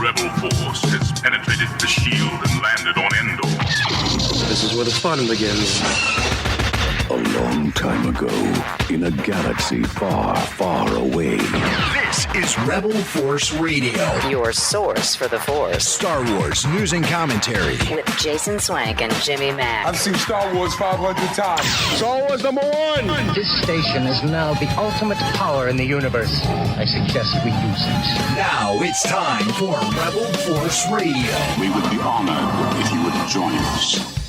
rebel force has penetrated the shield and landed on Endor. This is where the fun begins. A long time ago, in a galaxy far, far away. This is Rebel Force Radio. Your source for the Force. Star Wars news and commentary. With Jason Swank and Jimmy Mack. I've seen Star Wars 500 times. Star Wars #1! This station is now the ultimate power in the universe. I suggest we use it. Now it's time for Rebel Force Radio. We would be honored if you would join us.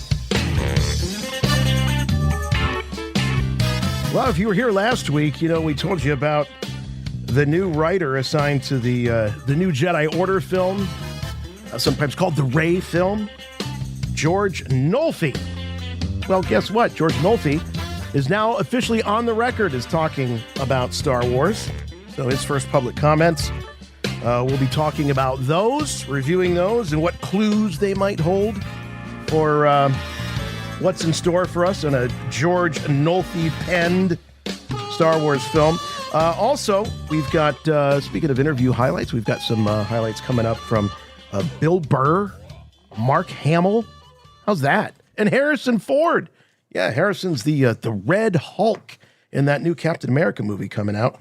Well, if you were here last week, you know, we told you about the new writer assigned to the new Jedi Order film, sometimes called the Rey film, George Nolfi. Well, guess what? George Nolfi is now officially on the record as talking about Star Wars. So his first public comments, we'll be talking about those, reviewing those, and what clues they might hold for what's in store for us in a George Nolfi-penned Star Wars film. Also, we've got, speaking of interview highlights, we've got some highlights coming up from Bill Burr, Mark Hamill. How's that? And Harrison Ford. Yeah, Harrison's the Red Hulk in that new Captain America movie coming out.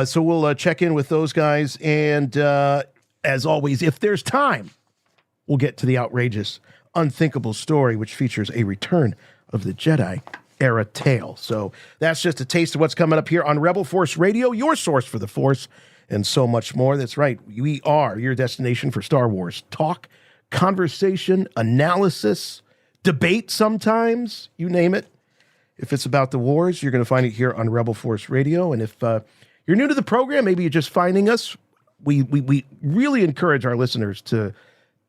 So we'll check in with those guys. And as always, if there's time, we'll get to the outrageous Unthinkable story, which features a Return of the Jedi-era tale. So that's just a taste of what's coming up here on Rebel Force Radio, your source for the Force, and so much more. That's right. We are your destination for Star Wars talk, conversation, analysis, debate sometimes, you name it. If it's about the wars, you're going to find it here on Rebel Force Radio. And if you're new to the program, maybe you're just finding us, we really encourage our listeners to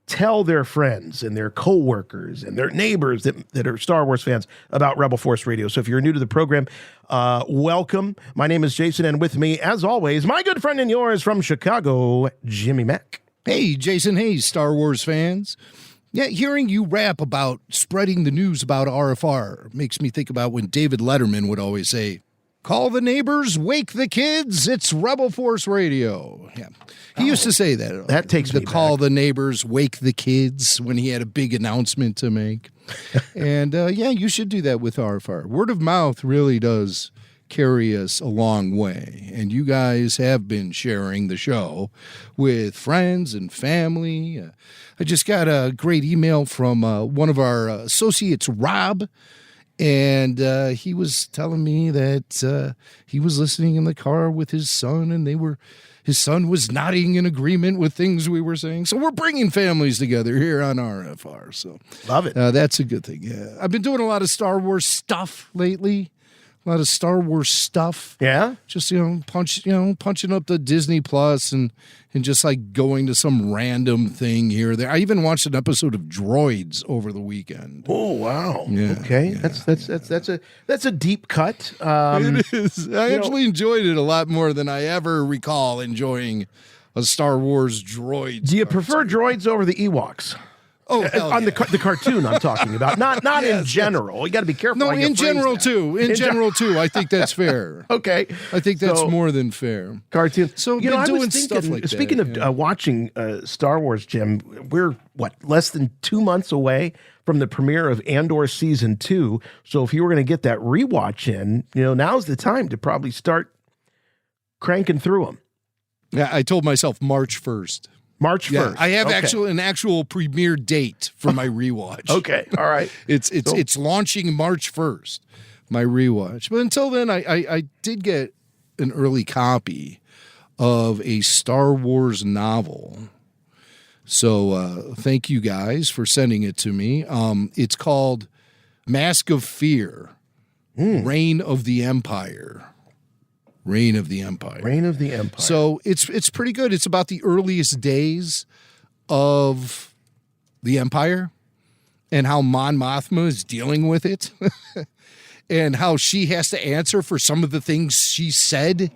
tell their friends and their coworkers and their neighbors that are Star Wars fans about Rebel Force Radio. So if you're new to the program, welcome. My name is Jason, and with me, as always, my good friend and yours from Chicago, Jimmy Mack. Hey, Jason. Hey, Star Wars fans. Yeah, hearing you rap about spreading the news about RFR makes me think about when David Letterman would always say, "Call the neighbors, wake the kids, it's Rebel Force Radio." Yeah, he used to say that. That takes me call back. the neighbors, wake the kids when he had a big announcement to make. And yeah, you should do that with RFR. Word of mouth really does carry us a long way. And you guys have been sharing the show with friends and family. I just got a great email from one of our associates, Rob. And he was telling me that he was listening in the car with his son, and his son was nodding in agreement with things we were saying. So we're bringing families together here on RFR. So Love it. That's a good thing. Yeah, I've been doing a lot of Star Wars stuff lately. A lot of Star Wars stuff. Yeah? Just, punching up the Disney Plus and just like going to some random thing here or there. I even watched an episode of Droids over the weekend. Oh, wow. Yeah, okay. yeah. That's a deep cut. It is. I actually enjoyed it a lot more than I ever recall enjoying a Star Wars Droids. Do you prefer droids over the Ewoks? Oh, hell on yeah. the cartoon I'm talking about, not Yes, in general. You got to be careful. No, how you in phrase general that. too. In general too. I think that's fair. Okay, I think that's So, more than fair. cartoon. So you know, been I doing was thinking, stuff like that, speaking of yeah. watching Star Wars, Jim, we're less than 2 months away from the premiere of Andor season 2. So if you were going to get that rewatch in, now's the time to probably start cranking through them. Yeah, I told myself March 1st. March 1st. I have Okay. an actual premiere date for my rewatch. Okay, all right. It's launching March 1st, my rewatch. But until then, I did get an early copy of a Star Wars novel. So thank you guys for sending it to me. It's called Mask of Fear, Reign of the Empire. Reign of the Empire. Reign of the Empire. So it's pretty good. It's about the earliest days of the Empire and how Mon Mothma is dealing with it and how she has to answer for some of the things she said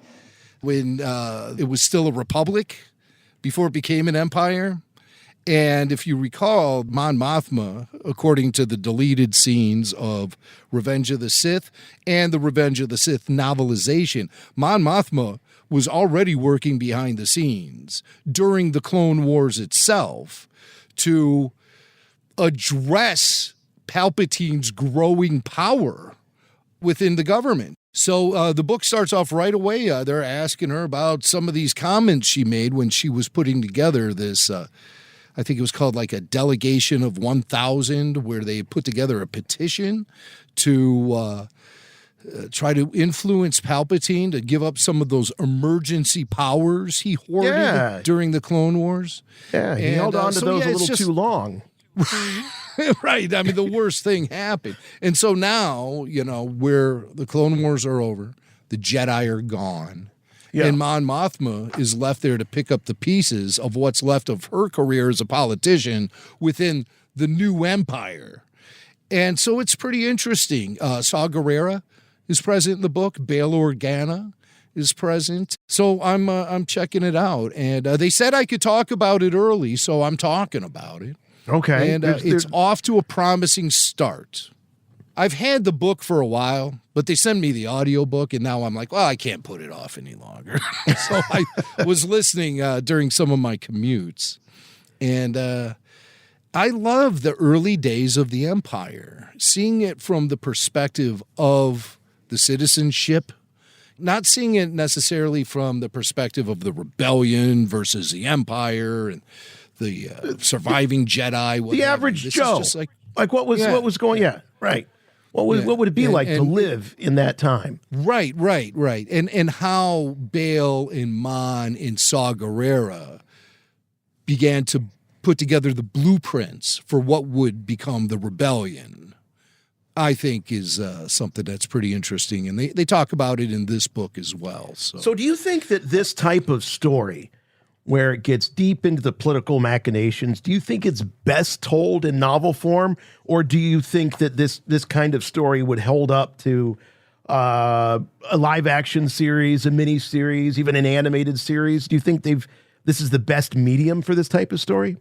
when it was still a republic before it became an empire. And if you recall, Mon Mothma, according to the deleted scenes of Revenge of the Sith and the Revenge of the Sith novelization, Mon Mothma was already working behind the scenes during the Clone Wars itself to address Palpatine's growing power within the government. So the book starts off right away. They're asking her about some of these comments she made when she was putting together this, I think it was called like a delegation of 1,000, where they put together a petition to try to influence Palpatine to give up some of those emergency powers he hoarded during the Clone Wars. Yeah, he held on to those a little too long. Right. I mean, the worst thing happened. And so now, where the Clone Wars are over, the Jedi are gone. Yeah. And Mon Mothma is left there to pick up the pieces of what's left of her career as a politician within the new empire. And so it's pretty interesting. Saw Gerrera is present in the book. Bail Organa is present. So I'm checking it out. And they said I could talk about it early, so I'm talking about it. Okay. And it's off to a promising start. I've had the book for a while, but they send me the audiobook, and now I'm like, well, I can't put it off any longer. So I was listening during some of my commutes. And I love the early days of the Empire, seeing it from the perspective of the citizenship, not seeing it necessarily from the perspective of the rebellion versus the Empire and the surviving Jedi. The average Joe. Just like what was going? Yeah, right. What would it be like to live in that time? Right. And how Bail and Mon and Saw Gerrera began to put together the blueprints for what would become the rebellion, I think is something that's pretty interesting. And they talk about it in this book as well. So do you think that this type of story, where it gets deep into the political machinations, do you think it's best told in novel form, or do you think that this kind of story would hold up to a live action series, a mini series, even an animated series? Do you think this is the best medium for this type of story?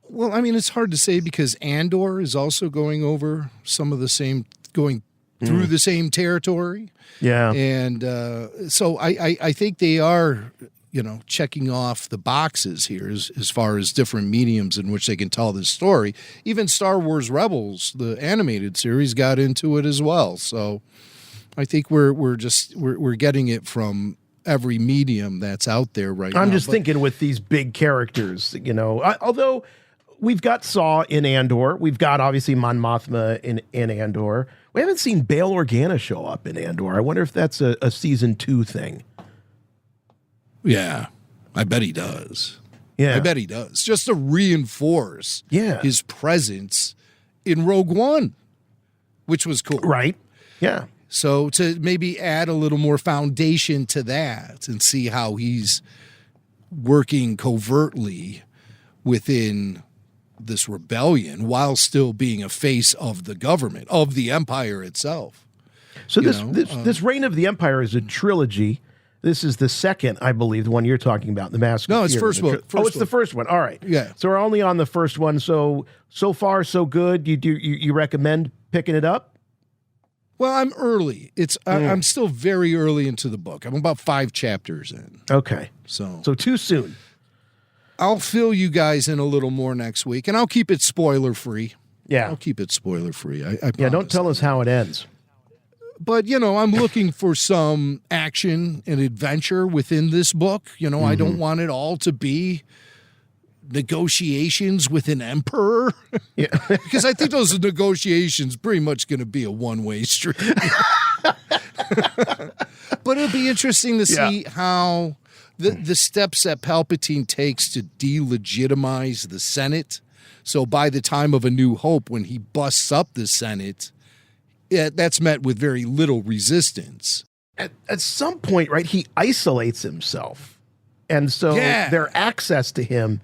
Well, I mean, it's hard to say because Andor is also going over some of the same, going through the same territory. Yeah. And so I think they are, checking off the boxes here as far as different mediums in which they can tell this story. Even Star Wars Rebels, the animated series, got into it as well. So I think we're getting it from every medium that's out there right now. I'm just thinking with these big characters, although we've got Saw in Andor, we've got obviously Mon Mothma in Andor. We haven't seen Bail Organa show up in Andor. I wonder if that's a season 2 thing. Yeah, I bet he does. Yeah, I bet he does. Just to reinforce his presence in Rogue One, which was cool. Right. Yeah. So to maybe add a little more foundation to that and see how he's working covertly within this rebellion while still being a face of the government, of the Empire itself. So this Reign of the Empire is a trilogy. This is the second, I believe, the one you're talking about, The Mask. No, it's first book. It's the first one. All right. Yeah. So we're only on the first one. So far, so good. You recommend picking it up? Well, I'm early. I'm still very early into the book. I'm about 5 chapters in. Okay. So too soon. I'll fill you guys in a little more next week, and I'll keep it spoiler free. Yeah. I'll keep it spoiler free. I don't tell us how it ends. But, I'm looking for some action and adventure within this book. I don't want it all to be negotiations with an emperor. Yeah. Because I think those negotiations pretty much going to be a one-way street. But it'll be interesting to see how the steps that Palpatine takes to delegitimize the Senate. So by the time of A New Hope, when he busts up the Senate, that's met with very little resistance. At some point, right, he isolates himself. And so their access to him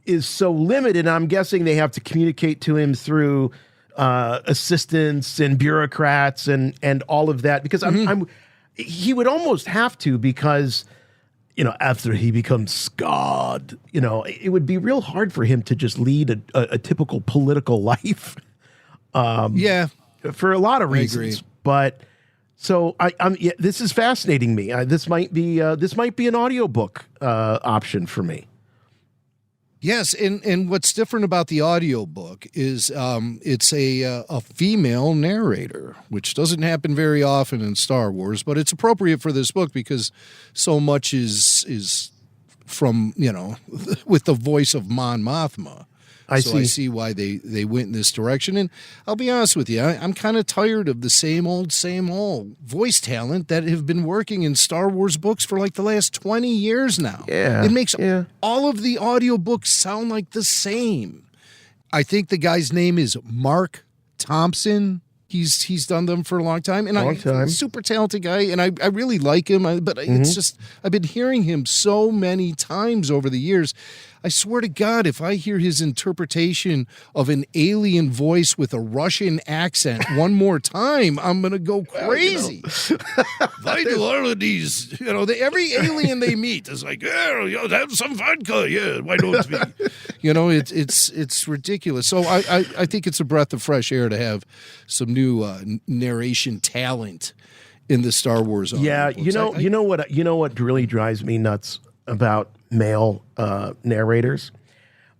is so limited. I'm guessing they have to communicate to him through assistants and bureaucrats and all of that. Because he would almost have to, because after he becomes scarred, it would be real hard for him to just lead a typical political life. For a lot of reasons. But so this is fascinating me. This might be an audiobook option for me. Yes, and what's different about the audiobook is it's a female narrator, which doesn't happen very often in Star Wars, but it's appropriate for this book because so much is from, with the voice of Mon Mothma. I see why they went in this direction. And I'll be honest with you, I'm kind of tired of the same old voice talent that have been working in Star Wars books for like the last 20 years now. Yeah. It makes all of the audiobooks sound like the same. I think the guy's name is Mark Thompson. He's done them for a long time. And he's a super talented guy, and I really like him. But it's just, I've been hearing him so many times over the years. I swear to God, if I hear his interpretation of an alien voice with a Russian accent one more time, I'm going to go crazy. Why do all of these, every alien they meet is like, have some vodka. Yeah, why don't we? It's ridiculous. So I think it's a breath of fresh air to have some new narration talent in the Star Wars. Yeah, you know what really drives me nuts about male narrators.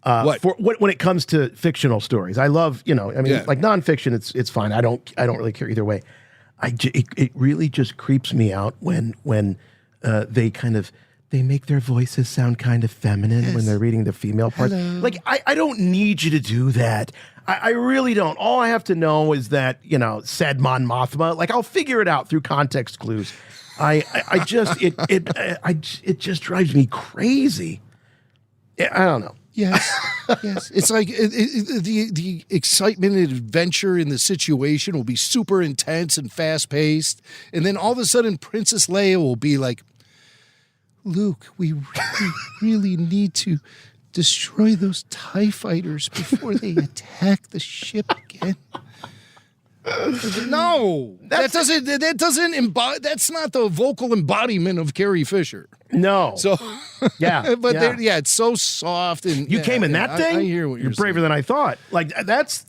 When it comes to fictional stories, I love like nonfiction. It's fine. I don't really care either way. It really just creeps me out when they make their voices sound kind of feminine when they're reading the female parts. Hello. Like I don't need you to do that. I really don't. All I have to know is that said Mon Mothma. Like I'll figure it out through context clues. It just drives me crazy. I don't know. Yes. It's like the excitement and adventure in the situation will be super intense and fast paced, and then all of a sudden Princess Leia will be like, "Luke, we really need to destroy those TIE fighters before they attack the ship again." No, that's not the vocal embodiment of Carrie Fisher. No. So it's so soft and you came in that thing. I hear what you're braver saying. than I thought. Like that's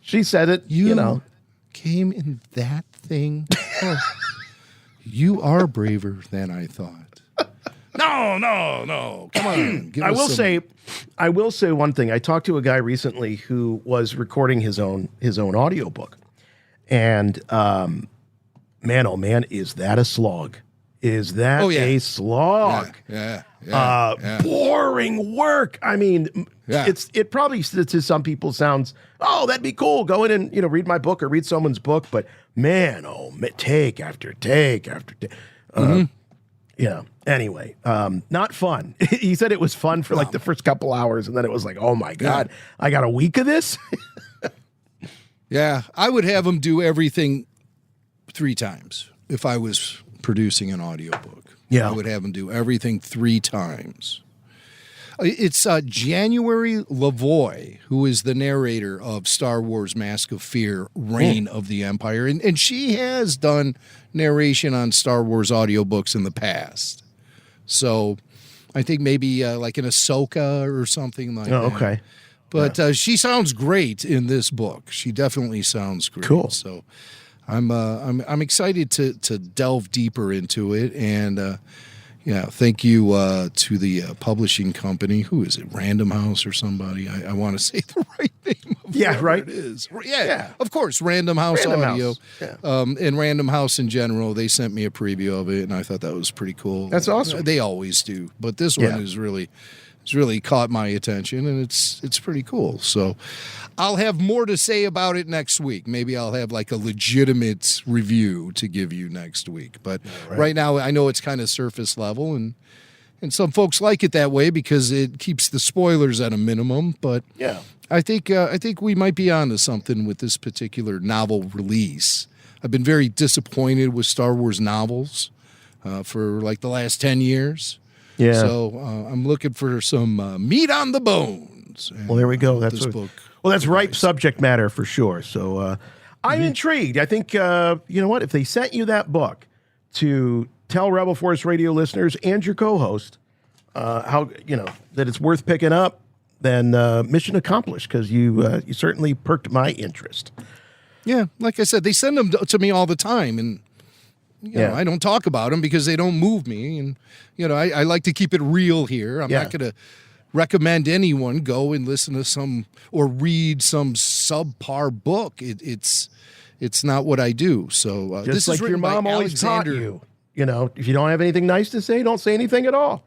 she said it. You came in that thing. Oh, you are braver than I thought. No. Come on. I will say one thing. I talked to a guy recently who was recording his own audiobook. And man, oh man, is that a slog? Is that a slog? Yeah. Boring work. I mean, it probably to some people sounds, that'd be cool. Go in and read my book or read someone's book. But man, take after take after take. Anyway, not fun. He said it was fun for like the first couple hours, and then it was like, oh my God, I got a week of this. Yeah, I would have him do everything 3 times if I was producing an audiobook. Yeah. I would have him do everything 3 times. It's January Lavoie, who is the narrator of Star Wars Mask of Fear, Reign of the Empire. And she has done narration on Star Wars audiobooks in the past. So I think maybe like an Ahsoka or something like that. Okay. But she sounds great in this book. She definitely sounds great. Cool. So I'm excited to delve deeper into it. And thank you to the publishing company. Who is it? Random House or somebody? I want to say the right name. Right. It is. Yeah, of course. Random House Audio. House. Yeah. And Random House in general. They sent me a preview of it, and I thought that was pretty cool. That's awesome. They always do, but this one is really. It's really caught my attention, and it's pretty cool. So I'll have more to say about it next week. Maybe I'll have like a legitimate review to give you next week. But right now, I know it's kind of surface level, and some folks like it that way because it keeps the spoilers at a minimum. But I think we might be onto something with this particular novel release. I've been very disappointed with Star Wars novels for like the last 10 years. Yeah. So I'm looking for some meat on the bones. Well, there we go. That's book. Well, that's ripe subject matter for sure. So I'm intrigued. I think you know what? If they sent you that book to tell Rebel Force Radio listeners and your co-host how that it's worth picking up, then mission accomplished, because you certainly perked my interest. Yeah, like I said, they send them to me all the time, and you know, I don't talk about them because they don't move me, and I like to keep it real here. I'm not going to recommend anyone go and listen to some or read some subpar book. It's not what I do. So just this like is your written by mom always Alexander. taught you. If you don't have anything nice to say, don't say anything at all.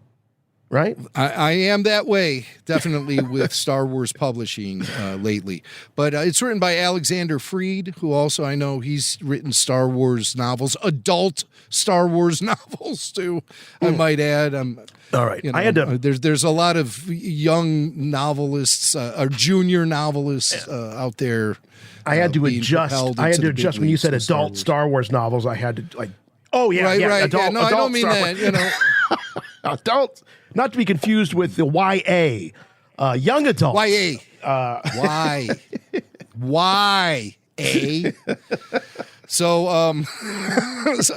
Right? I am that way, definitely, with Star Wars publishing lately. But it's written by Alexander Freed, who also, I know he's written Star Wars novels, adult Star Wars novels, too, I might add. All right. I had to. There's a lot of young novelists, or junior novelists out there. I had to adjust. I had to adjust when you said adult Star Wars novels. I had to, like, oh, yeah, right. Adult, No, I don't mean Star that, Adults, not to be confused with the YA, young adults. YA. YA. So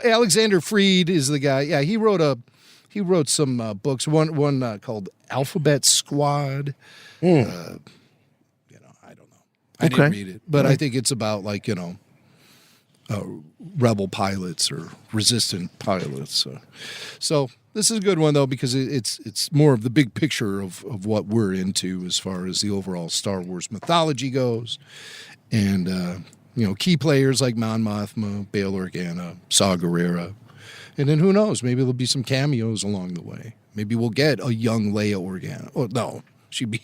Alexander Freed is the guy. Yeah, he wrote some books. One called Alphabet Squad. I don't know. I didn't read it, but I think it's about rebel pilots or resistant pilots. So this is a good one, though, because it's more of the big picture of what we're into as far as the overall Star Wars mythology goes. And, key players like Mon Mothma, Bail Organa, Saw Gerrera. And then who knows? Maybe there'll be some cameos along the way. Maybe we'll get a young Leia Organa. Oh, no, she'd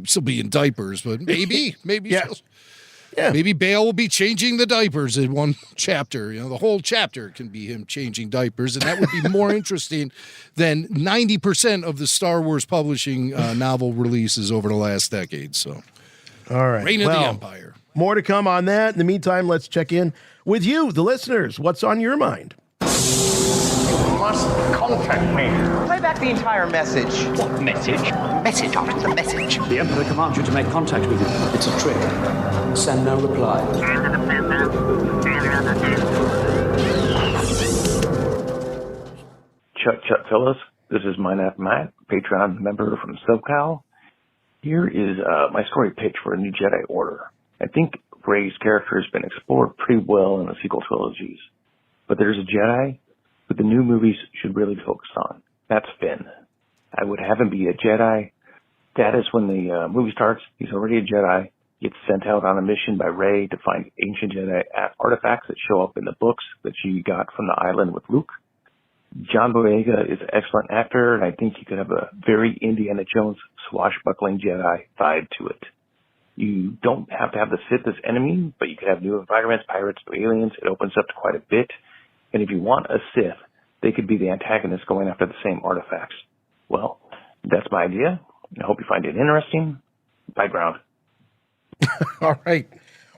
still be in diapers, but maybe. Yeah. Maybe Bale will be changing the diapers in one chapter. The whole chapter can be him changing diapers, and that would be more interesting than 90% of the Star Wars publishing novel releases over the last decade. So, all right. Reign of the Empire. More to come on that. In the meantime, let's check in with you, the listeners. What's on your mind? You must contact me. Play back the entire message. What message? Message after the message. The Emperor commands you to make contact with him. It's a trick. Send no reply. Chut fellas, this is Minap Matt, Patreon member from SoCal. Here is my story pitch for a new Jedi Order. I think Rey's character has been explored pretty well in the sequel trilogies, but there's a Jedi who the new movies should really focus on. That's Finn. I would have him be a Jedi status when the movie starts. He's already a Jedi. Gets sent out on a mission by Rey to find ancient Jedi artifacts that show up in the books that she got from the island with Luke. John Boyega is an excellent actor, and I think he could have a very Indiana Jones swashbuckling Jedi vibe to it. You don't have to have the Sith as enemy, but you could have new environments, pirates, aliens. It opens up to quite a bit. And if you want a Sith, they could be the antagonist going after the same artifacts. Well, that's my idea. I hope you find it interesting. Bye, Ground. All right.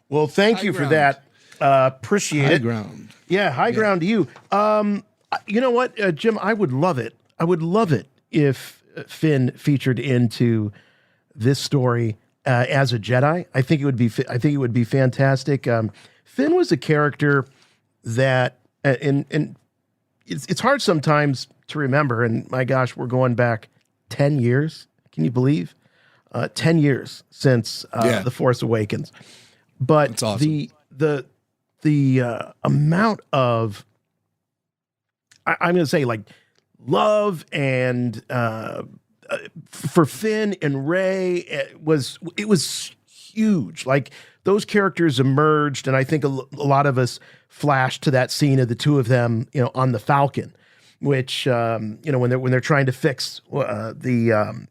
Well, thank you for that. Appreciate it. High ground. Yeah, high ground to you. You know what, Jim? I would love it. I would love it if Finn featured into this story as a Jedi. I think it would be. I think it would be fantastic. Finn was a character that, and it's hard sometimes to remember. And my gosh, we're going back 10 years. Can you believe? 10 years since The Force Awakens. But that's awesome. the amount of, I'm going to say, like, love and for Finn and Rey, it was huge. Like, those characters emerged, and I think a lot of us flashed to that scene of the two of them, on the Falcon, which when they're trying to fix the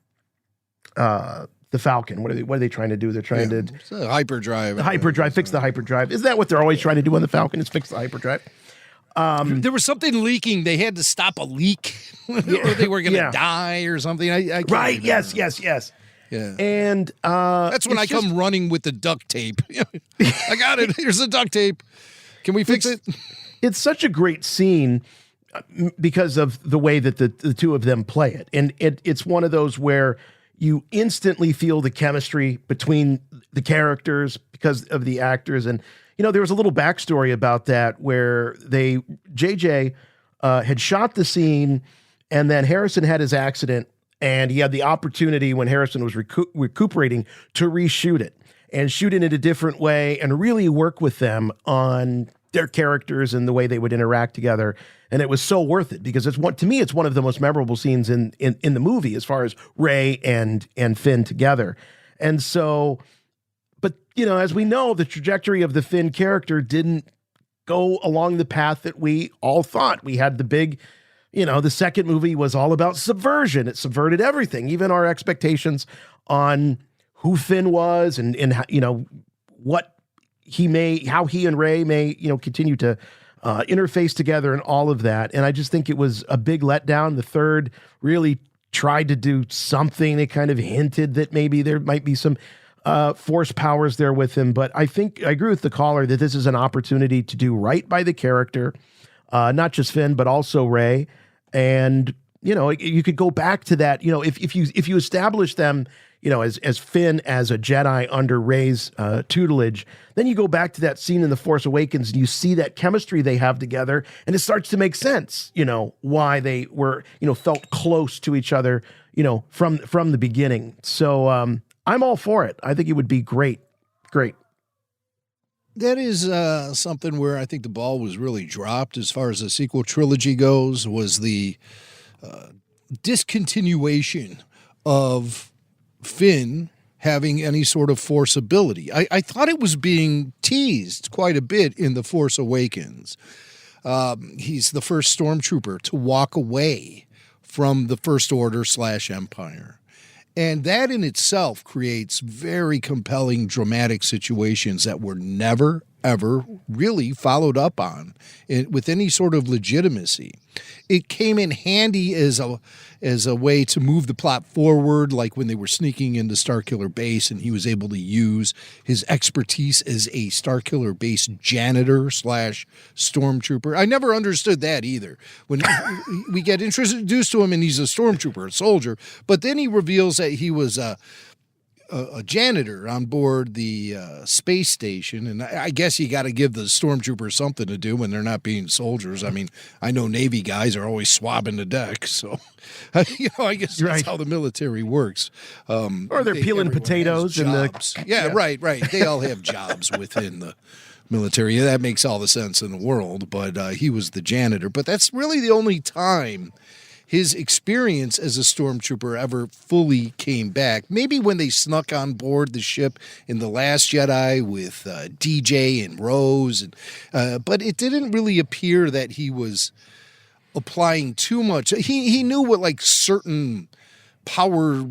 Falcon. What are they trying to do? They're trying to hyperdrive. The hyperdrive. Fix the hyperdrive. Isn't that what they're always trying to do on the Falcon? Is fix the hyperdrive. There was something leaking. They had to stop a leak, or they were going to die or something. I can't right. remember. Yes. Yeah. And that's when I come running with the duct tape. I got it. Here's the duct tape. Can we fix it? It's such a great scene because of the way that the two of them play it. And it's one of those where you instantly feel the chemistry between the characters because of the actors. And, there was a little backstory about that where JJ had shot the scene, and then Harrison had his accident, and he had the opportunity when Harrison was recuperating to reshoot it and shoot it in a different way and really work with them on their characters and the way they would interact together. And it was so worth it because it's one of the most memorable scenes in the movie as far as Rey and Finn together. And so, but as we know, the trajectory of the Finn character didn't go along the path that we all thought. We had the big, the second movie was all about subversion. It subverted everything, even our expectations on who Finn was and what how he and Rey may, continue to interface together and all of that. And I just think it was a big letdown. The third really tried to do something. They kind of hinted that maybe there might be some force powers there with him. But I think I agree with the caller that this is an opportunity to do right by the character, not just Finn, but also Rey. And, you could go back to that, if you establish them, as Finn as a Jedi under Rey's tutelage, then you go back to that scene in The Force Awakens and you see that chemistry they have together, and it starts to make sense, why they were, felt close to each other, from the beginning. So I'm all for it. I think it would be great. Great. That is something where I think the ball was really dropped as far as the sequel trilogy goes, was the discontinuation of Finn having any sort of Force ability. I thought it was being teased quite a bit in The Force Awakens. He's the first stormtrooper to walk away from the First Order / Empire. And that in itself creates very compelling dramatic situations that were never, ever really followed up on with any sort of legitimacy. It came in handy as a way to move the plot forward, like when they were sneaking into Starkiller Base and he was able to use his expertise as a Starkiller Base janitor / stormtrooper. I never understood that either. When we get introduced to him and he's a stormtrooper, a soldier, but then he reveals that he was a janitor on board the space station. And I guess you got to give the stormtroopers something to do when they're not being soldiers. I mean, I know Navy guys are always swabbing the deck. So, I guess that's how the military works. Or they're peeling potatoes. Right. They all have jobs within the military. That makes all the sense in the world. But he was the janitor. But that's really the only time his experience as a stormtrooper ever fully came back. Maybe when they snuck on board the ship in The Last Jedi with DJ and Rose, but it didn't really appear that he was applying too much. He knew what certain power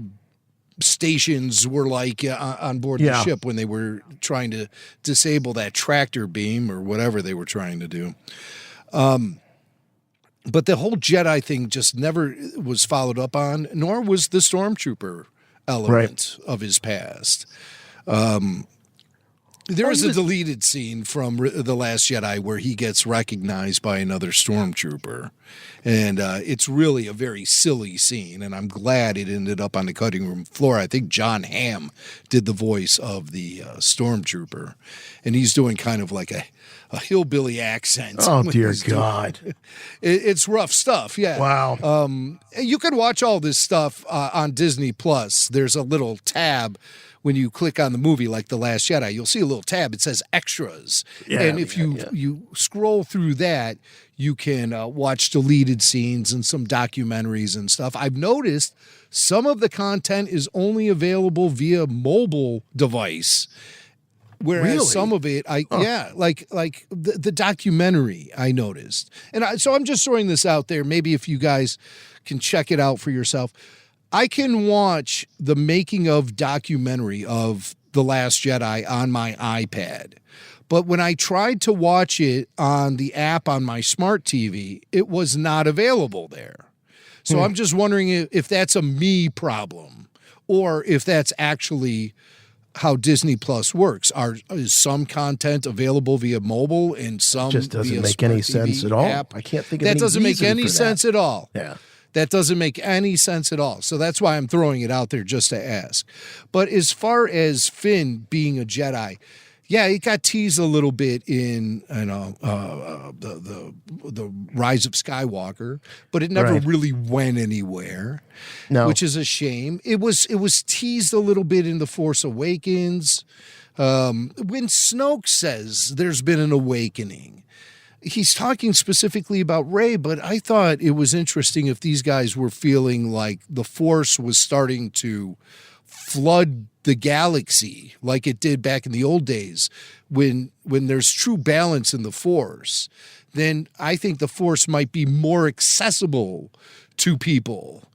stations were like on board the ship when they were trying to disable that tractor beam or whatever they were trying to do. But the whole Jedi thing just never was followed up on, nor was the stormtrooper element of his past. There is a deleted scene from The Last Jedi where he gets recognized by another stormtrooper. And it's really a very silly scene, and I'm glad it ended up on the cutting room floor. I think John Hamm did the voice of the stormtrooper, and he's doing kind of like a hillbilly accent. Oh, dear God. It's rough stuff, yeah. Wow. You can watch all this stuff on Disney+. There's a little tab when you click on the movie like The Last Jedi. You'll see a little tab. It says extras. And if you scroll through that, you can watch deleted scenes and some documentaries and stuff. I've noticed some of the content is only available via mobile device. Whereas some of it, like the documentary, I noticed. And so I'm just throwing this out there. Maybe if you guys can check it out for yourself. I can watch the making of documentary of The Last Jedi on my iPad. But when I tried to watch it on the app on my smart TV, it was not available there. So I'm just wondering if that's a me problem or if that's actually how Disney Plus works. Is some content available via mobile and some just doesn't via make any smart sense TV at all. app? I can't think of that any doesn't make reason any for sense that. at all. Yeah. That doesn't make any sense at all. So that's why I'm throwing it out there just to ask. But as far as Finn being a Jedi, Yeah, it got teased a little bit in the Rise of Skywalker, but it never really went anywhere. No, which is a shame. It was teased a little bit in The Force Awakens. When Snoke says there's been an awakening, he's talking specifically about Rey, but I thought it was interesting if these guys were feeling like the Force was starting to flood the galaxy like it did back in the old days when there's true balance in the Force, then I think the Force might be more accessible to people.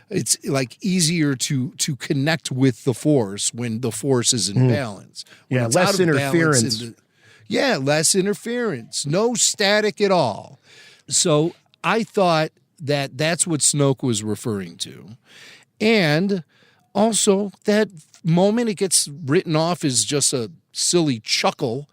It's like easier to connect with the Force when the Force is in balance. When it's less out of interference. balance less interference, no static at all. So I thought that that's what Snoke was referring to. And also that moment, it gets written off as just a silly chuckle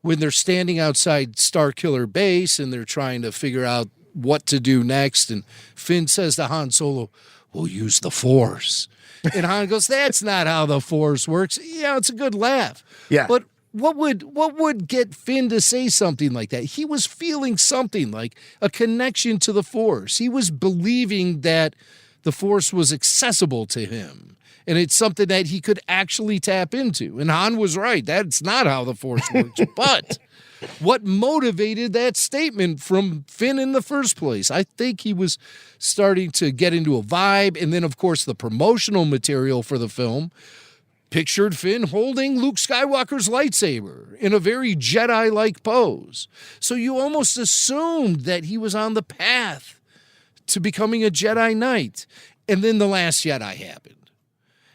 when they're standing outside Starkiller Base and they're trying to figure out what to do next. And Finn says to Han Solo, "We'll use the Force." And Han goes, "That's not how the Force works." Yeah, it's a good laugh. Yeah. But what would get Finn to say something like that? He was feeling something like a connection to the Force. He was believing that the Force was accessible to him. And it's something that he could actually tap into. And Han was right. That's not how the Force works. But what motivated that statement from Finn in the first place? I think he was starting to get into a vibe. And then, of course, the promotional material for the film pictured Finn holding Luke Skywalker's lightsaber in a very Jedi-like pose. So you almost assumed that he was on the path to becoming a Jedi Knight. And then The Last Jedi happened.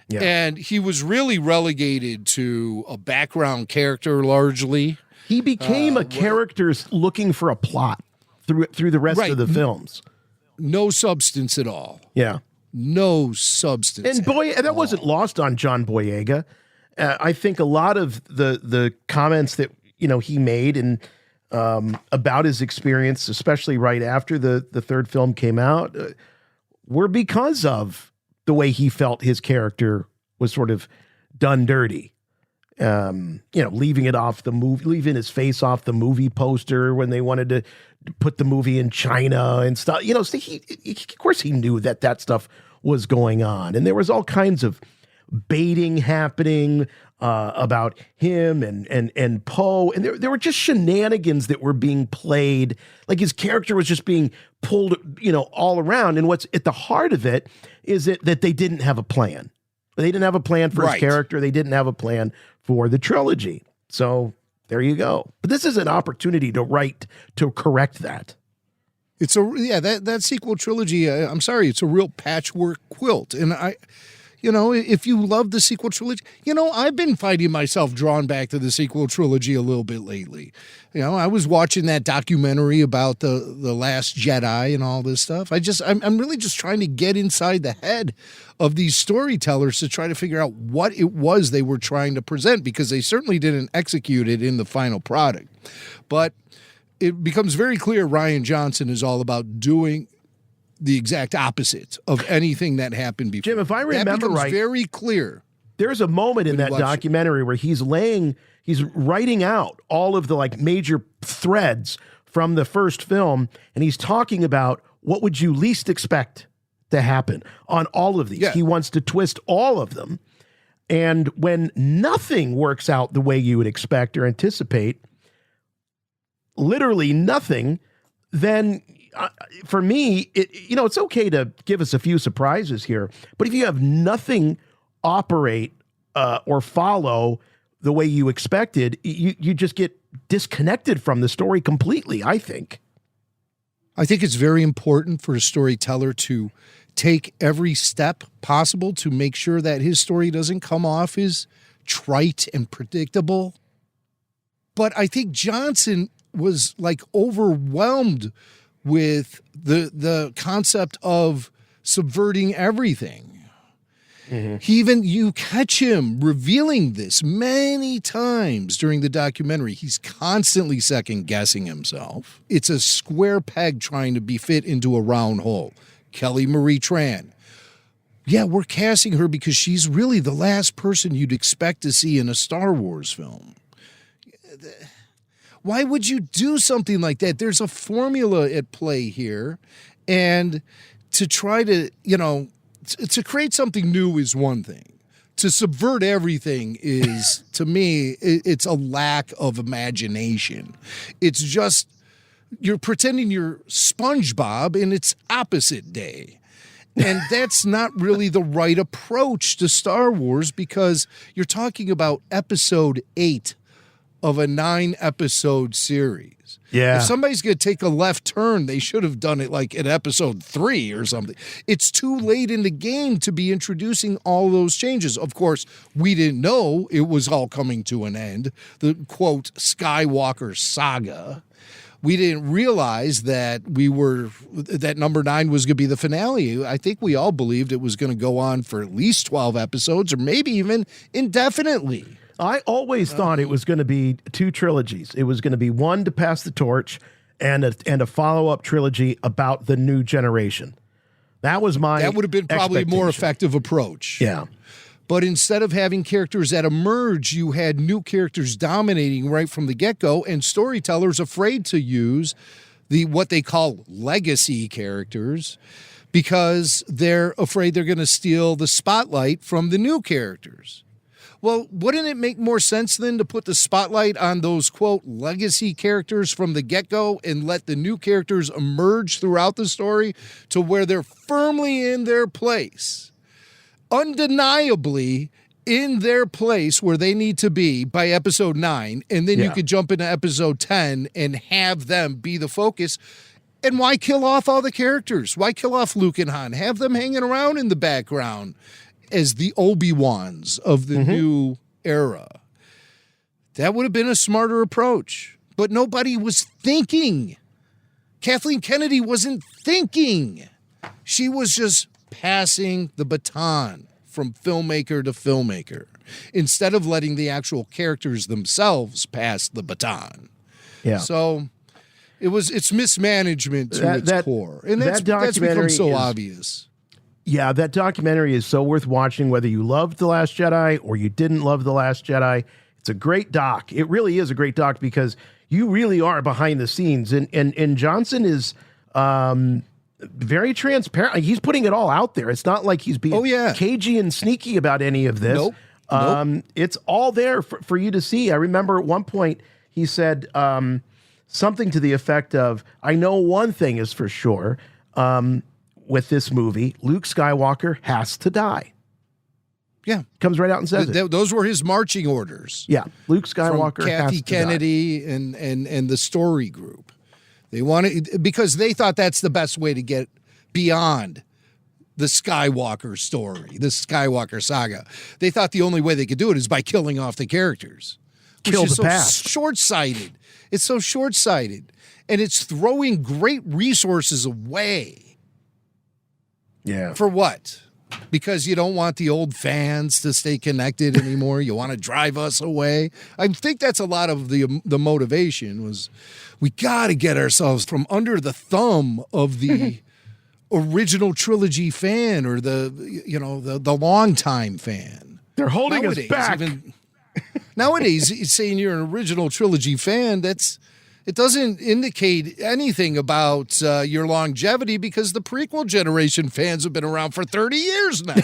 Yeah. And he was really relegated to a background character largely. He became a character looking for a plot through the rest of the films. No substance at all. Yeah. No substance. And that wasn't lost on John Boyega. I think a lot of the comments that he made and about his experience, especially right after the third film came out, were because of the way he felt his character was sort of done dirty. Leaving it off the movie, leaving his face off the movie poster when they wanted to put the movie in China and stuff. So of course he knew that stuff was going on. And there was all kinds of baiting happening about him and Poe. And there were just shenanigans that were being played. Like his character was just being pulled, all around. And what's at the heart of it is that they didn't have a plan. They didn't have a plan for his character. They didn't have a plan for the trilogy. So there you go. But this is an opportunity to correct that. It's that sequel trilogy. I'm sorry, it's a real patchwork quilt. And if you love the sequel trilogy, I've been finding myself drawn back to the sequel trilogy a little bit lately. I was watching that documentary about the Last Jedi and all this stuff. I'm really just trying to get inside the head of these storytellers to try to figure out what it was they were trying to present, because they certainly didn't execute it in the final product. But it becomes very clear Rian Johnson is all about doing the exact opposite of anything that happened before. Jim, if I remember right, very clear. There's a moment in that documentary where he's writing out all of the major threads from the first film, and he's talking about what would you least expect to happen on all of these. Yeah. He wants to twist all of them. And when nothing works out the way you would expect or anticipate, literally nothing, then for me, it's okay to give us a few surprises here, but if you have nothing operate or follow the way you expected, you just get disconnected from the story completely, I think. I think it's very important for a storyteller to take every step possible to make sure that his story doesn't come off as trite and predictable. But I think Johnson was overwhelmed with the concept of subverting everything. Mm-hmm. You catch him revealing this many times during the documentary. He's constantly second guessing himself. It's a square peg trying to be fit into a round hole. Kelly Marie Tran. Yeah, we're casting her because she's really the last person you'd expect to see in a Star Wars film. why would you do something like that? There's a formula at play here, and to try to, to create something new is one thing. To subvert everything is, to me, it's a lack of imagination. It's just, you're pretending you're SpongeBob in its opposite day. And that's not really the right approach to Star Wars, because you're talking about episode 8 of a 9-episode series. Yeah. If somebody's going to take a left turn, they should have done it like in episode 3 or something. It's too late in the game to be introducing all those changes. Of course, we didn't know it was all coming to an end. The, quote, Skywalker saga. We didn't realize that that number 9 was going to be the finale. I think we all believed it was going to go on for at least 12 episodes or maybe even indefinitely. I always thought it was going to be 2 trilogies. It was going to be one to pass the torch and a follow-up trilogy about the new generation. That was my That would have been probably a more effective approach. Yeah. But instead of having characters that emerge, you had new characters dominating right from the get-go, and storytellers afraid to use what they call legacy characters because they're afraid they're going to steal the spotlight from the new characters. Well, wouldn't it make more sense then to put the spotlight on those, quote, legacy characters from the get-go and let the new characters emerge throughout the story to where they're firmly in their place, undeniably in their place where they need to be by episode 9, and then you could jump into episode 10 and have them be the focus. And why kill off all the characters? Why kill off Luke and Han? Have them hanging around in the background as the Obi-Wans of the new era. That would have been a smarter approach. But nobody was thinking. Kathleen Kennedy wasn't thinking. She was just passing the baton from filmmaker to filmmaker instead of letting the actual characters themselves pass the baton. Yeah. So it's mismanagement to its core. And that's become so obvious. Yeah, that documentary is so worth watching, whether you loved The Last Jedi or you didn't love The Last Jedi. It's a great doc. It really is a great doc because you really are behind the scenes. And Johnson is very transparent. He's putting it all out there. It's not like he's being cagey and sneaky about any of this. Nope. It's all there for you to see. I remember at one point he said something to the effect of, I know one thing is for sure, with this movie, Luke Skywalker has to die. Yeah. Comes right out and says it. Those were his marching orders. Yeah. Luke Skywalker from Kathy has to Kennedy die. and the story group. They wanted, because they thought that's the best way to get beyond the Skywalker story, the Skywalker saga. They thought the only way they could do it is by killing off the characters. Kill the past. Short-sighted. It's so short-sighted. And it's throwing great resources away. Yeah. For what? Because you don't want the old fans to stay connected anymore. You want to drive us away. I think that's a lot of the motivation was we got to get ourselves from under the thumb of the original trilogy fan or the longtime fan. They're holding us back. Nowadays, saying you're an original trilogy fan, it doesn't indicate anything about your longevity because the prequel generation fans have been around for 30 years now.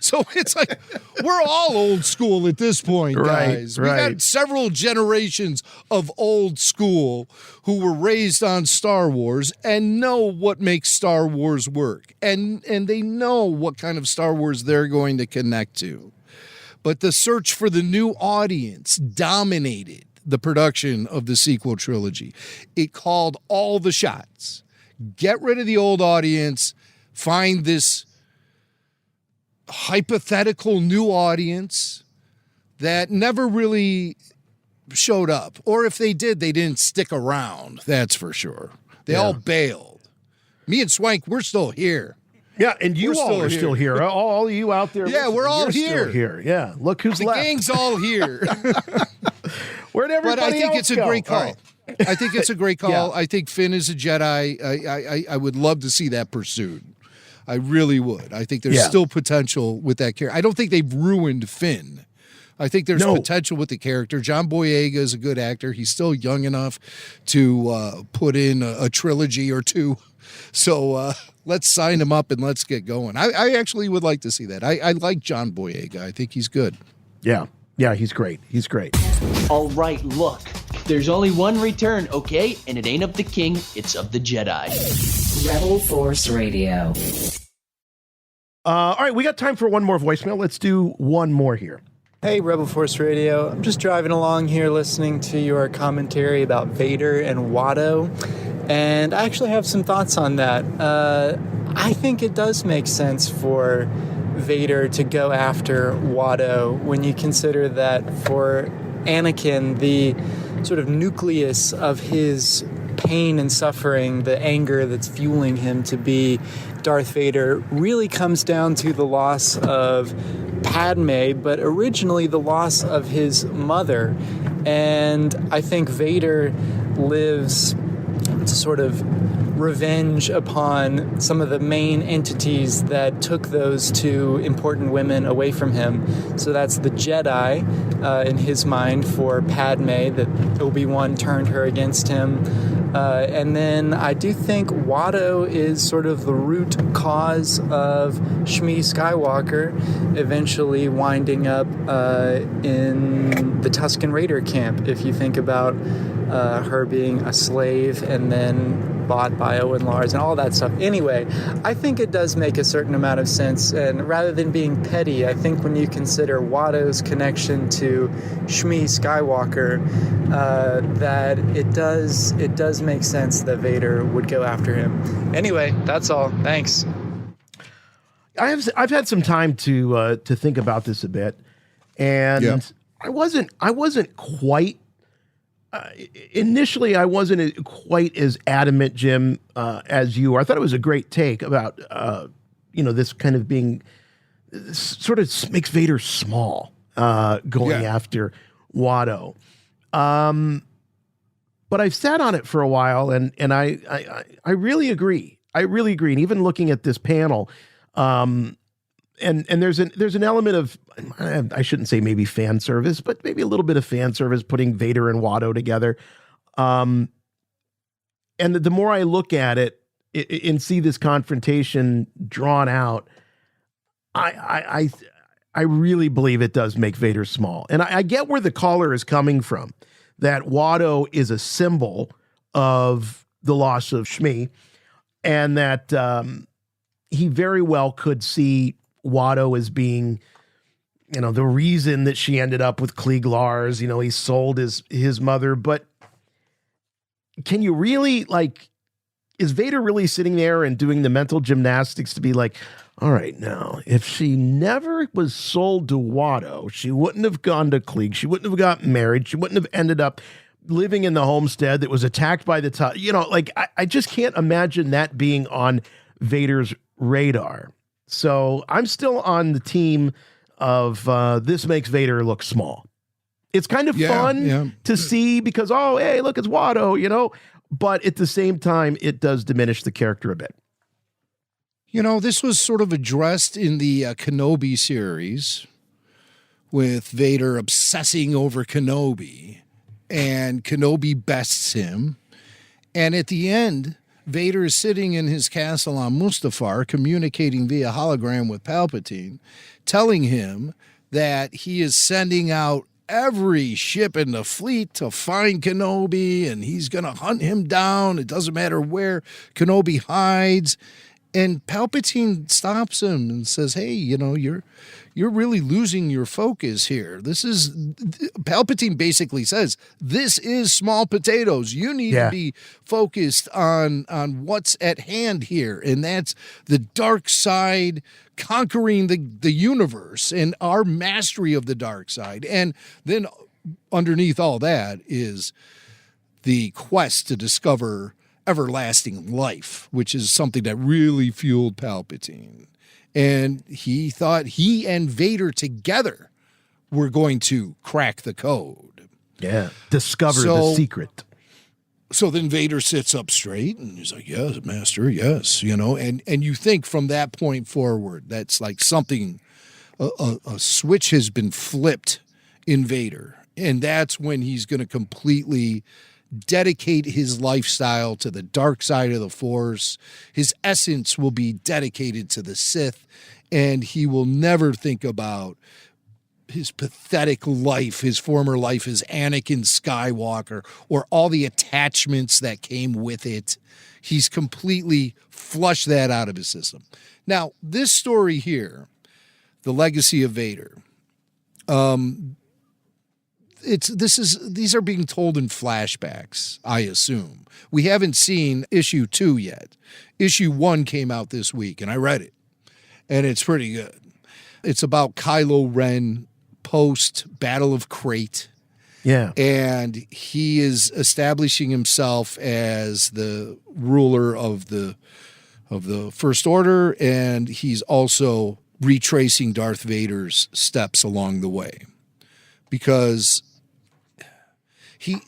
So it's like we're all old school at this point, guys. We got several generations of old school who were raised on Star Wars and know what makes Star Wars work. And they know what kind of Star Wars they're going to connect to. But the search for the new audience dominated the production of the sequel trilogy. It called all the shots. Get rid of the old audience, find this hypothetical new audience that never really showed up. Or if they did, they didn't stick around, that's for sure. They all bailed. Me and Swank, we're still here. Yeah, and you all are still here. All of you out there. Yeah, we're all here. Still here. Yeah, look who's left. The gang's all here. Where'd everybody But I think else it's a go? great call. Right. I think it's a great call. Yeah. I think Finn is a Jedi. I would love to see that pursued. I really would. I think there's still potential with that character. I don't think they've ruined Finn, I think there's potential with the character. John Boyega is a good actor. He's still young enough to put in a trilogy or two. So let's sign him up and let's get going. I actually would like to see that. I like John Boyega. I think he's good. Yeah. Yeah, he's great. He's great. All right, look. There's only one return, okay? And it ain't of the king, it's of the Jedi. Rebel Force Radio. All right, we got time for one more voicemail. Let's do one more here. Hey, Rebel Force Radio. I'm just driving along here listening to your commentary about Vader and Watto, and I actually have some thoughts on that. I think it does make sense for Vader to go after Watto when you consider that for Anakin, the sort of nucleus of his pain and suffering, the anger that's fueling him to be Darth Vader, really comes down to the loss of Padme, but originally the loss of his mother. And I think Vader lives to sort of revenge upon some of the main entities that took those two important women away from him. So that's the Jedi in his mind for Padme, that Obi-Wan turned her against him. And then I do think Watto is sort of the root cause of Shmi Skywalker eventually winding up in the Tusken Raider camp, if you think about her being a slave and then bought by Owen Lars and all that stuff. Anyway, I think it does make a certain amount of sense, and rather than being petty, I think when you consider Watto's connection to Shmi Skywalker, that it does make sense that Vader would go after him. Anyway, that's all. Thanks. I've had some time to think about this a bit, and I wasn't quite. Initially, I wasn't quite as adamant, Jim, as you are. I thought it was a great take about, this kind of being sort of makes Vader small, going after Watto. But I've sat on it for a while, and I really agree. I really agree. And even looking at this panel, and there's an element of, I shouldn't say maybe fan service, but maybe a little bit of fan service putting Vader and Watto together. And the more I look at it and see this confrontation drawn out, I really believe it does make Vader small. And I get where the caller is coming from, that Watto is a symbol of the loss of Shmi, and that he very well could see Watto as being, the reason that she ended up with Klieg Lars. He sold his mother. But can you really, is Vader really sitting there and doing the mental gymnastics to be like, all right, now, if she never was sold to Watto, she wouldn't have gone to Klieg, she wouldn't have gotten married, she wouldn't have ended up living in the homestead that was attacked by the I just can't imagine that being on Vader's radar. So I'm still on the team of this makes Vader look small. It's kind of fun to see because, oh, hey, look, it's Watto, but at the same time, it does diminish the character a bit. This was sort of addressed in the Kenobi series with Vader obsessing over Kenobi, and Kenobi bests him. And at the end, Vader is sitting in his castle on Mustafar, communicating via hologram with Palpatine, telling him that he is sending out every ship in the fleet to find Kenobi, and he's going to hunt him down. It doesn't matter where Kenobi hides. And Palpatine stops him and says, hey, you're really losing your focus here. Palpatine basically says, this is small potatoes. You need to be focused on what's at hand here. And that's the dark side conquering the universe and our mastery of the dark side. And then underneath all that is the quest to discover everlasting life, which is something that really fueled Palpatine. And he thought he and Vader together were going to crack the code. Yeah. Discover the secret. So then Vader sits up straight and he's like, yes, Master, yes, and you think from that point forward, that's like something, a switch has been flipped in Vader. And that's when he's going to completely dedicate his lifestyle to the dark side of the Force. His essence will be dedicated to the Sith, and he will never think about his pathetic life, his former life as Anakin Skywalker, or all the attachments that came with it. He's completely flushed that out of his system. Now, this story here, The Legacy of Vader, these are being told in flashbacks, I assume. We haven't seen issue 2 yet. Issue 1 came out this week, and I read it, and it's pretty good. It's about Kylo Ren post Battle of Crate. Yeah. And he is establishing himself as the ruler of the First Order, and he's also retracing Darth Vader's steps along the way. Because he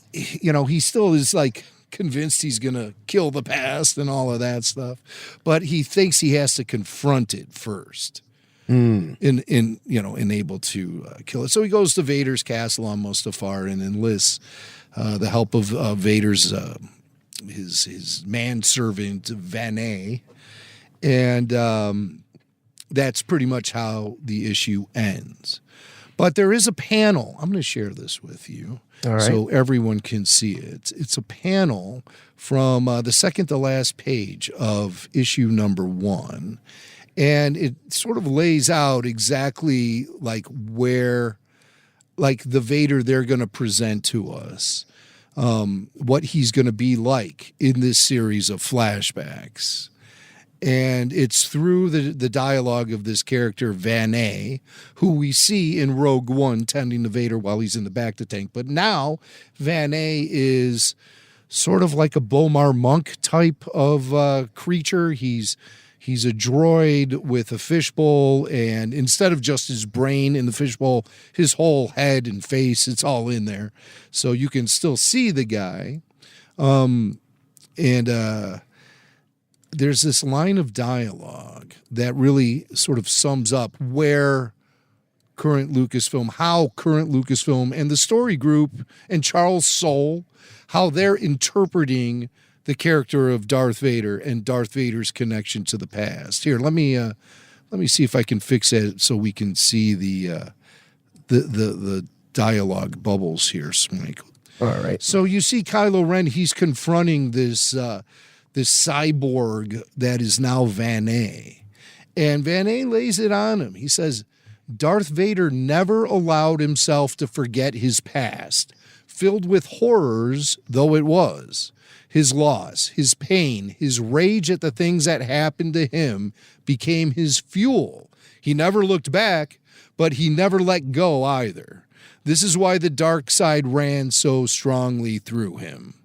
still is like convinced he's going to kill the past and all of that stuff, but he thinks he has to confront it first. In able to kill it. So he goes to Vader's castle on Mustafar and enlists the help of Vader's his manservant Vanay, and that's pretty much how the issue ends. But there is a panel. I'm going to share this with you so everyone can see it. It's a panel from the second to last page of issue number 1. And it sort of lays out exactly like where, like the Vader they're going to present to us, what he's going to be like in this series of flashbacks. And it's through the dialogue of this character, Vanay, who we see in Rogue One tending to Vader while he's in the bacta tank. But now Vanay is sort of like a Bomar Monk type of creature. He's a droid with a fishbowl, and instead of just his brain in the fishbowl, his whole head and face, it's all in there. So you can still see the guy. There's this line of dialogue that really sort of sums up how current Lucasfilm and the story group and Charles Soule, how they're interpreting the character of Darth Vader and Darth Vader's connection to the past. Here, let me see if I can fix it so we can see the dialogue bubbles here, Smike. All right. So you see Kylo Ren, he's confronting this cyborg that is now Vanay. And Vanay lays it on him. He says, Darth Vader never allowed himself to forget his past, filled with horrors though it was. His loss, his pain, his rage at the things that happened to him became his fuel. He never looked back, but he never let go either. This is why the dark side ran so strongly through him.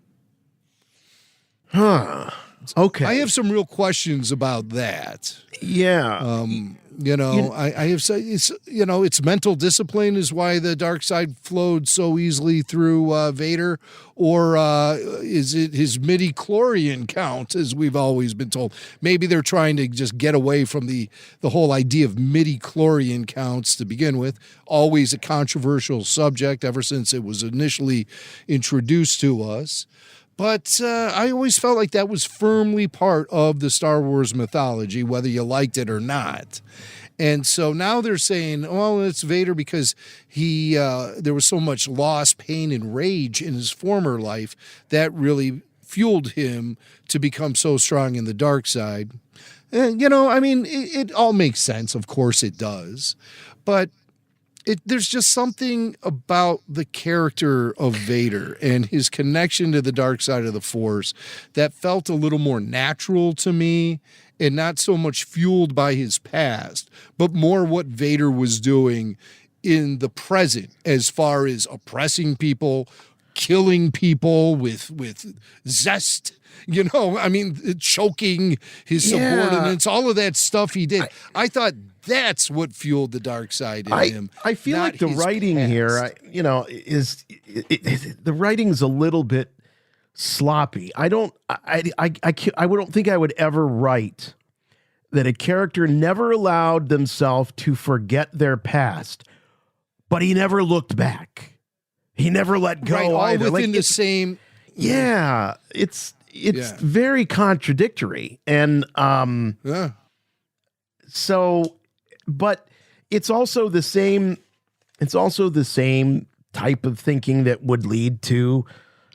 Huh. Okay. I have some real questions about that. Yeah. I have said it's mental discipline is why the dark side flowed so easily through Vader, or is it his midi-chlorian count, as we've always been told? Maybe they're trying to just get away from the whole idea of midi-chlorian counts to begin with. Always a controversial subject ever since it was initially introduced to us. But I always felt like that was firmly part of the Star Wars mythology, whether you liked it or not. And so now they're saying, well, it's Vader because there was so much loss, pain, and rage in his former life that really fueled him to become so strong in the dark side. And, it all makes sense. Of course it does. But there's just something about the character of Vader and his connection to the dark side of the Force that felt a little more natural to me, and not so much fueled by his past, but more what Vader was doing in the present as far as oppressing people, killing people with zest, choking his subordinates, all of that stuff he did. I thought that's what fueled the dark side in him. I feel like the writing past. here, the writing's a little bit sloppy. I don't think I would ever write that a character never allowed themselves to forget their past, but he never looked back. He never let go all either. Within the same. Yeah, it's very contradictory, and so, but it's also the same. It's also the same type of thinking that would lead to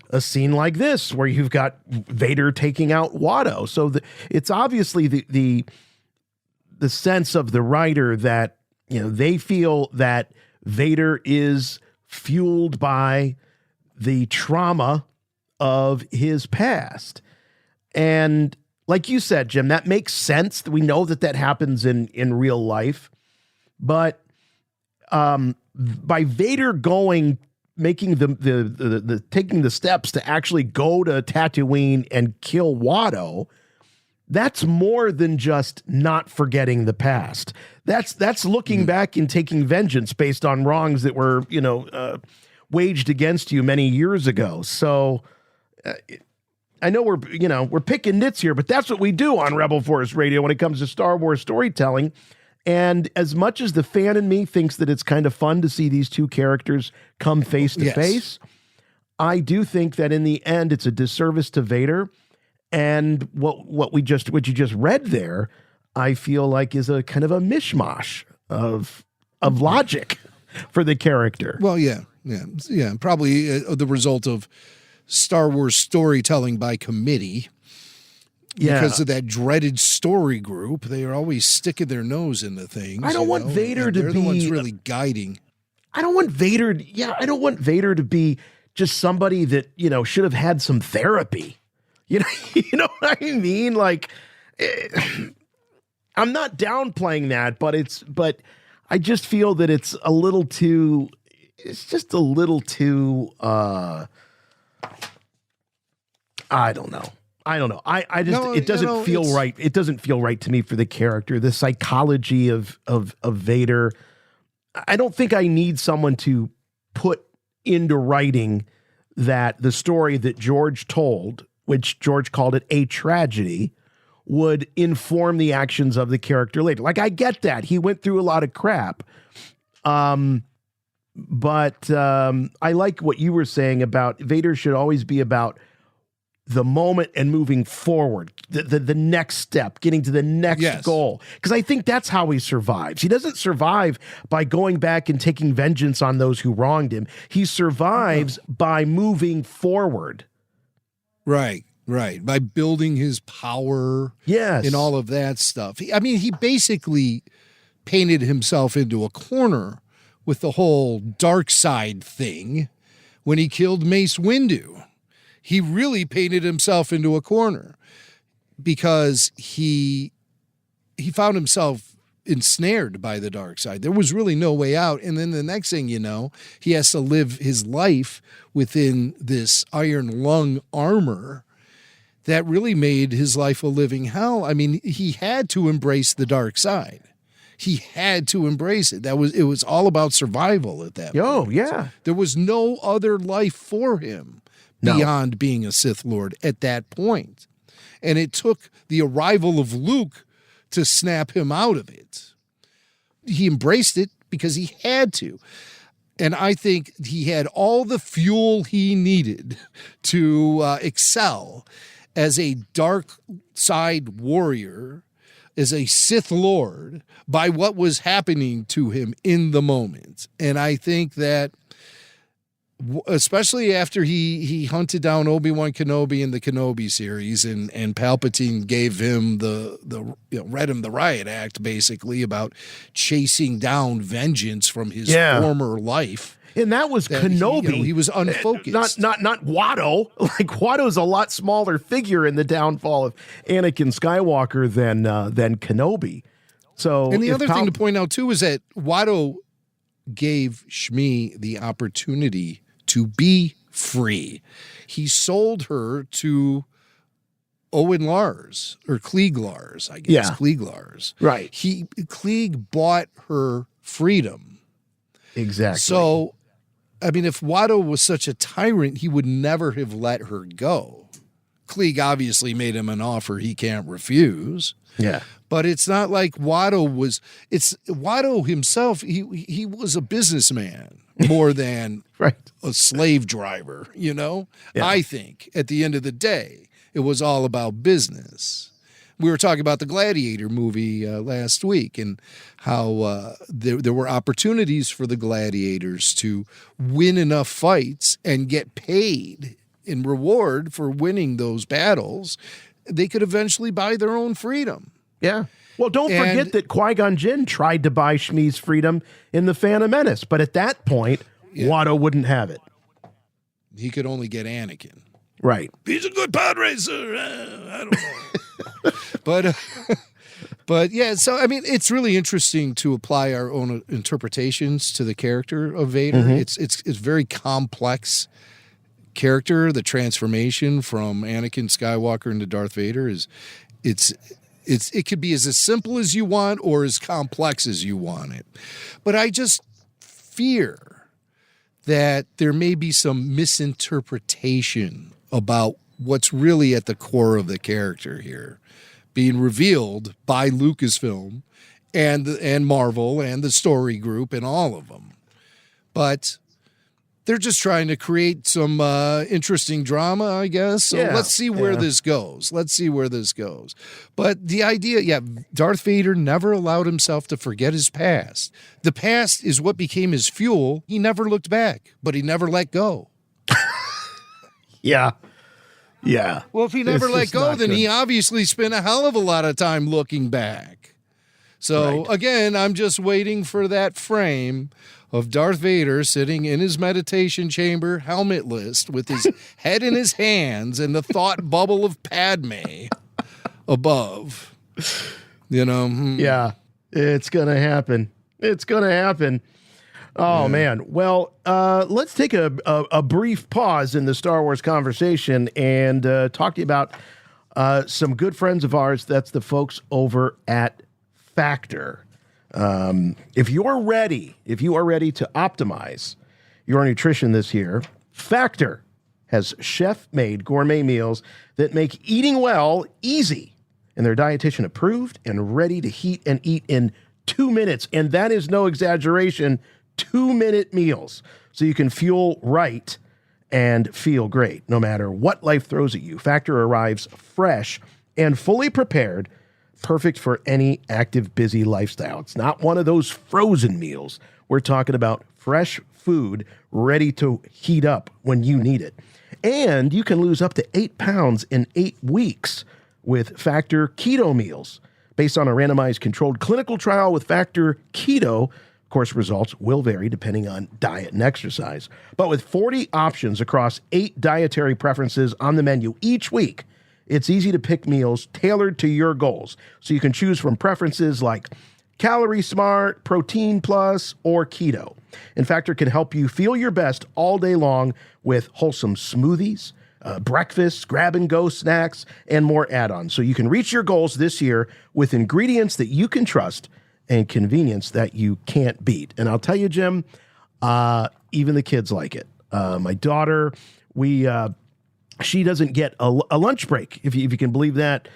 a scene like this, where you've got Vader taking out Watto. So it's obviously the sense of the writer that, you know, they feel that Vader is fueled by the trauma of his past. And like you said, Jim, that makes sense. We know that happens in real life. But by Vader making the taking the steps to actually go to Tatooine and kill Watto, that's more than just not forgetting the past. That's looking back and taking vengeance based on wrongs that were, waged against you many years ago. So I know we're picking nits here, but that's what we do on Rebel Force Radio when it comes to Star Wars storytelling. And as much as the fan in me thinks that it's kind of fun to see these two characters come face to face, I do think that in the end it's a disservice to Vader. And what you just read there, I feel like is a kind of a mishmash of logic for the character. Well, yeah. Probably the result of Star Wars storytelling by committee. Yeah. Because of that dreaded story group, they are always sticking their nose into things. I don't want Vader to be the ones really guiding. I don't want Vader to be just somebody that, should have had some therapy. You know what I mean? Like, I'm not downplaying that, but I just feel that it's just a little too, I don't know. It doesn't feel right. It doesn't feel right to me for the character, the psychology of Vader. I don't think I need someone to put into writing that the story that George told, which George called it a tragedy, would inform the actions of the character later. Like, I get that. He went through a lot of crap. But I like what you were saying about Vader should always be about the moment and moving forward, the next step, getting to the next goal. Because I think that's how he survives. He doesn't survive by going back and taking vengeance on those who wronged him. He survives by moving forward. Right. By building his power. Yes. And all of that stuff. He basically painted himself into a corner with the whole dark side thing when he killed Mace Windu. He really painted himself into a corner because he found himself ensnared by the dark side. There was really no way out. And then the next thing you know, he has to live his life within this iron lung armor that really made his life a living hell. He had to embrace the dark side. He had to embrace it. It was all about survival at that point. Oh, yeah. There was no other life for him beyond being a Sith Lord at that point. And it took the arrival of Luke to snap him out of it. He embraced it because he had to. And I think he had all the fuel he needed to excel as a dark side warrior, as a Sith Lord, by what was happening to him in the moment. And I think that especially after he hunted down Obi-Wan Kenobi in the Kenobi series, and Palpatine gave him read him the riot act basically about chasing down vengeance from his former life. And that was Kenobi. He was unfocused. Not Watto. Like, Watto's a lot smaller figure in the downfall of Anakin Skywalker than Kenobi. So, and the other thing to point out too is that Watto gave Shmi the opportunity to be free. He sold her to Owen Lars, or Klieg Lars, I guess. Yeah. Klieg Lars. Right. Klieg bought her freedom. Exactly. So, if Watto was such a tyrant, he would never have let her go. Klieg obviously made him an offer he can't refuse. Yeah. But it's not like Watto was. It's Watto himself. He was a businessman more than a slave driver. I think at the end of the day, it was all about business. We were talking about the Gladiator movie last week and how there were opportunities for the gladiators to win enough fights and get paid in reward for winning those battles. They could eventually buy their own freedom. Yeah. Well, don't forget that Qui-Gon Jinn tried to buy Shmi's freedom in The Phantom Menace, but at that point, Watto wouldn't have it. He could only get Anakin. Right. He's a good pod racer. I don't know. But yeah, so I mean, it's really interesting to apply our own interpretations to the character of Vader. Mm-hmm. It's very complex character. The transformation from Anakin Skywalker into Darth Vader it could be as simple as you want or as complex as you want it. But I just fear that there may be some misinterpretation about what's really at the core of the character here being revealed by Lucasfilm and Marvel and the story group and all of them. But they're just trying to create some interesting drama, I guess. So let's see where this goes. But the idea, Darth Vader never allowed himself to forget his past. The past is what became his fuel. He never looked back, but he never let go. Yeah. Well, if he never let go, then he obviously spent a hell of a lot of time looking back. So again, I'm just waiting for that frame of Darth Vader sitting in his meditation chamber, helmetless, with his head in his hands and the thought bubble of Padme above. Yeah, it's going to happen. Oh, man. Well, let's take a brief pause in the Star Wars conversation and talk to you about some good friends of ours. That's the folks over at Factor. If you are ready to optimize your nutrition this year, Factor has chef-made gourmet meals that make eating well easy. And they're dietitian approved and ready to heat and eat in 2 minutes. And that is no exaggeration. 2-minute meals so you can fuel right and feel great no matter what life throws at you. Factor arrives fresh and fully prepared, perfect for any active, busy lifestyle. It's not one of those frozen meals. We're talking about fresh food ready to heat up when you need it. And you can lose up to 8 pounds in 8 weeks with Factor Keto meals. Based on a randomized controlled clinical trial with Factor Keto, of course, results will vary depending on diet and exercise. But with 40 options across 8 dietary preferences on the menu each week, it's easy to pick meals tailored to your goals. So you can choose from preferences like Calorie Smart, Protein Plus, or Keto. And Factor can help you feel your best all day long with wholesome smoothies, breakfasts, grab-and-go snacks, and more add-ons. So you can reach your goals this year with ingredients that you can trust and convenience that you can't beat. And I'll tell you, Jim, even the kids like it. My daughter, she doesn't get a lunch break, if you can believe that.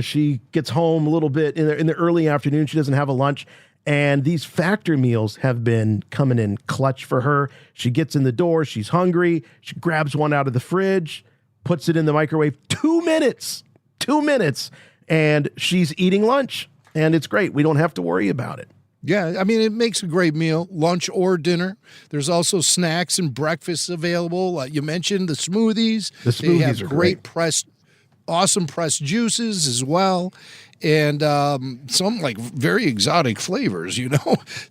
She gets home a little bit in the early afternoon. She doesn't have a lunch. And these Factor meals have been coming in clutch for her. She gets in the door. She's hungry. She grabs one out of the fridge, puts it in the microwave. 2 minutes. 2 minutes. And she's eating lunch. And it's great. We don't have to worry about it. Yeah, I mean, it makes a great meal, lunch or dinner. There's also snacks and breakfasts available. You mentioned the smoothies. The smoothies they have are great. Awesome pressed juices as well. And some like very exotic flavors,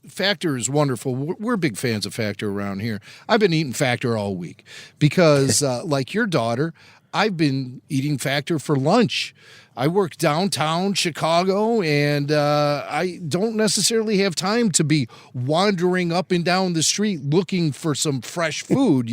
Factor is wonderful. We're big fans of Factor around here. I've been eating Factor all week because like your daughter, I've been eating Factor for lunch. I work downtown Chicago, and I don't necessarily have time to be wandering up and down the street looking for some fresh food,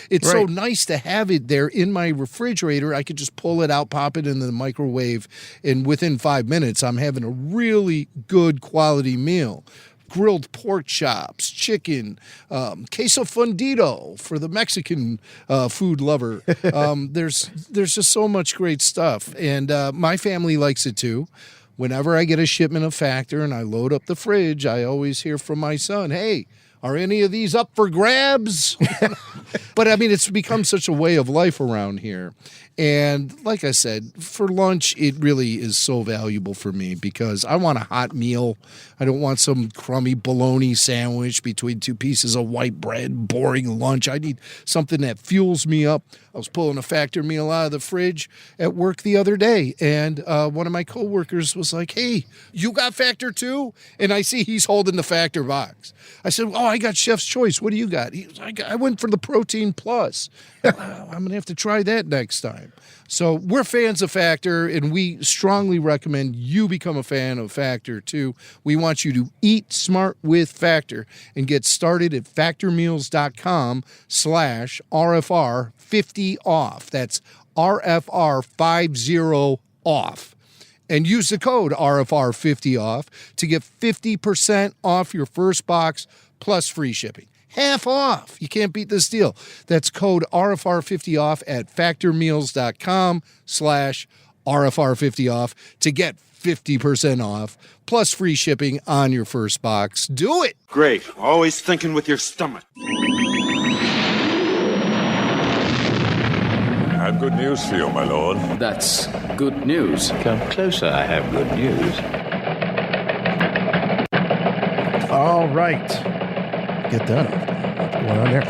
It's so nice to have it there in my refrigerator. I could just pull it out, pop it in the microwave, and within 5 minutes, I'm having a really good quality meal. Grilled pork chops, chicken, queso fundido for the Mexican food lover. There's just so much great stuff, and my family likes it too. whenever I get a shipment of Factor and I load up the fridge, I always hear from my son, hey, are any of these up for grabs? But I mean, it's become such a way of life around here. And like I said, for lunch, it really is so valuable for me because I want a hot meal. I don't want some crummy bologna sandwich between two pieces of white bread, boring lunch. I need something that fuels me up. I was pulling a Factor meal out of the fridge at work the other day, and one of my coworkers was like, hey, you got Factor too? And I see he's holding the Factor box. I said, oh, I got Chef's Choice. What do you got? I went for the Protein Plus. I'm going to have to try that next time. So we're fans of Factor, and we strongly recommend you become a fan of Factor, too. We want you to eat smart with Factor and get started at factormeals.com/RFR50OFF. That's RFR50 off. And use the code RFR50OFF to get 50% off your first box plus free shipping. Half off. You can't beat this deal. That's code RFR50OFF at factormeals.com/RFR50OFF to get 50% off plus free shipping on your first box. Do it. Great. Always thinking with your stomach. I have good news for you, my lord. That's good news. Come closer, I have good news. All right. Get that. What's going on there?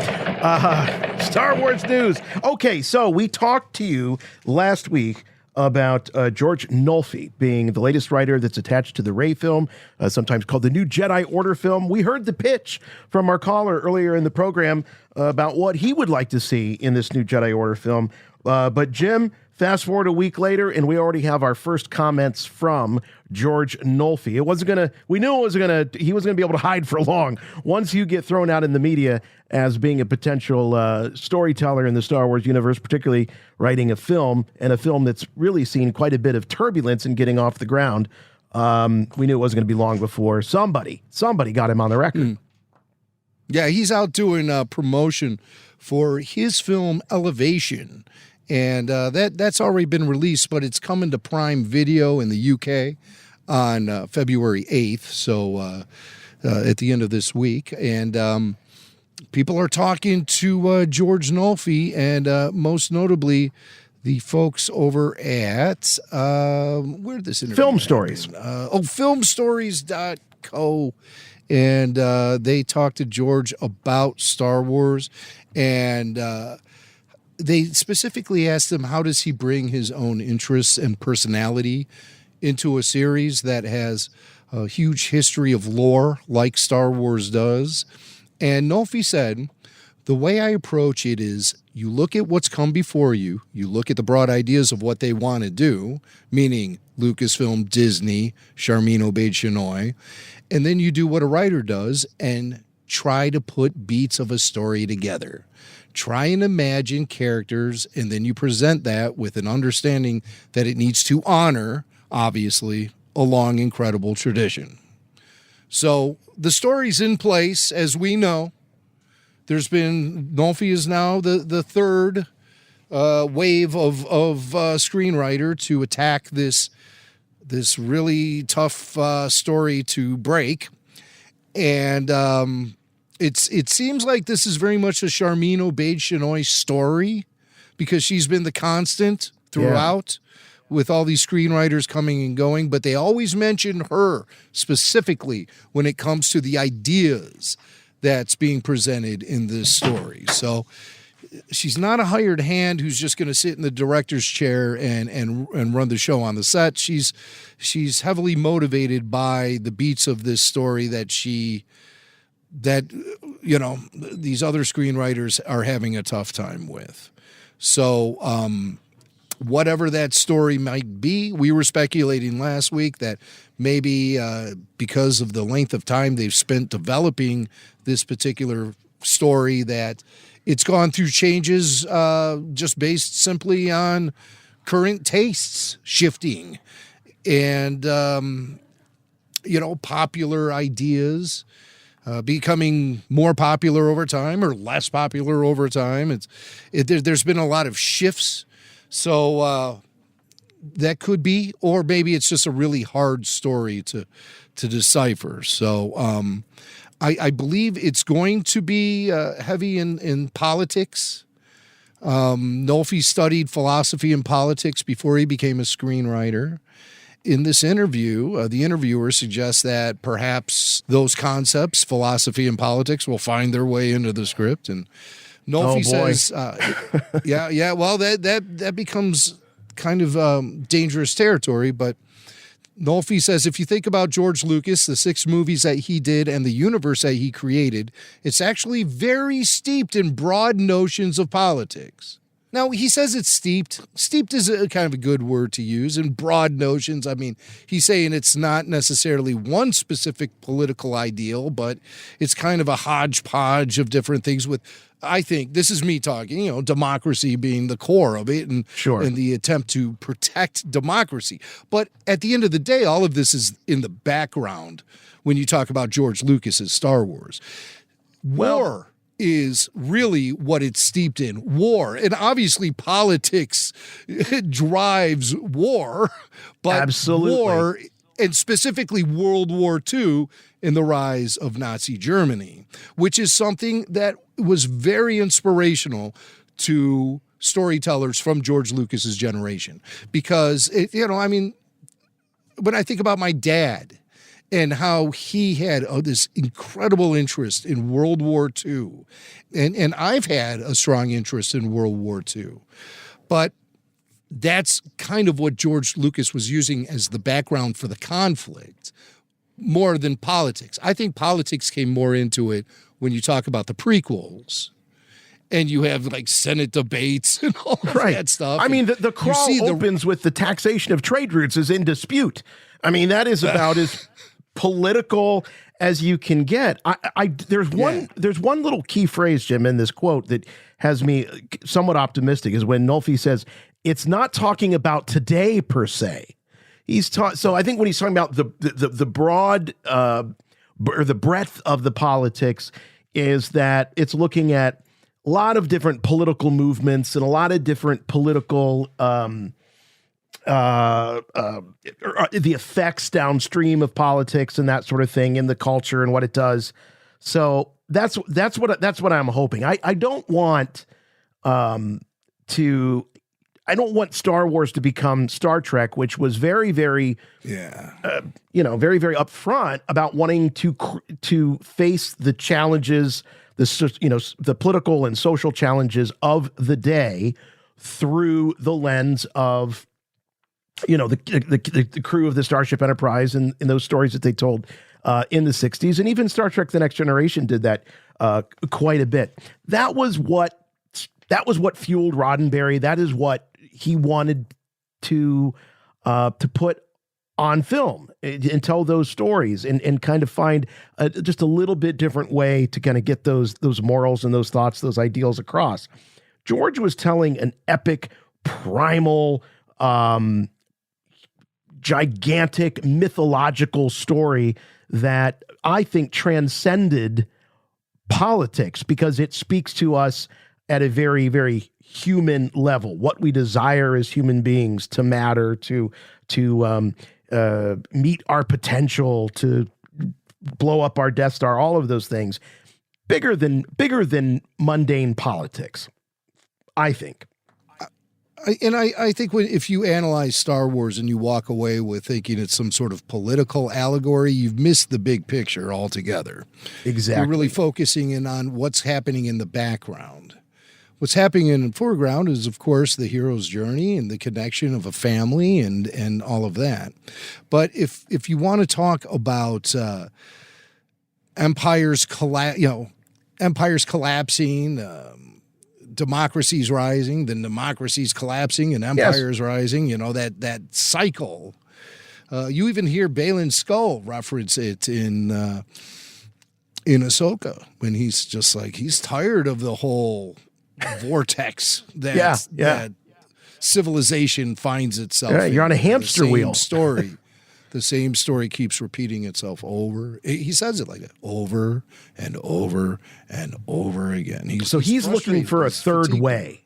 Star Wars news. Okay, so we talked to you last week about George Nolfi being the latest writer that's attached to the Rey film, sometimes called the new Jedi Order film. We heard the pitch from our caller earlier in the program about what he would like to see in this new Jedi Order film. But Jim, fast forward a week later, and we already have our first comments from George Nolfi. We knew he wasn't gonna be able to hide for long. Once you get thrown out in the media as being a potential storyteller in the Star Wars universe, particularly writing a film, and a film that's really seen quite a bit of turbulence in getting off the ground, we knew it wasn't going to be long before somebody got him on the record. Yeah, he's out doing promotion for his film Elevation. And that's already been released, but it's coming to Prime Video in the UK on February 8th, so at the end of this week. And people are talking to George Nolfi and most notably the folks over at, where did this interview Film Stories. filmstories.co. And they talked to George about Star Wars, and they specifically asked him, how does he bring his own interests and personality into a series that has a huge history of lore like Star Wars does? And Nolfi said, the way I approach it is you look at what's come before you, you look at the broad ideas of what they want to do, meaning Lucasfilm, Disney, Charmin Obaid-Chinoy, and then you do what a writer does and try to put beats of a story together. Try and imagine characters, and then you present that with an understanding that it needs to honor, obviously, a long, incredible tradition. So the story's in place, as we know. Nolfi is now the third wave of screenwriter to attack this really tough story to break. And it seems like this is very much a Charmin Obaid-Chinoy story because she's been the constant throughout with all these screenwriters coming and going, but they always mention her specifically when it comes to the ideas that's being presented in this story. So she's not a hired hand who's just going to sit in the director's chair and run the show on the set. She's heavily motivated by the beats of this story that these other screenwriters are having a tough time with. So whatever that story might be, we were speculating last week that maybe because of the length of time they've spent developing this particular story, that it's gone through changes just based simply on current tastes shifting and, popular ideas becoming more popular over time or less popular over time. There's been a lot of shifts. So that could be, or maybe it's just a really hard story to decipher. So I believe it's going to be heavy in politics. Nolfi studied philosophy and politics before he became a screenwriter. In this interview, the interviewer suggests that perhaps those concepts, philosophy and politics, will find their way into the script. And Nolfi says, well, that becomes kind of dangerous territory. But Nolfi says, if you think about George Lucas, the 6 movies that he did and the universe that he created, it's actually very steeped in broad notions of politics. Now, he says it's steeped. Steeped is a kind of a good word to use. And broad notions, I mean, he's saying it's not necessarily one specific political ideal, but it's kind of a hodgepodge of different things with, I think, this is me talking, democracy being the core of it and the attempt to protect democracy. But at the end of the day, all of this is in the background when you talk about George Lucas's Star Wars. War is really what it's steeped in. War. And obviously politics drives war, but war, and specifically World War II and the rise of Nazi Germany, which is something that was very inspirational to storytellers from George Lucas's generation. Because, when I think about my dad, and how he had this incredible interest in World War II. And I've had a strong interest in World War II. But that's kind of what George Lucas was using as the background for the conflict, more than politics. I think politics came more into it when you talk about the prequels. And you have like Senate debates and all of that stuff. I mean, the crawl opens with the taxation of trade routes is in dispute. I mean, that is about as political as you can get. There's one little key phrase, Jim, in this quote that has me somewhat optimistic, is when Nolfi says it's not talking about today per se. So I think when he's talking about the broad or the breadth of the politics, is that it's looking at a lot of different political movements and a lot of different political the effects downstream of politics and that sort of thing in the culture and what it does. So that's what I'm hoping. I don't want Star Wars to become Star Trek, which was very, very, very, very upfront about wanting to face the challenges, the political and social challenges of the day through the lens of the crew of the Starship Enterprise and those stories that they told in the 60s. And even Star Trek The Next Generation did that quite a bit. That was what fueled Roddenberry. That is what he wanted to put on film and tell those stories and kind of find just a little bit different way to kind of get those morals and those thoughts, those ideals across. George was telling an epic, primal, gigantic mythological story that I think transcended politics, because it speaks to us at a very, very human level, what we desire as human beings to matter, to meet our potential, to blow up our Death Star, all of those things, bigger than mundane politics, I think. I think if you analyze Star Wars and you walk away with thinking it's some sort of political allegory, you've missed the big picture altogether. Exactly. You're really focusing in on what's happening in the background. What's happening in the foreground is, of course, the hero's journey and the connection of a family and all of that. But if you want to talk about empires collapsing, democracy's rising, then democracy's collapsing, and empire's rising. That cycle. You even hear Baylan Skoll reference it in Ahsoka when he's just like he's tired of the whole vortex that civilization finds itself. Yeah, you're on a hamster wheel. Story. The same story keeps repeating itself over. He says it like that, over and over and over again. He's looking for a third way.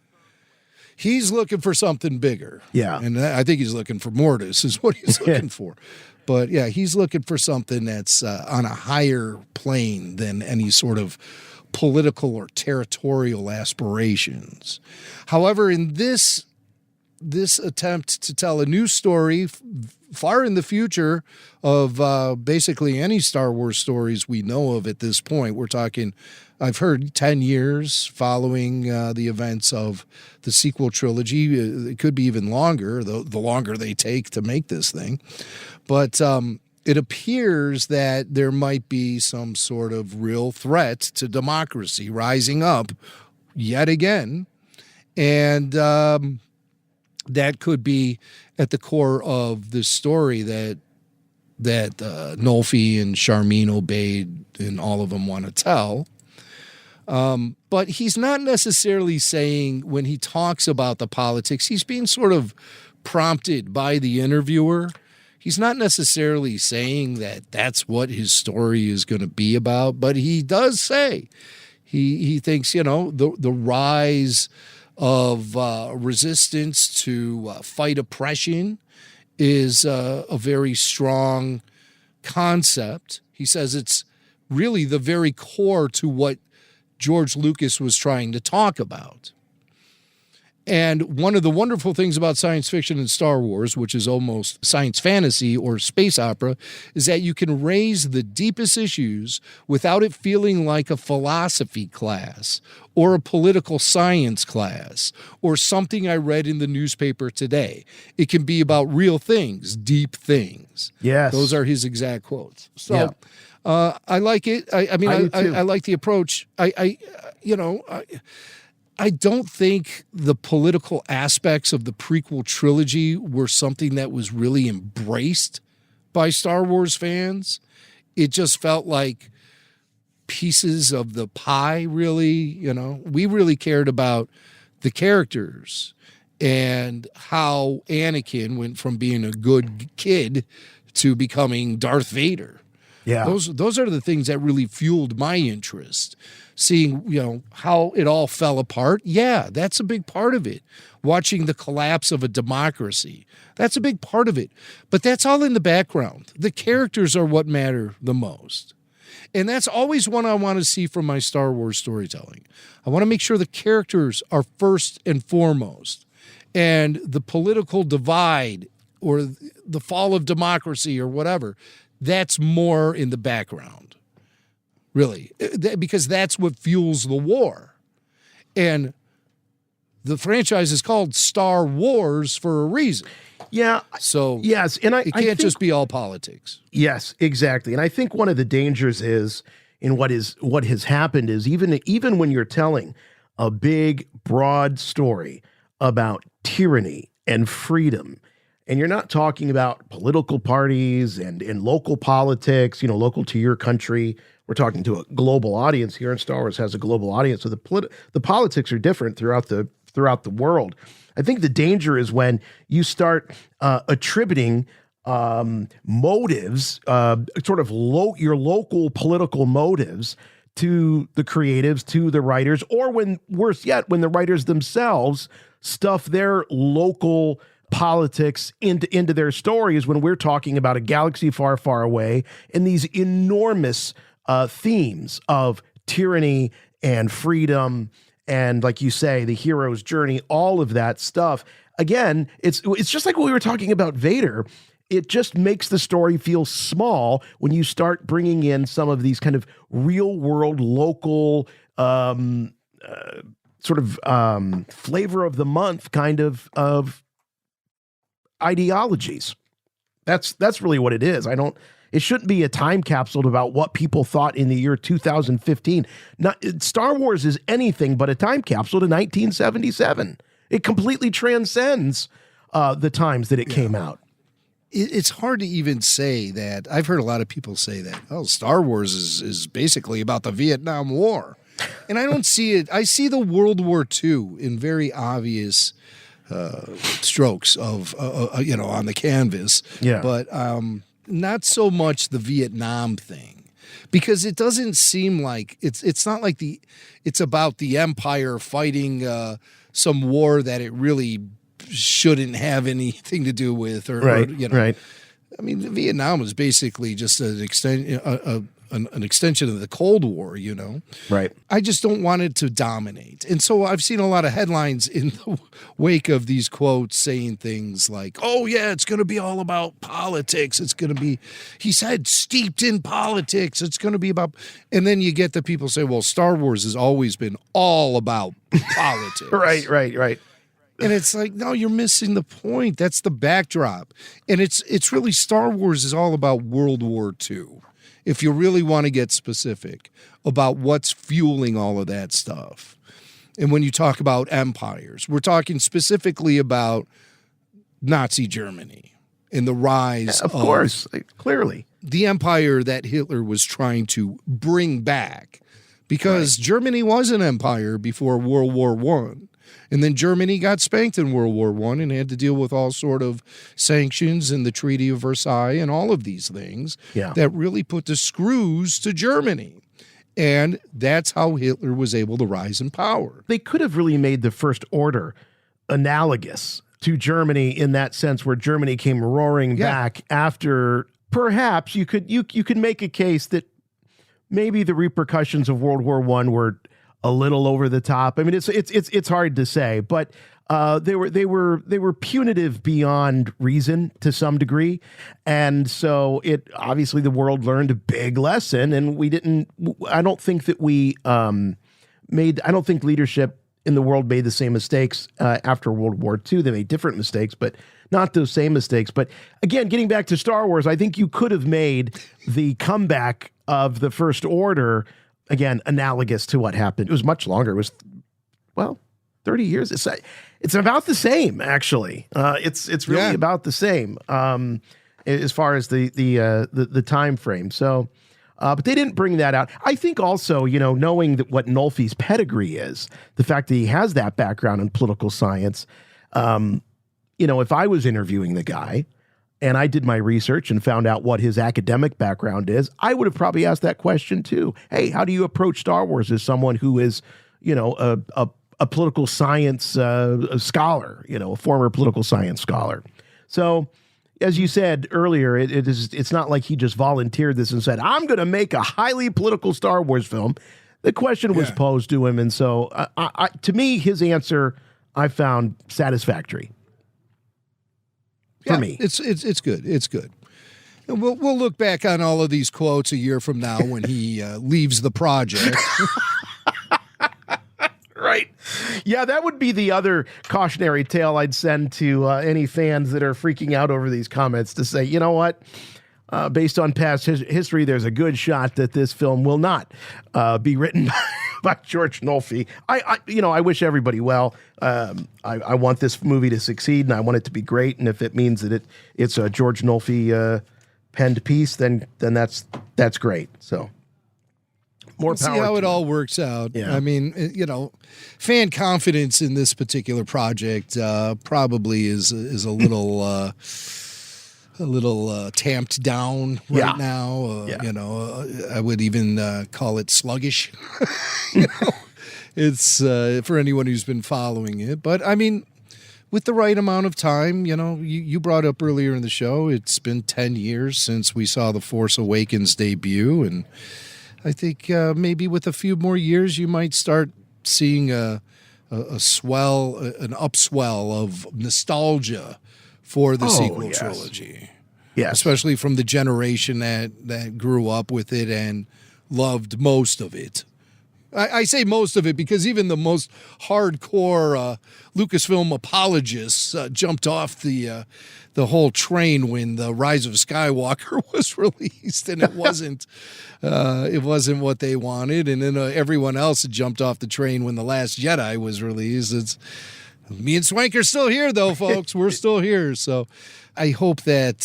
he's looking for something bigger. Yeah. And I think he's looking for Mortis is what he's looking for. But yeah, he's looking for something that's on a higher plane than any sort of political or territorial aspirations. However, in this attempt to tell a new story far in the future of basically any Star Wars stories we know of at this point, we're talking, I've heard 10 years following the events of the sequel trilogy. It could be even longer, the longer they take to make this thing. But it appears that there might be some sort of real threat to democracy rising up yet again. And that could be at the core of this story that Nolfi and Charmin Obaid and all of them want to tell. But he's not necessarily saying, when he talks about the politics, he's being sort of prompted by the interviewer. He's not necessarily saying that that's what his story is going to be about, but he does say he thinks, the rise of resistance to fight oppression is a very strong concept. He says it's really the very core to what George Lucas was trying to talk about. And one of the wonderful things about science fiction and Star Wars, which is almost science fantasy or space opera, is that you can raise the deepest issues without it feeling like a philosophy class or a political science class or something I read in the newspaper today. It can be about real things, deep things. Yes. Those are his exact quotes. So I like it. I like the approach. I don't think the political aspects of the prequel trilogy were something that was really embraced by Star Wars fans. It just felt like pieces of the pie, really. We really cared about the characters and how Anakin went from being a good kid to becoming Darth Vader. Yeah. Those are the things that really fueled my interest. Seeing, how it all fell apart. Yeah, that's a big part of it. Watching the collapse of a democracy. That's a big part of it. But that's all in the background. The characters are what matter the most. And that's always what I want to see from my Star Wars storytelling. I want to make sure the characters are first and foremost. And the political divide or the fall of democracy or whatever, that's more in the background. Really, because that's what fuels the war. And the franchise is called Star Wars for a reason. Yeah. So yes, and it can't just be all politics. Yes, exactly. And I think one of the dangers is in what has happened is even when you're telling a big, broad story about tyranny and freedom, and you're not talking about political parties and local politics, local to your country. We're talking to a global audience here, and Star Wars has a global audience. So the politics are different throughout the world. I think the danger is when you start attributing motives, your local political motives to the creatives, to the writers, or worse yet, when the writers themselves stuff their local politics into their stories when we're talking about a galaxy far, far away and these enormous themes of tyranny and freedom and, like you say, the hero's journey, all of that stuff. Again, it's just like what we were talking about Vader. It just makes the story feel small when you start bringing in some of these kind of real world, local, flavor of the month kind of ideologies. That's really what it is. It shouldn't be a time capsule about what people thought in the year 2015. Star Wars is anything but a time capsule to 1977. It completely transcends the times that it came out. It's hard to even say that. I've heard a lot of people say that, Star Wars is basically about the Vietnam War. And I don't see it. I see the World War II in very obvious strokes of, on the canvas. Yeah. But not so much the Vietnam thing, because it doesn't seem like it's not like it's about the Empire fighting some war that it really shouldn't have anything to do with, or you know. Right. I mean, Vietnam was basically just an extension of the Cold War, you know. Right. I just don't want it to dominate. And so I've seen a lot of headlines in the wake of these quotes saying things like, oh, yeah, it's going to be all about politics. It's going to be, he said, steeped in politics. It's going to be about, and then you get the people say, well, Star Wars has always been all about politics. Right. And it's like, no, you're missing the point. That's the backdrop. And it's really, Star Wars is all about World War II. If you really want to get specific about what's fueling all of that stuff. And when you talk about empires, we're talking specifically about Nazi Germany and the rise of course, clearly. The empire that Hitler was trying to bring back, because Germany was an empire before World War I. And then Germany got spanked in World War I and had to deal with all sort of sanctions and the Treaty of Versailles and all of these things that really put the screws to Germany. And that's how Hitler was able to rise in power. They could have really made the First Order analogous to Germany in that sense, where Germany came roaring back after. Perhaps you could make a case that maybe the repercussions of World War I were a little over the top. I mean, it's hard to say, but they were punitive beyond reason to some degree, and so it obviously the world learned a big lesson, and we didn't. I don't think that we made. I don't think leadership in the world made the same mistakes after World War II. They made different mistakes, but not those same mistakes. But again, getting back to Star Wars, I think you could have made the comeback of the First Order. Again, analogous to what happened. It was much longer. It was, 30 years. It's about the same, actually. It's really about the same as far as the time frame. So, but they didn't bring that out. I think also, knowing that what Nolfi's pedigree is, the fact that he has that background in political science. If I was interviewing the guy, and I did my research and found out what his academic background is, I would have probably asked that question too. Hey, how do you approach Star Wars as someone who is, a political science a scholar, a former political science scholar? So, as you said earlier, it's not like he just volunteered this and said, I'm going to make a highly political Star Wars film. The question was posed to him, and so to me, his answer I found satisfactory. For me, it's good. It's good. And we'll look back on all of these quotes a year from now when he leaves the project. Right. Yeah, that would be the other cautionary tale I'd send to any fans that are freaking out over these comments, to say, you know what? Based on past history, there's a good shot that this film will not be written by George Nolfi. I wish everybody well. I want this movie to succeed, and I want it to be great. And if it means that it's a George Nolfi penned piece, then that's great. So more power. See how it all works out. Yeah. I mean, fan confidence in this particular project probably is a little. A little tamped down right now. I would even call it sluggish. It's for anyone who's been following it. But I mean, with the right amount of time, you brought up earlier in the show, it's been 10 years since we saw The Force Awakens debut. And I think maybe with a few more years, you might start seeing an upswell of nostalgia for the sequel trilogy. Yes. Especially from the generation that grew up with it and loved most of it. I say most of it because even the most hardcore Lucasfilm apologists jumped off the whole train when The Rise of Skywalker was released, and it wasn't what they wanted. And then everyone else had jumped off the train when The Last Jedi was released. Me and Swank are still here, though, folks. We're still here. So I hope that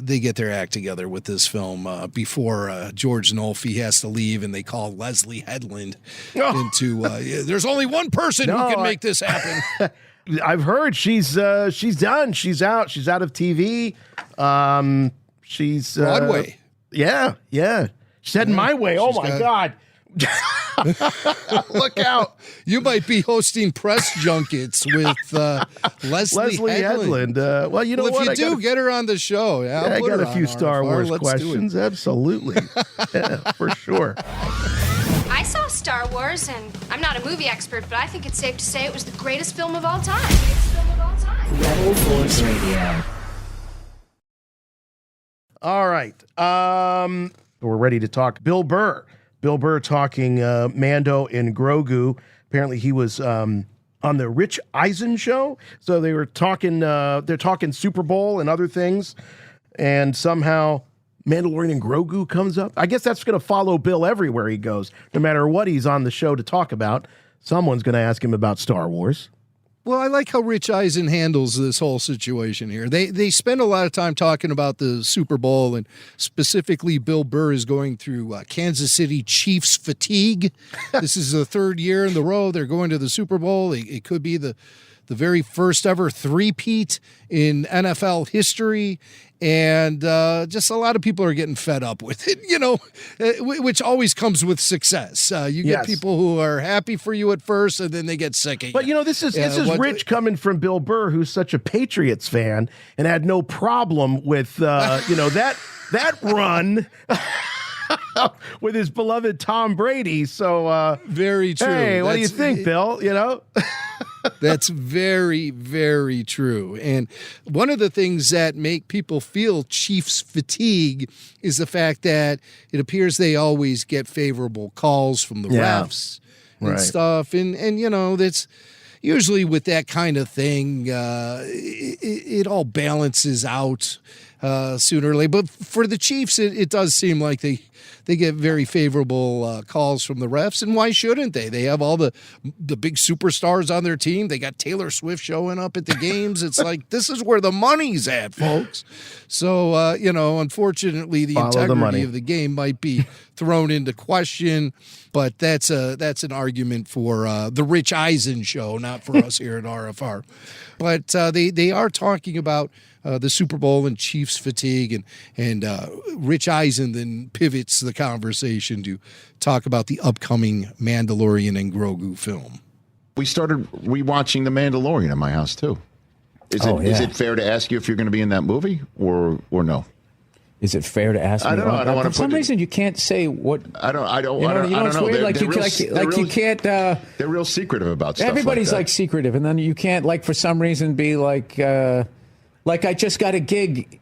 they get their act together with this film before George Nolfi has to leave and they call Leslie Headland into. There's only one person who can make this happen. I've heard she's done. She's out. She's out of TV. She's Broadway. Yeah. She's heading my way. Oh my God. Look out. You might be hosting press junkets with Leslie Headland. Well, you know what? If you do, get her on the show. Yeah, I got a few on Star Wars Let's questions. Absolutely. Yeah, for sure. I saw Star Wars, and I'm not a movie expert, but I think it's safe to say it was the greatest film of all time. Rebel Force Radio. All right. We're ready to talk Bill Burr. Bill Burr talking Mando and Grogu. Apparently he was on the Rich Eisen show. So they were talking, they're talking Super Bowl and other things. And somehow Mandalorian and Grogu comes up. I guess that's going to follow Bill everywhere he goes. No matter what he's on the show to talk about, someone's going to ask him about Star Wars. Well, I like how Rich Eisen handles this whole situation here. They spend a lot of time talking about the Super Bowl, and specifically Bill Burr is going through Kansas City Chiefs fatigue. This is the third year in the row they're going to the Super Bowl. It could be the very first ever three-peat in NFL history. And just a lot of people are getting fed up with it, you know, which always comes with success. You get people who are happy for you at first, and then they get sick of you. But, you know, this is rich coming from Bill Burr, who's such a Patriots fan and had no problem with, you know, that run with his beloved Tom Brady. So very true. Hey, what do you think, Bill? You know? That's very, very true. And one of the things that make people feel Chiefs fatigue is the fact that it appears they always get favorable calls from the refs and stuff. And you know, that's usually with that kind of thing, it all balances out sooner or later. But for the Chiefs, it does seem like they get very favorable calls from the refs, and why shouldn't they? They have all the big superstars on their team. They got Taylor Swift showing up at the games. It's like, this is where the money's at, folks. So, you know, unfortunately, the integrity of the game might be thrown into question, but that's an argument for the Rich Eisen show, not for us here at RFR. But they are talking about the Super Bowl and Chiefs fatigue, and Rich Eisen then pivots the conversation to talk about the upcoming Mandalorian and Grogu film. We started rewatching The Mandalorian in my house too. Is it fair to ask you if you're going to be in that movie or no? Is it fair to ask? I don't know. I don't want to. For some reason, you can't say what. I don't. You know, it's weird. You can't. They're real secretive about stuff. Everybody's like secretive, and then you can't for some reason be like I just got a gig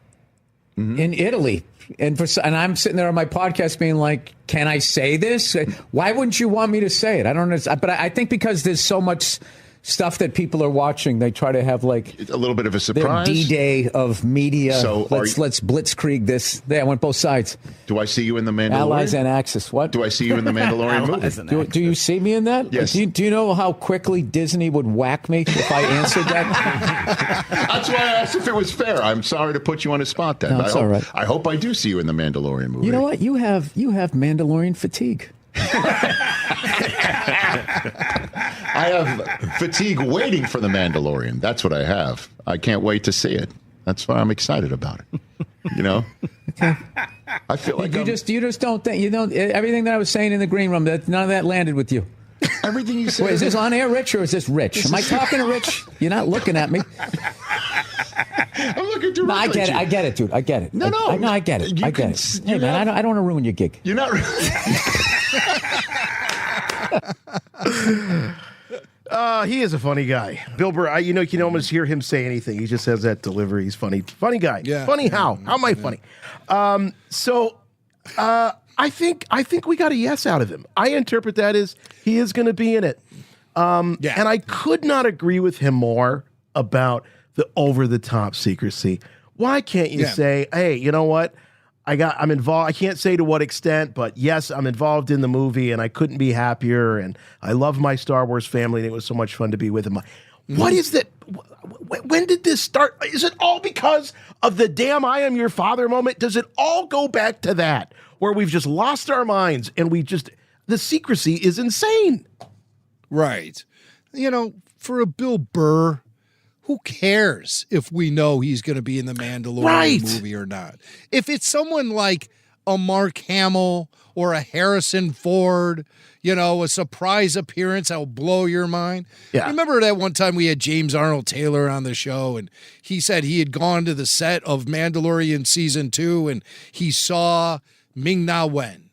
in Italy, and I'm sitting there on my podcast being like, can I say this? Why wouldn't you want me to say it? I don't know. But I think because there's so much stuff that people are watching, they try to have like a little bit of a surprise. Their D-Day of media. So let's blitzkrieg this. I went both sides. Do I see you in the Mandalorian? Allies and Axis. What? Do I see you in the Mandalorian movie? Do you see me in that? Yes. Do you know how quickly Disney would whack me if I answered that? That's why I asked if it was fair. I'm sorry to put you on a spot then. No, it's all right. I hope I do see you in the Mandalorian movie. You know what? You have Mandalorian fatigue. I have fatigue waiting for the Mandalorian. That's what I have. I can't wait to see it. That's why I'm excited about it. You know? Okay. I feel like you just don't think everything that I was saying in the green room, that none of that landed with you. Everything you said. Wait, is this on air, Rich, or is this Rich? Am I talking to Rich? You're not looking at me. I'm looking directly. No, I get it. I get it, dude. I get it. No, I get it. I get it. Hey, man, I don't want to ruin your gig. You're not. He is a funny guy. Bill Burr, you can almost hear him say anything. He just has that delivery. He's funny. Funny guy. Yeah. Funny how? How am I funny? I think we got a yes out of him. I interpret that as he is going to be in it. And I could not agree with him more about the over-the-top secrecy. Why can't you say, hey, you know what? I'm involved. I can't say to what extent, but yes, I'm involved in the movie, and I couldn't be happier. And I love my Star Wars family, and it was so much fun to be with them. What is that? When did this start? Is it all because of the damn I am your father moment? Does it all go back to that, where we've just lost our minds and the secrecy is insane? Right. You know, for a Bill Burr, who cares if we know he's going to be in the Mandalorian movie or not? If it's someone like a Mark Hamill or a Harrison Ford, a surprise appearance that'll blow your mind. Yeah. Remember that one time we had James Arnold Taylor on the show, and he said he had gone to the set of Mandalorian Season 2, and he saw Ming-Na Wen.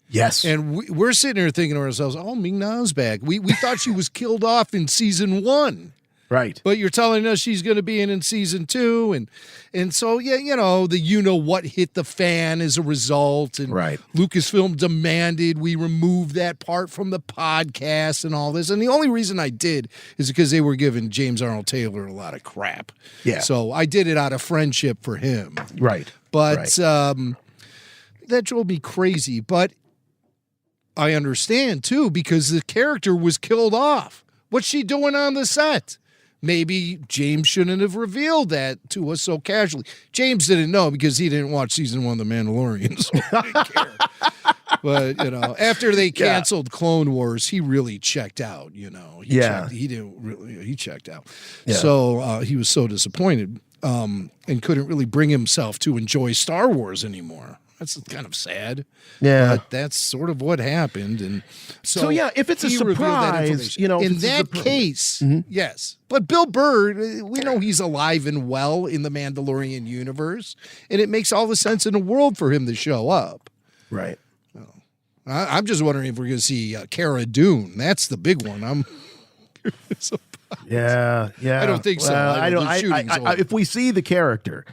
Yes. And we're sitting here thinking to ourselves, oh, Ming-Na's back. We thought she was killed off in Season 1. Right. But you're telling us she's going to be in Season 2. And so, yeah, the what hit the fan as a result. And right. Lucasfilm demanded we remove that part from the podcast and all this. And the only reason I did is because they were giving James Arnold Taylor a lot of crap. Yeah. So I did it out of friendship for him. Right. But that drove me crazy. But I understand, too, because the character was killed off. What's she doing on the set? Maybe James shouldn't have revealed that to us so casually. James didn't know because he didn't watch Season 1 of The Mandalorian, so he didn't care. But, after they canceled Clone Wars, he really checked out, He checked out. Yeah. So he was so disappointed and couldn't really bring himself to enjoy Star Wars anymore. That's kind of sad. Yeah. But that's sort of what happened. And so if it's a surprise, in that case, yes. But Bill Burr, we know he's alive and well in the Mandalorian universe, and it makes all the sense in the world for him to show up. Right. I'm just wondering if we're going to see Cara Dune. That's the big one. I'm Yeah. I don't think so. If we see the character,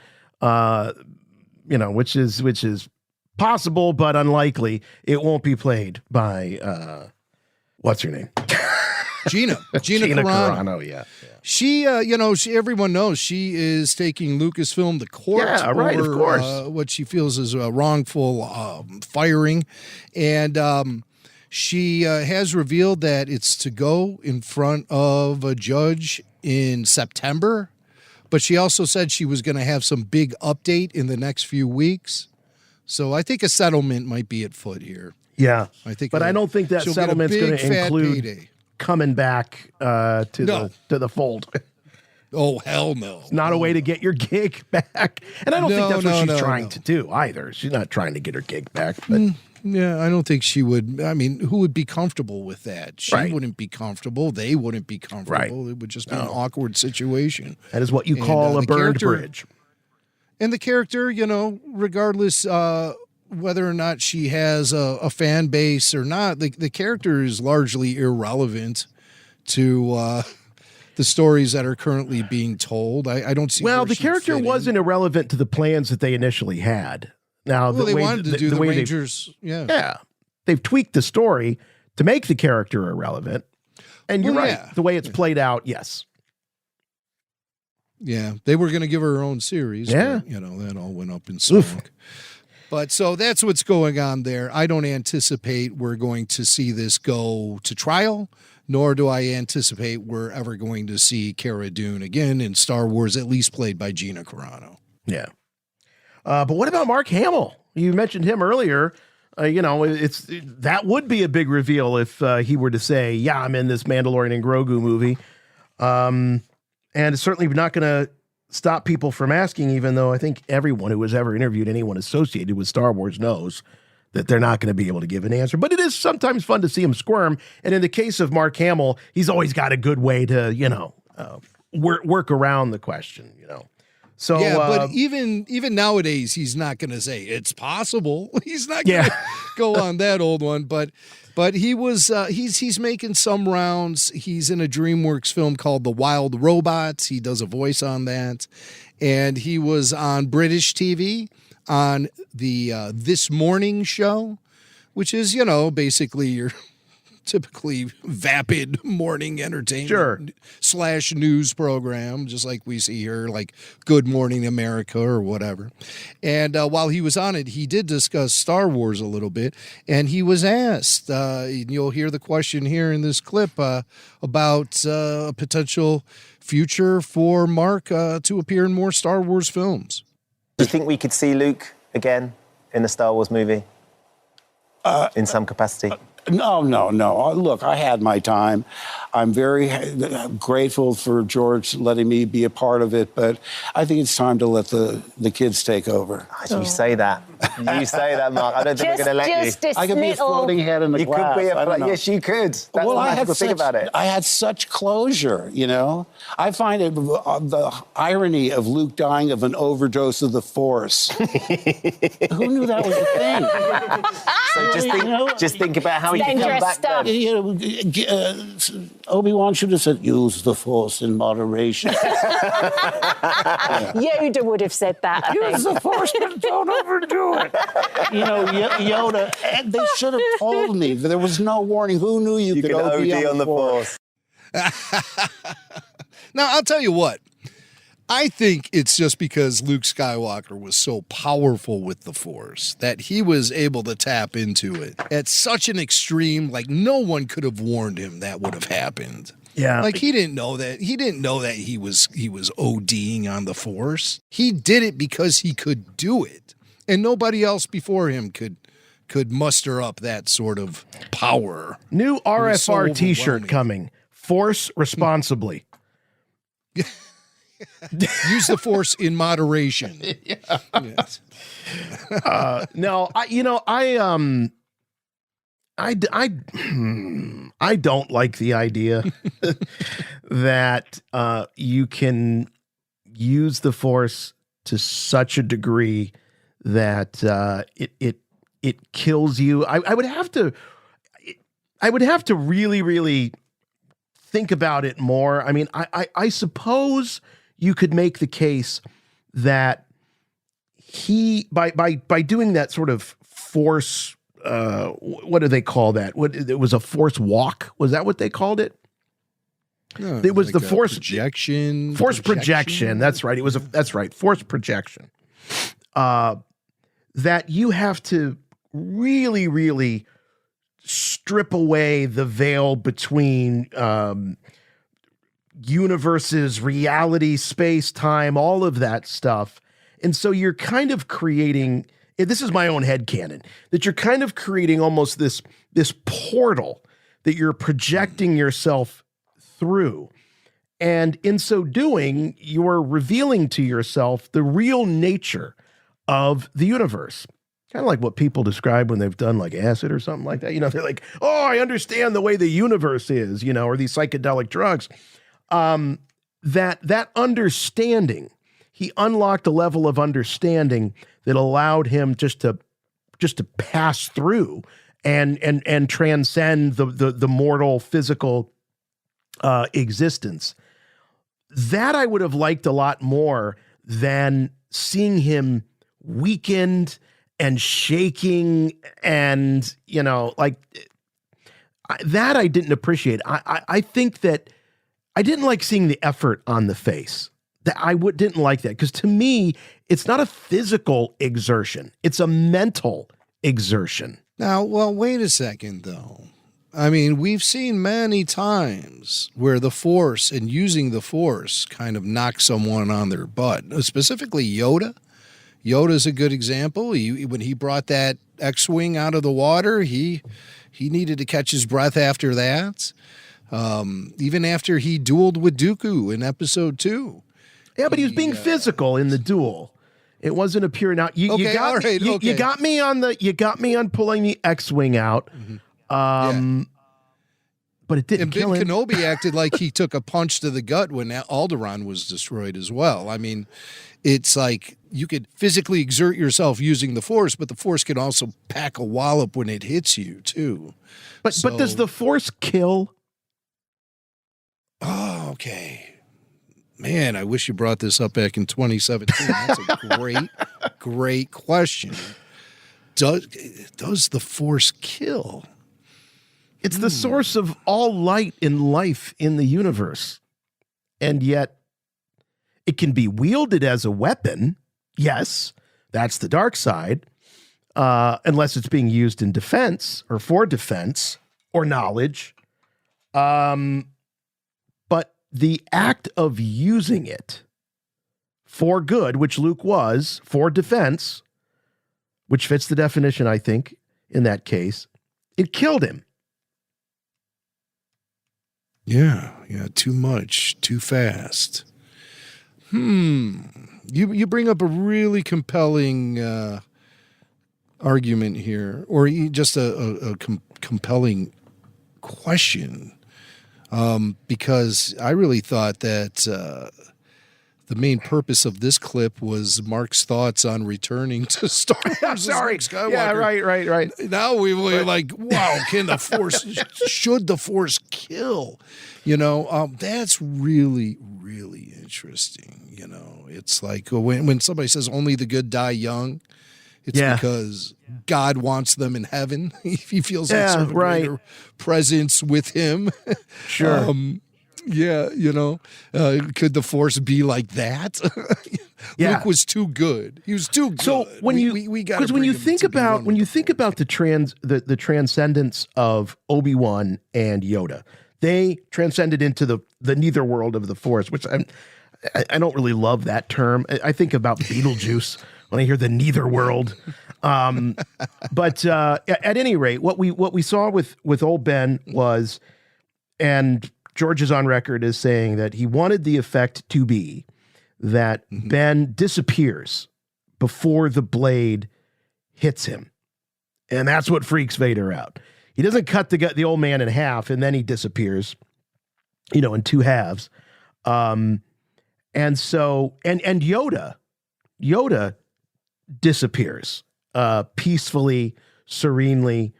which is possible but unlikely, it won't be played by what's her name? Gina Carano. Yeah. She, everyone knows she is taking Lucasfilm to court of course. What she feels is a wrongful firing. And she has revealed that it's to go in front of a judge in September. But she also said she was going to have some big update in the next few weeks. So I think a settlement might be at foot here. Yeah. I don't think that settlement's going to include payday. Coming back to the fold. Oh, hell no. It's not a way to get your gig back. And I don't think that's what she's trying to do either. She's not trying to get her gig back. But yeah, I don't think she would. I mean, who would be comfortable with that? She wouldn't be comfortable. They wouldn't be comfortable. Right. It would just be an awkward situation. That is what you call a burned bridge. And the character, regardless whether or not she has a fan base or not, the character is largely irrelevant to the stories that are currently being told. I don't see. Well, the character wasn't irrelevant to the plans that they initially had. Now, they wanted to do the Rangers. Yeah. They've tweaked the story to make the character irrelevant. And you're right. The way it's played out, yes. Yeah, they were going to give her own series. Yeah. But, that all went up in smoke. But so that's what's going on there. I don't anticipate we're going to see this go to trial, nor do I anticipate we're ever going to see Cara Dune again in Star Wars, at least played by Gina Carano. Yeah. But what about Mark Hamill? You mentioned him earlier. That would be a big reveal if he were to say, yeah, I'm in this Mandalorian and Grogu movie. And it's certainly not going to stop people from asking, even though I think everyone who has ever interviewed anyone associated with Star Wars knows that they're not going to be able to give an answer. But it is sometimes fun to see him squirm. And in the case of Mark Hamill, he's always got a good way to, work around the question, So yeah, but even nowadays, he's not going to say it's possible. He's not going to go on that old one. But he was he's making some rounds. He's in a DreamWorks film called The Wild Robots. He does a voice on that, and he was on British TV on the This Morning show, which is basically your typically vapid morning entertainment / news program, just like we see here, like Good Morning America or whatever. And while he was on it, he did discuss Star Wars a little bit, and he was asked, you'll hear the question here in this clip, about a potential future for Mark to appear in more Star Wars films. Do you think we could see Luke again in a Star Wars movie? In some capacity? No. Look, I had my time. I'm very grateful for George letting me be a part of it, but I think it's time to let the kids take over. You say that, You say that, Mark. I don't think we're going to let you. I could be a floating head in the glass. Could be I don't know. yes, you could. That's well, I had to think about it. I had such closure, you know. I find it the irony of Luke dying of an overdose of the Force. Who knew that was a thing? So just think about how you come back then. You know, Obi-Wan should have said, "Use the Force in moderation." Yoda would have said that. I Use think. the Force, but don't overdo it. You know, Yoda. And they should have told me. There was no warning. Who knew you could OD on the Force? Now, I'll tell you what. I think it's just because Luke Skywalker was so powerful with the Force that he was able to tap into it at such an extreme, like no one could have warned him that would have happened. Yeah. Like he didn't know that. He didn't know that he was ODing on the Force. He did it because he could do it. And nobody else before him could muster up that sort of power. New RFR t-shirt coming. Force responsibly. Use the Force in moderation. Yeah. Yes. No, I don't like the idea that you can use the Force to such a degree that it kills you. I would have to really, really think about it more. I mean, I suppose you could make the case that he by doing that sort of Force. What do they call that? It was a Force walk. Was that what they called it? No, it was like the Force projection. Force projection. That's right. That's right. Force projection. That you have to really, really strip away the veil between universes, reality, space, time, all of that stuff. And so you're kind of creating, this is my own headcanon, that you're kind of creating almost this portal that you're projecting yourself through. And in so doing, you're revealing to yourself the real nature of the universe. Kind of like what people describe when they've done like acid or something like that. You know, they're like, oh, I understand the way the universe is, you know, or these psychedelic drugs. That understanding, he unlocked a level of understanding that allowed him just to pass through and transcend the mortal physical existence. That I would have liked a lot more than seeing him weakened and shaking and, you know, like that I didn't appreciate. I think that I didn't like seeing the effort on the face. That didn't like that because to me, it's not a physical exertion. It's a mental exertion. Now, well, wait a second, though. I mean, we've seen many times where the Force and using the Force kind of knocks someone on their butt, specifically Yoda. Yoda's a good example. When he brought that X-Wing out of the water, he needed to catch his breath after that. Even after he dueled with Dooku in Episode 2. Yeah, but he was being physical in the duel. It wasn't a pure. Now you got me on pulling the X-Wing out. Mm-hmm. But it didn't kill him. Kenobi acted like he took a punch to the gut when Alderaan was destroyed as well. I mean, it's like you could physically exert yourself using the Force, but the Force can also pack a wallop when it hits you too. But does the Force kill? Oh, okay. Man, I wish you brought this up back in 2017. That's a great question. Does the Force kill? It's the source of all light and life in the universe. And yet it can be wielded as a weapon. Yes, that's the dark side. Unless it's being used in defense or for defense or knowledge. But the act of using it for good, which Luke was, for defense, which fits the definition, I think, in that case, it killed him. Yeah, too much, too fast. You bring up a really compelling argument here, or just a compelling question, because I really thought that the main purpose of this clip was Mark's thoughts on returning to Star Wars. Sorry. Skywalker. Yeah, right. Now we're like, wow, can the Force, should the Force kill? That's really, really interesting. It's like when somebody says only the good die young, it's because God wants them in heaven. He feels like some greater presence with him. Sure. Could the Force be like that? Luke was too good. He was too good. So when you think about the transcendence of Obi-Wan and Yoda, they transcended into the neither world of the Force, which I don't really love that term. I think about Beetlejuice when I hear the neither world. But at any rate, what we saw with old Ben was, and George is on record as saying that he wanted the effect to be that Ben disappears before the blade hits him. And that's what freaks Vader out. He doesn't cut the old man in half and then he disappears, in two halves. And Yoda disappears peacefully, serenely.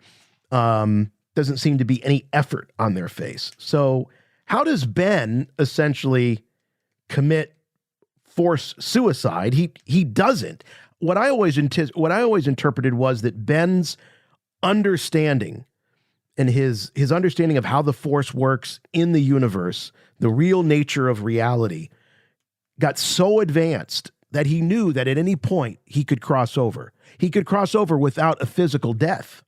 Doesn't seem to be any effort on their face. So how does Ben essentially commit Force suicide? He doesn't. What I always interpreted was that Ben's understanding and his understanding of how the Force works in the universe, the real nature of reality, got so advanced that he knew that at any point he could cross over. He could cross over without a physical death.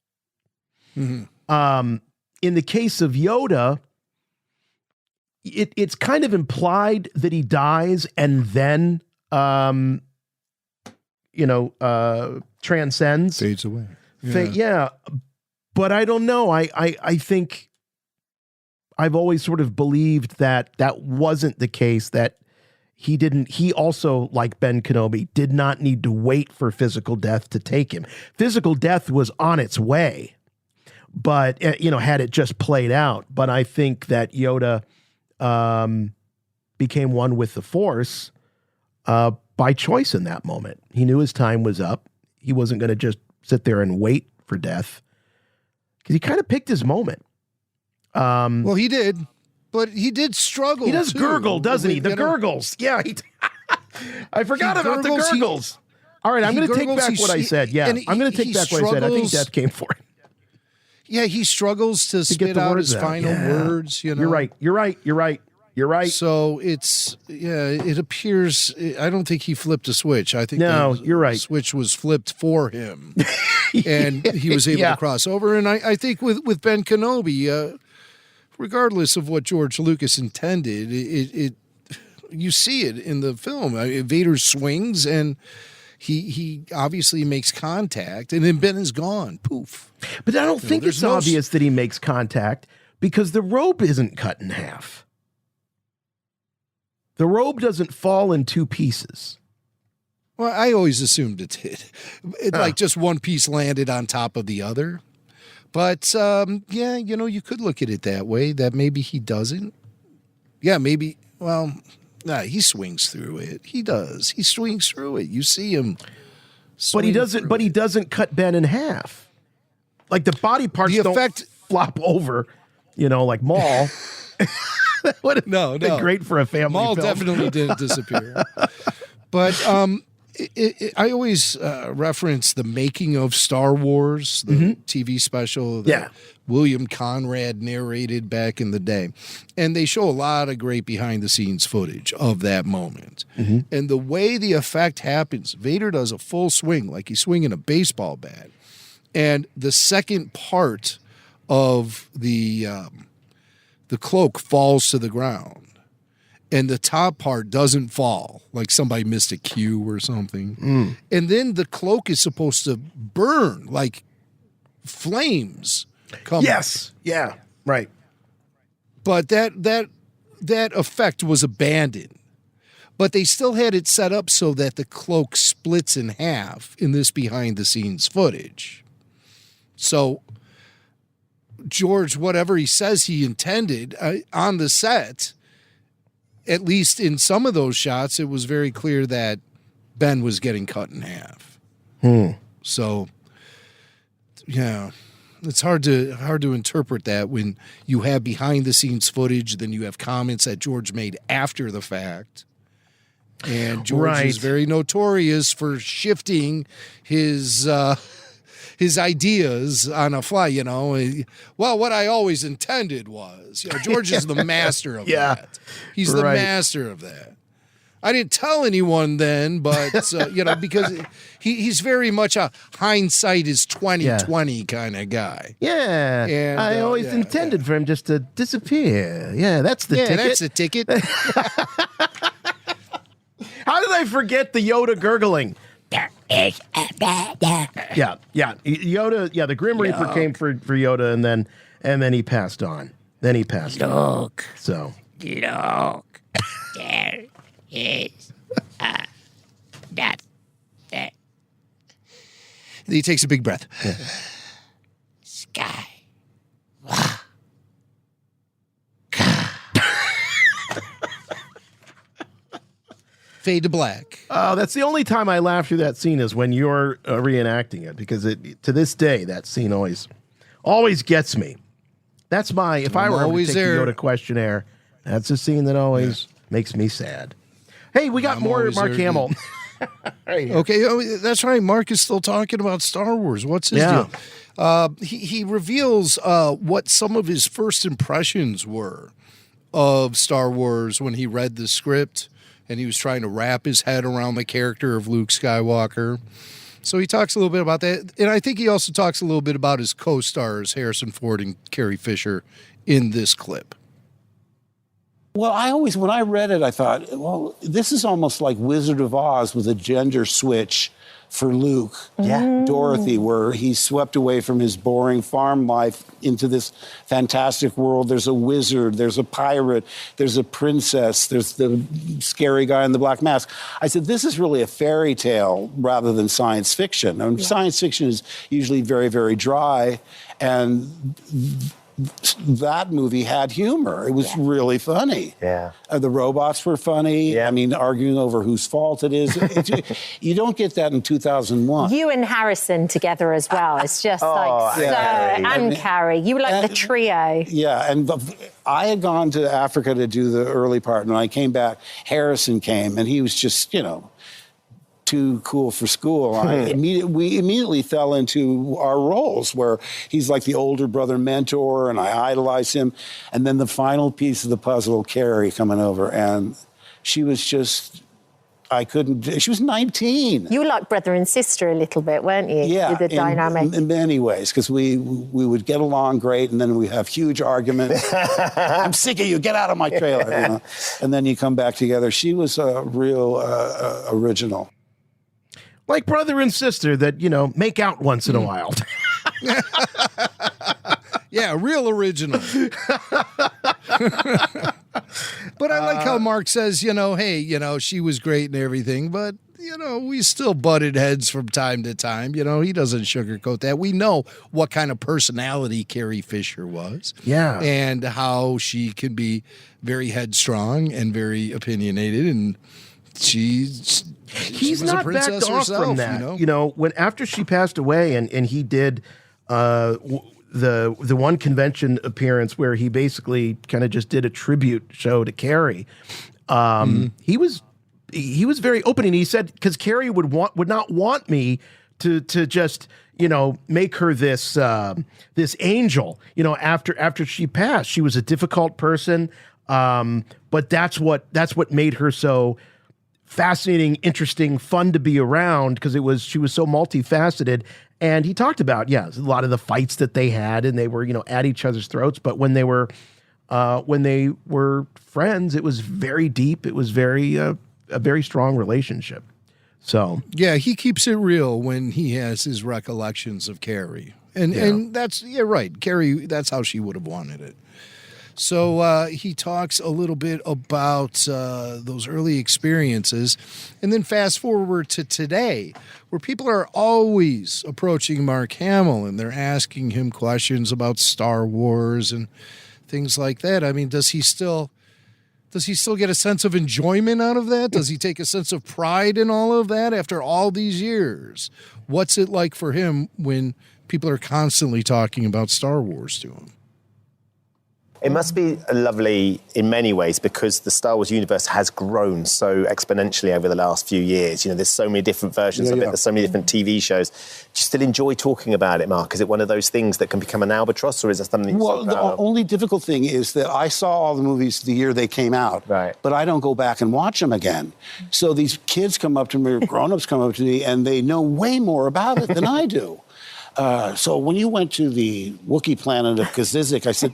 Mm-hmm. In the case of Yoda, it's kind of implied that he dies and then, transcends. Fades away. Yeah. But I don't know. I think I've always sort of believed that wasn't the case, that he also, like Ben Kenobi, did not need to wait for physical death to take him. Physical death was on its way, but, had it just played out. But I think that Yoda became one with the Force by choice in that moment. He knew his time was up. He wasn't going to just sit there and wait for death, because he kind of picked his moment. Well, he did. But he did struggle. He does gurgle, doesn't he? The gurgles. Yeah. I forgot about the gurgles. All right, I'm going to take back what I said. Yeah, I'm going to take back what I said. I think death came for it. Yeah, he struggles to spit out his final words. You're right. So it appears, I don't think he flipped a switch. I think you're right. The switch was flipped for him. And he was able to cross over. And I think with Ben Kenobi, regardless of what George Lucas intended, you see it in the film. Vader swings and he obviously makes contact, and then Ben is gone. Poof. But I don't think it's obvious that he makes contact, because the robe isn't cut in half. The robe doesn't fall in two pieces. Well, I always assumed it did. Like just one piece landed on top of the other. But, you could look at it that way, that maybe he doesn't. Yeah, maybe, he swings through it. He does. He swings through it. You see him. But he doesn't cut Ben in half. Like the body parts don't flop over, like Maul. That would have been great for a family Maul film. Definitely didn't disappear. But I always reference the making of Star Wars, the TV special that William Conrad narrated back in the day. And they show a lot of great behind-the-scenes footage of that moment. Mm-hmm. And the way the effect happens, Vader does a full swing, like he's swinging a baseball bat. And the second part of the cloak falls to the ground. And the top part doesn't fall, like somebody missed a cue or something. And then the cloak is supposed to burn, like flames come. Yes. Yeah. Right. But that effect was abandoned. But they still had it set up so that the cloak splits in half in this behind-the-scenes footage. So George, whatever he says he intended on the set, at least in some of those shots, it was very clear that Ben was getting cut in half. So, yeah, it's hard to interpret that when you have behind-the-scenes footage, then you have comments that George made after the fact. And George is very notorious for shifting his ideas on a fly, you know. Well, what I always intended was, you know, George is the master of that. He's the master of that. I didn't tell anyone then, but you know, because he's very much a hindsight is 20/20 kind of guy. Yeah, and, I always intended for him just to disappear. Yeah, that's the ticket. That's the ticket. How did I forget the Yoda gurgling? Yeah. Yoda. Yeah, the Grim Reaper came for Yoda, and then he passed on. Look. So Look. There is that. He takes a big breath. Sky. Fade to black. That's the only time I laugh through that scene is when you're reenacting it, because to this day that scene always gets me. That's if I were always to take the Yoda questionnaire, that's a scene that always makes me sad. Hey, we got more Mark Hamill. Right okay, that's right. Mark is still talking about Star Wars. What's his deal? He reveals what some of his first impressions were of Star Wars when he read the script and he was trying to wrap his head around the character of Luke Skywalker. So he talks a little bit about that. And I think he also talks a little bit about his co-stars, Harrison Ford and Carrie Fisher, in this clip. Well, when I read it, I thought, well, this is almost like Wizard of Oz with a gender switch for Luke, Dorothy, where he's swept away from his boring farm life into this fantastic world. There's a wizard, there's a pirate, there's a princess, there's the scary guy in the black mask. I said, this is really a fairy tale rather than science fiction. And science fiction is usually very, very dry, and that movie had humor. It was really funny. Yeah. The robots were funny. Yeah. I mean, arguing over whose fault it is. You don't get that in 2001. You and Harrison together as well. It's just and Carrie. You were like the trio. Yeah, and I had gone to Africa to do the early part, and when I came back, Harrison came, and he was just, too cool for school. We immediately fell into our roles where he's like the older brother mentor and I idolize him. And then the final piece of the puzzle, Carrie coming over, and she was just, she was 19. You were like brother and sister a little bit, weren't you? Yeah, With the dynamic. In many ways, because we would get along great, and then we have huge arguments. I'm sick of you, get out of my trailer. And then you come back together. She was a real original. Like brother and sister that, make out once in a while. Yeah, real original. But I like how Mark says, hey, she was great and everything, but, we still butted heads from time to time. He doesn't sugarcoat that. We know what kind of personality Carrie Fisher was. Yeah. And how she could be very headstrong and very opinionated, and he's not backed off from that. When after she passed away and he did the one convention appearance where he basically kind of just did a tribute show to Carrie, he was very open, and he said, because Carrie would not want me to just make her this angel. After she passed, she was a difficult person, but that's what made her so fascinating, interesting, fun to be around, because she was so multifaceted. And he talked about a lot of the fights that they had, and they were at each other's throats. But when they were friends, it was very deep. It was a very strong relationship. So yeah, he keeps it real when he has his recollections of Carrie, and that's right, Carrie. That's how she would have wanted it. So he talks a little bit about those early experiences, and then fast forward to today, where people are always approaching Mark Hamill and they're asking him questions about Star Wars and things like that. I mean, does he still get a sense of enjoyment out of that? Does he take a sense of pride in all of that after all these years? What's it like for him when people are constantly talking about Star Wars to him? It must be lovely in many ways because the Star Wars universe has grown so exponentially over the last few years. You know, there's so many different versions of it. There's so many different TV shows. Do you still enjoy talking about it, Mark? Is it one of those things that can become an albatross, or is it something? Well, the only difficult thing is that I saw all the movies the year they came out, right? But I don't go back and watch them again. So these kids come up to me, or grown-ups come up to me, and they know way more about it than I do. So when you went to the Wookiee planet of Kazizik, I said,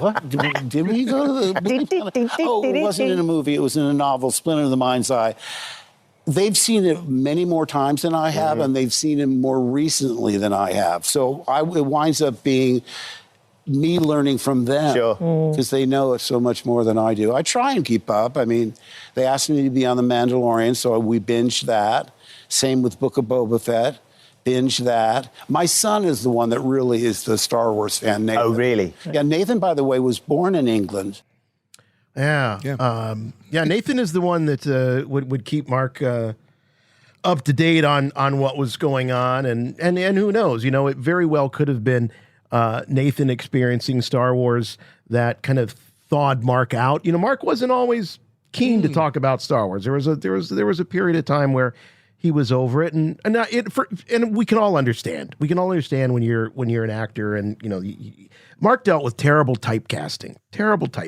what? Did we go to the Wookiee planet? Oh, it wasn't in a movie. It was in a novel, Splinter of the Mind's Eye. They've seen it many more times than I have, and they've seen it more recently than I have. So it winds up being me learning from them because they know it so much more than I do. I try and keep up. I mean, they asked me to be on The Mandalorian, so we binged that. Same with Book of Boba Fett. Binge that. My son is the one that really is the Star Wars fan, Nathan. Oh, really? Yeah, Nathan, by the way, was born in England. Yeah. Nathan is the one that would keep Mark up to date on what was going on. And who knows? You know, it very well could have been Nathan experiencing Star Wars that kind of thawed Mark out. You know, Mark wasn't always keen to talk about Star Wars. There was a period of time where he was over it, and we can all understand. We can all understand when you're an actor, and you know, Mark dealt with terrible typecasting.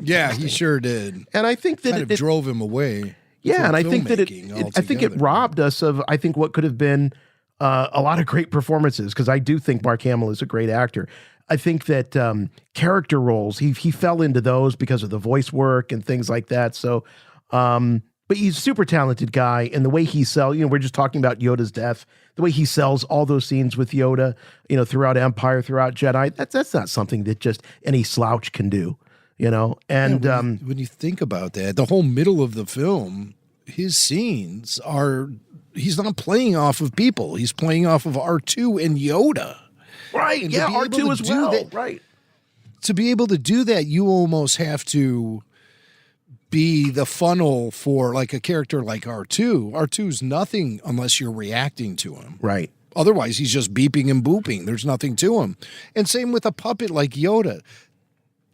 Yeah, he sure did. And I think that it drove him away. Yeah, and I think that it robbed us of what could have been a lot of great performances, because I do think Mark Hamill is a great actor. I think that character roles, he fell into those because of the voice work and things like that. So. But he's a super talented guy, and the way he sells, you know, we're just talking about Yoda's death, the way he sells all those scenes with Yoda, you know, throughout Empire, throughout Jedi, that's not something that just any slouch can do, you know? And when you think about that, the whole middle of the film, his scenes are, he's not playing off of people. He's playing off of R2 and Yoda. Right, and yeah, R2 as well, right. To be able to do that, you almost have to be the funnel for like a character like R2. R2's nothing unless you're reacting to him. Right. Otherwise, he's just beeping and booping. There's nothing to him. And same with a puppet like Yoda.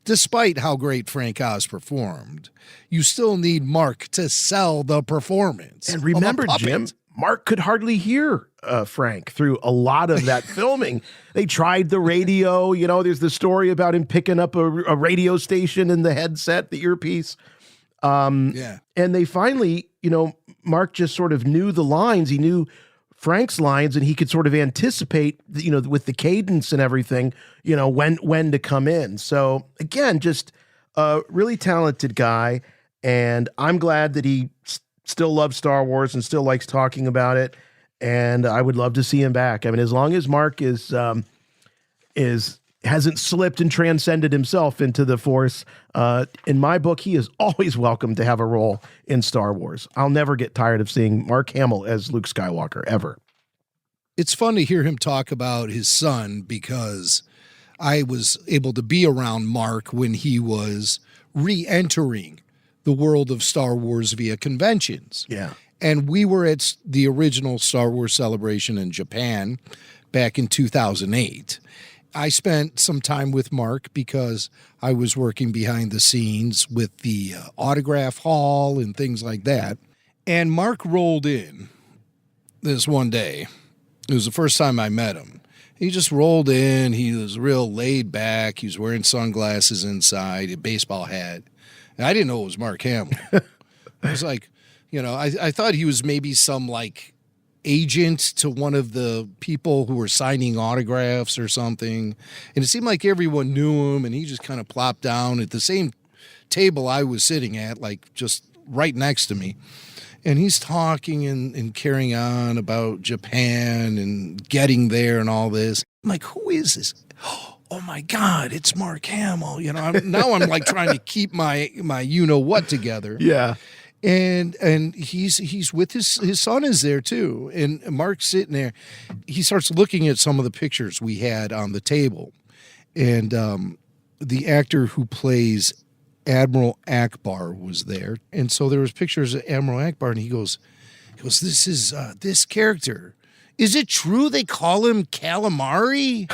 Despite how great Frank Oz performed, you still need Mark to sell the performance. And remember, Jim, Mark could hardly hear Frank through a lot of that filming. They tried the radio. You know, there's the story about him picking up a radio station in the headset, the earpiece. And they finally, you know, Mark just sort of knew the lines. He knew Frank's lines, and he could sort of anticipate, you know, with the cadence and everything, you know, when to come in. So again, just a really talented guy. And I'm glad that he still loves Star Wars and still likes talking about it. And I would love to see him back. I mean, as long as Mark hasn't slipped and transcended himself into the Force, in my book, he is always welcome to have a role in Star Wars. I'll never get tired of seeing Mark Hamill as Luke Skywalker, ever. It's fun to hear him talk about his son, because I was able to be around Mark when he was re-entering the world of Star Wars via conventions. Yeah. And we were at the original Star Wars celebration in Japan back in 2008. I spent some time with Mark because I was working behind the scenes with the autograph hall and things like that. And Mark rolled in this one day. It was the first time I met him. He just rolled in. He was real laid back. He was wearing sunglasses inside, a baseball hat. And I didn't know it was Mark Hamill. I was like, you know, I thought he was maybe some like agent to one of the people who were signing autographs or something. And it seemed like everyone knew him, and he just kind of plopped down at the same table I was sitting at, like just right next to me. And he's talking and carrying on about Japan and getting there and all this. I'm like, who is this? oh my God, it's Mark Hamill. You know, now I'm like trying to keep my you know what together. Yeah. And he's with his son is there too. And Mark's sitting there. He starts looking at some of the pictures we had on the table. And the actor who plays Admiral Akbar was there. And so there was pictures of Admiral Akbar, and he goes, this is this character. Is it true they call him calamari?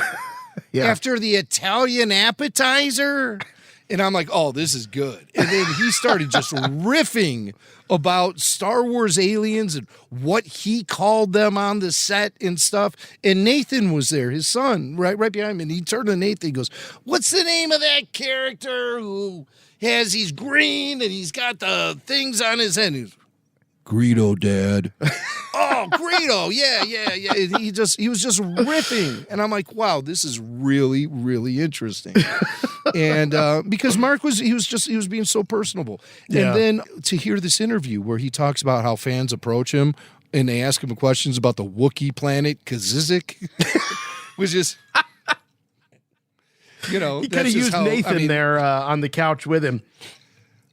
Yeah. After the Italian appetizer? And I'm like, oh, this is good. And then he started just riffing about Star Wars aliens and what he called them on the set and stuff. And Nathan was there, his son, right behind me. And he turned to Nathan and goes, what's the name of that character who he's green and he's got the things on his head? He's, Greedo, Dad. Oh, Greedo. Yeah. He was just riffing. And I'm like, wow, this is really, really interesting. And because Mark was being so personable. Yeah. And then to hear this interview where he talks about how fans approach him and they ask him questions about the Wookiee planet Kazizik, was just, you know. He could have used Nathan there on the couch with him.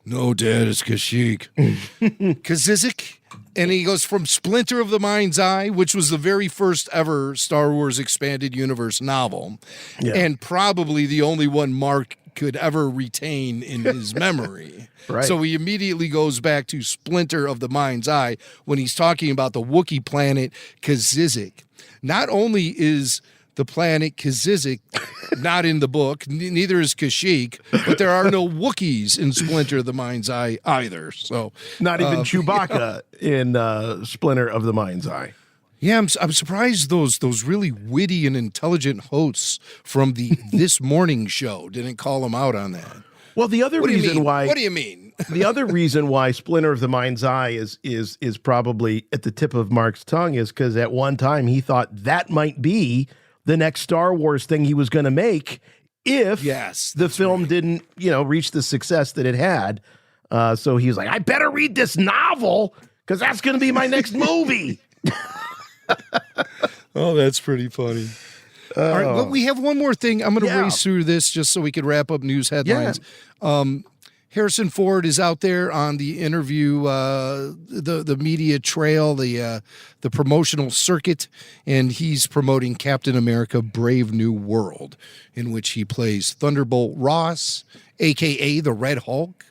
No, Dad, it's Kashyyyk. Kazizik. And he goes from Splinter of the Mind's Eye, which was the very first ever Star Wars Expanded Universe novel, and probably the only one Mark could ever retain in his memory. Right. So he immediately goes back to Splinter of the Mind's Eye when he's talking about the Wookiee planet Kazizik. Not only is the planet Kazizik not in the book, neither is Kashyyyk, but there are no Wookiees in Splinter of the Mind's Eye either. So not even Chewbacca in Splinter of the Mind's Eye. Yeah, I'm surprised those really witty and intelligent hosts from the This Morning show didn't call him out on that. Well, the other reason why. What do you mean? The other reason why Splinter of the Mind's Eye is probably at the tip of Mark's tongue is because at one time he thought that might be the next Star Wars thing he was going to make if the film didn't, reach the success that it had. So he was like, I better read this novel because that's going to be my next movie. Oh, that's pretty funny. All right, well, we have one more thing. I'm going to race through this just so we could wrap up news headlines. Harrison Ford is out there on the interview, the media trail, the promotional circuit, and he's promoting Captain America: Brave New World, in which he plays Thunderbolt Ross, a.k.a. the Red Hulk.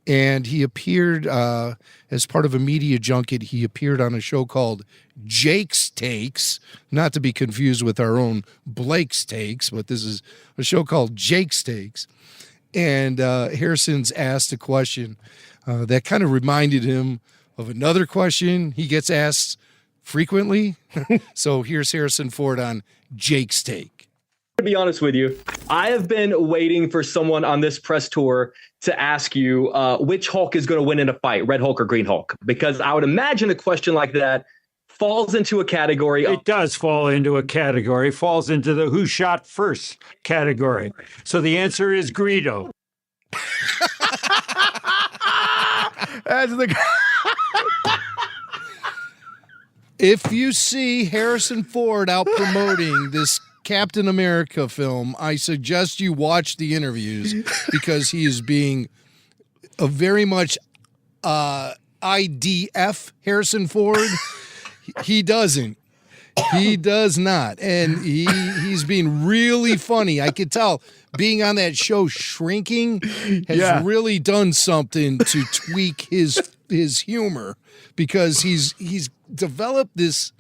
And he appeared as part of a media junket. He appeared on a show called Jake's Takes, not to be confused with our own Blake's Takes, but this is a show called Jake's Takes. And Harrison's asked a question that kind of reminded him of another question he gets asked frequently. So here's Harrison Ford on Jake's Take. To be honest with you, I have been waiting for someone on this press tour to ask you which Hulk is going to win in a fight, Red Hulk or Green Hulk, because I would imagine a question like that falls into a category. It does fall into a category, falls into the who shot first category. So the answer is Greedo. That's the. If you see Harrison Ford out promoting this Captain America film, I suggest you watch the interviews because he is being a very much IDF Harrison Ford. He doesn't. He does not. And he's being really funny. I could tell being on that show Shrinking has really done something to tweak his humor because he's developed this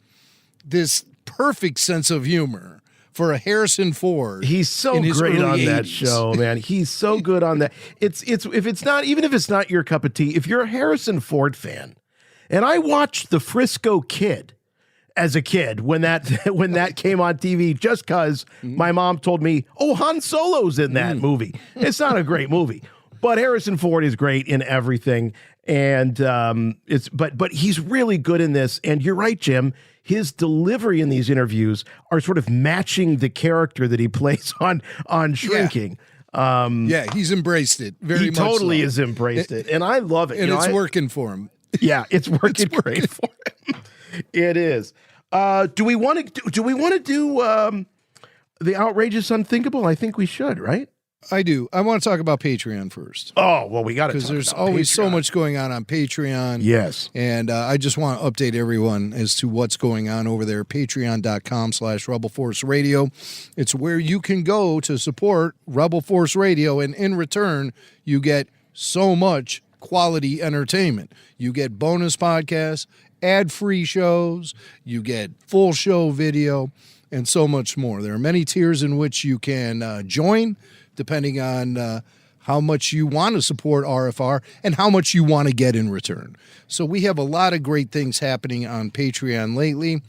perfect sense of humor for a Harrison Ford. He's so great on that 80s. show, man. He's so good on that. It's if it's not your cup of tea, if you're a Harrison Ford fan, and I watched The Frisco Kid as a kid when that came on TV just because my mom told me, oh, Han Solo's in that movie. It's not a great movie, but Harrison Ford is great in everything. And but he's really good in this. And you're right, Jim. His delivery in these interviews are sort of matching the character that he plays on Shrinking. He's embraced it very much. He totally so. has embraced it, and I love it. And it's working for him. Yeah, it's working great for him. It is. Do we want to do the outrageous unthinkable? I think we should, right? I do. I want to talk about Patreon first. Oh, well, we got to, because there's always so much going on Patreon. Yes. And I just want to update everyone as to what's going on over there. Patreon.com/Rebel Force Radio. It's where you can go to support Rebel Force Radio. And in return, you get so much quality entertainment. You get bonus podcasts, ad-free shows, you get full show video, and so much more. There are many tiers in which you can join, depending on how much you want to support RFR and how much you want to get in return. So we have a lot of great things happening on Patreon lately.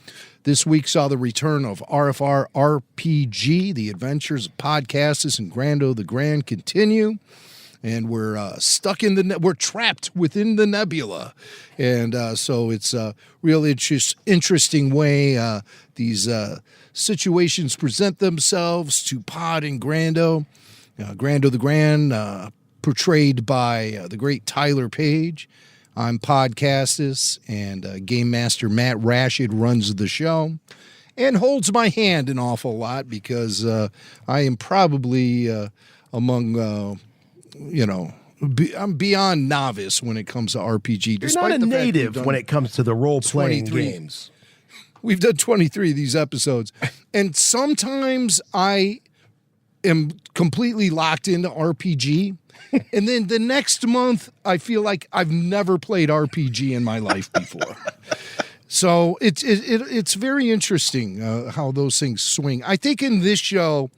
This week saw the return of RFR RPG, the adventures of Podcastus and Grando the Grand continue. And we're stuck in we're trapped within the nebula. And so it's a really interesting way these situations present themselves to Pod and Grando. Grando the Grand, portrayed by the great Tyler Page. I'm Podcastus, and Game Master Matt Rashid runs the show and holds my hand an awful lot because I am probably among... I'm beyond novice when it comes to RPG. You're not a native when it comes to the role-playing games. We've done 23 of these episodes, and sometimes I am completely locked into RPG, and then the next month I feel like I've never played RPG in my life before. So it's very interesting how those things swing. I think in this show,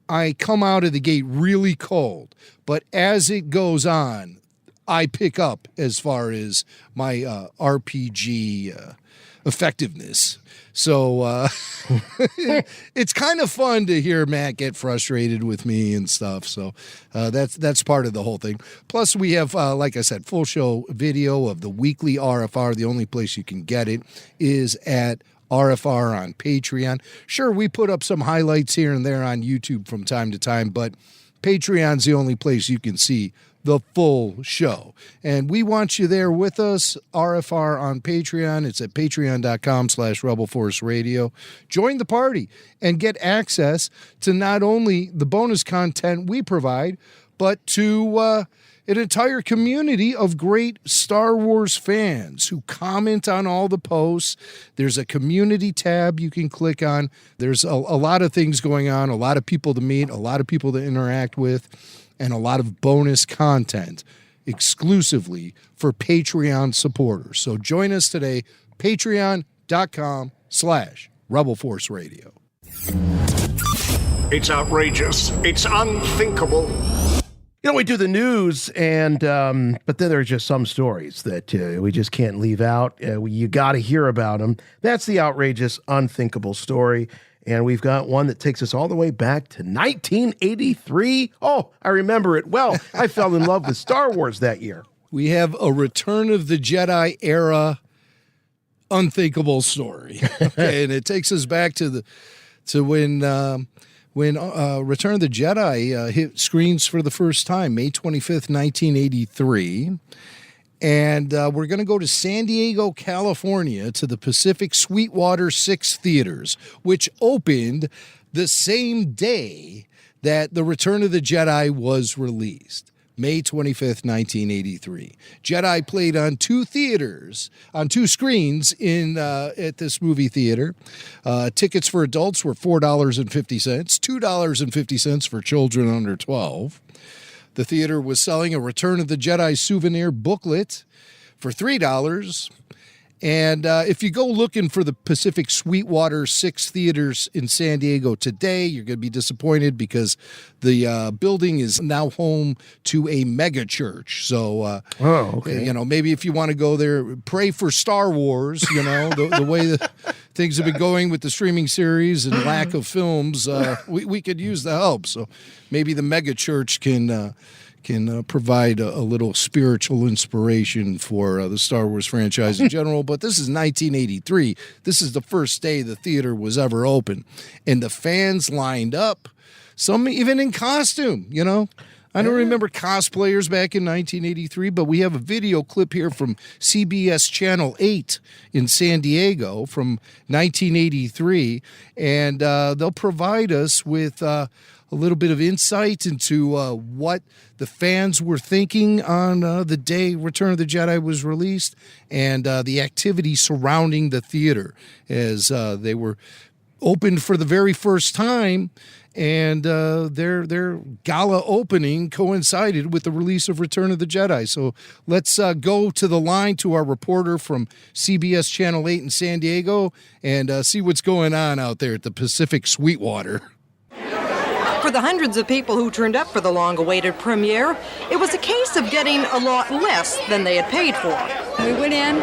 I come out of the gate really cold, but as it goes on, I pick up as far as my RPG effectiveness. So it's kind of fun to hear Matt get frustrated with me and stuff. So that's part of the whole thing. Plus, we have, like I said, full show video of the weekly RFR. The only place you can get it is at RFR on Patreon. Sure, we put up some highlights here and there on YouTube from time to time, but Patreon's the only place you can see the full show. And we want you there with us, RFR on Patreon. It's at patreon.com/Rebel Force Radio. Join the party and get access to not only the bonus content we provide, but to an entire community of great Star Wars fans who comment on all the posts. There's a community tab you can click on. There's a lot of things going on, a lot of people to meet, a lot of people to interact with, and a lot of bonus content exclusively for Patreon supporters. So join us today, patreon.com/Rebel Force Radio. It's outrageous. It's unthinkable. We do the news, and but then there are just some stories that we just can't leave out. You got to hear about them. That's the outrageous, unthinkable story. And we've got one that takes us all the way back to 1983. Oh, I remember it well. I fell in love with Star Wars that year. We have a Return of the Jedi-era unthinkable story. Okay, and it takes us back to when Return of the Jedi hit screens for the first time, May 25th, 1983. And we're going to go to San Diego, California, to the Pacific Sweetwater 6 theaters, which opened the same day that The Return of the Jedi was released, May 25th, 1983. Jedi played on two screens at this movie theater. Tickets for adults were $4.50, $2.50 for children under 12. The theater was selling a Return of the Jedi souvenir booklet for $3. And if you go looking for the Pacific Sweetwater 6 theaters in San Diego today, you're going to be disappointed because the building is now home to a mega church. So, maybe if you want to go there, pray for Star Wars, the way that things have been going with the streaming series and lack of films, we could use the help. So maybe the mega church can provide a little spiritual inspiration for the Star Wars franchise in general. But this is 1983. This is the first day the theater was ever open. And the fans lined up, some even in costume, I don't remember cosplayers back in 1983, but we have a video clip here from CBS Channel 8 in San Diego from 1983, and they'll provide us with a little bit of insight into what the fans were thinking on the day Return of the Jedi was released, and the activity surrounding the theater as they were opened for the very first time. And their gala opening coincided with the release of Return of the Jedi. So let's go to the line to our reporter from CBS Channel 8 in San Diego and see what's going on out there at the Pacific Sweetwater. For the hundreds of people who turned up for the long-awaited premiere, it was a case of getting a lot less than they had paid for. We went in,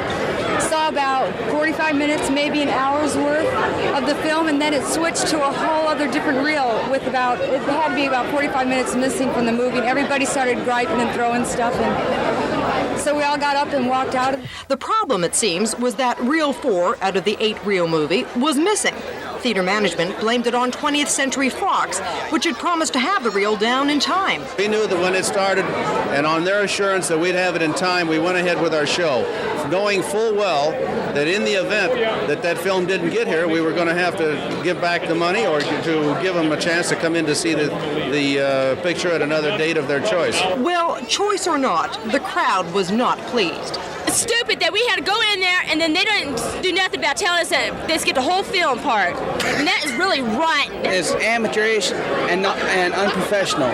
saw about 45 minutes, maybe an hour's worth of the film, and then it switched to a whole other different reel with it had to be about 45 minutes missing from the movie, and everybody started griping and throwing stuff, and so we all got up and walked out. The problem, it seems, was that reel 4 out of the 8-reel movie was missing. Theater management blamed it on 20th Century Fox, which had promised to have the reel down in time. We knew that when it started, and on their assurance that we'd have it in time, we went ahead with our show, knowing full well that in the event that that film didn't get here, we were going to have to give back the money or to give them a chance to come in to see the picture at another date of their choice. Well, choice or not, the crowd was not pleased. It's stupid that we had to go in there and then they didn't do nothing about telling us that they skip the whole film part. And that is really rotten. It's amateurish and unprofessional.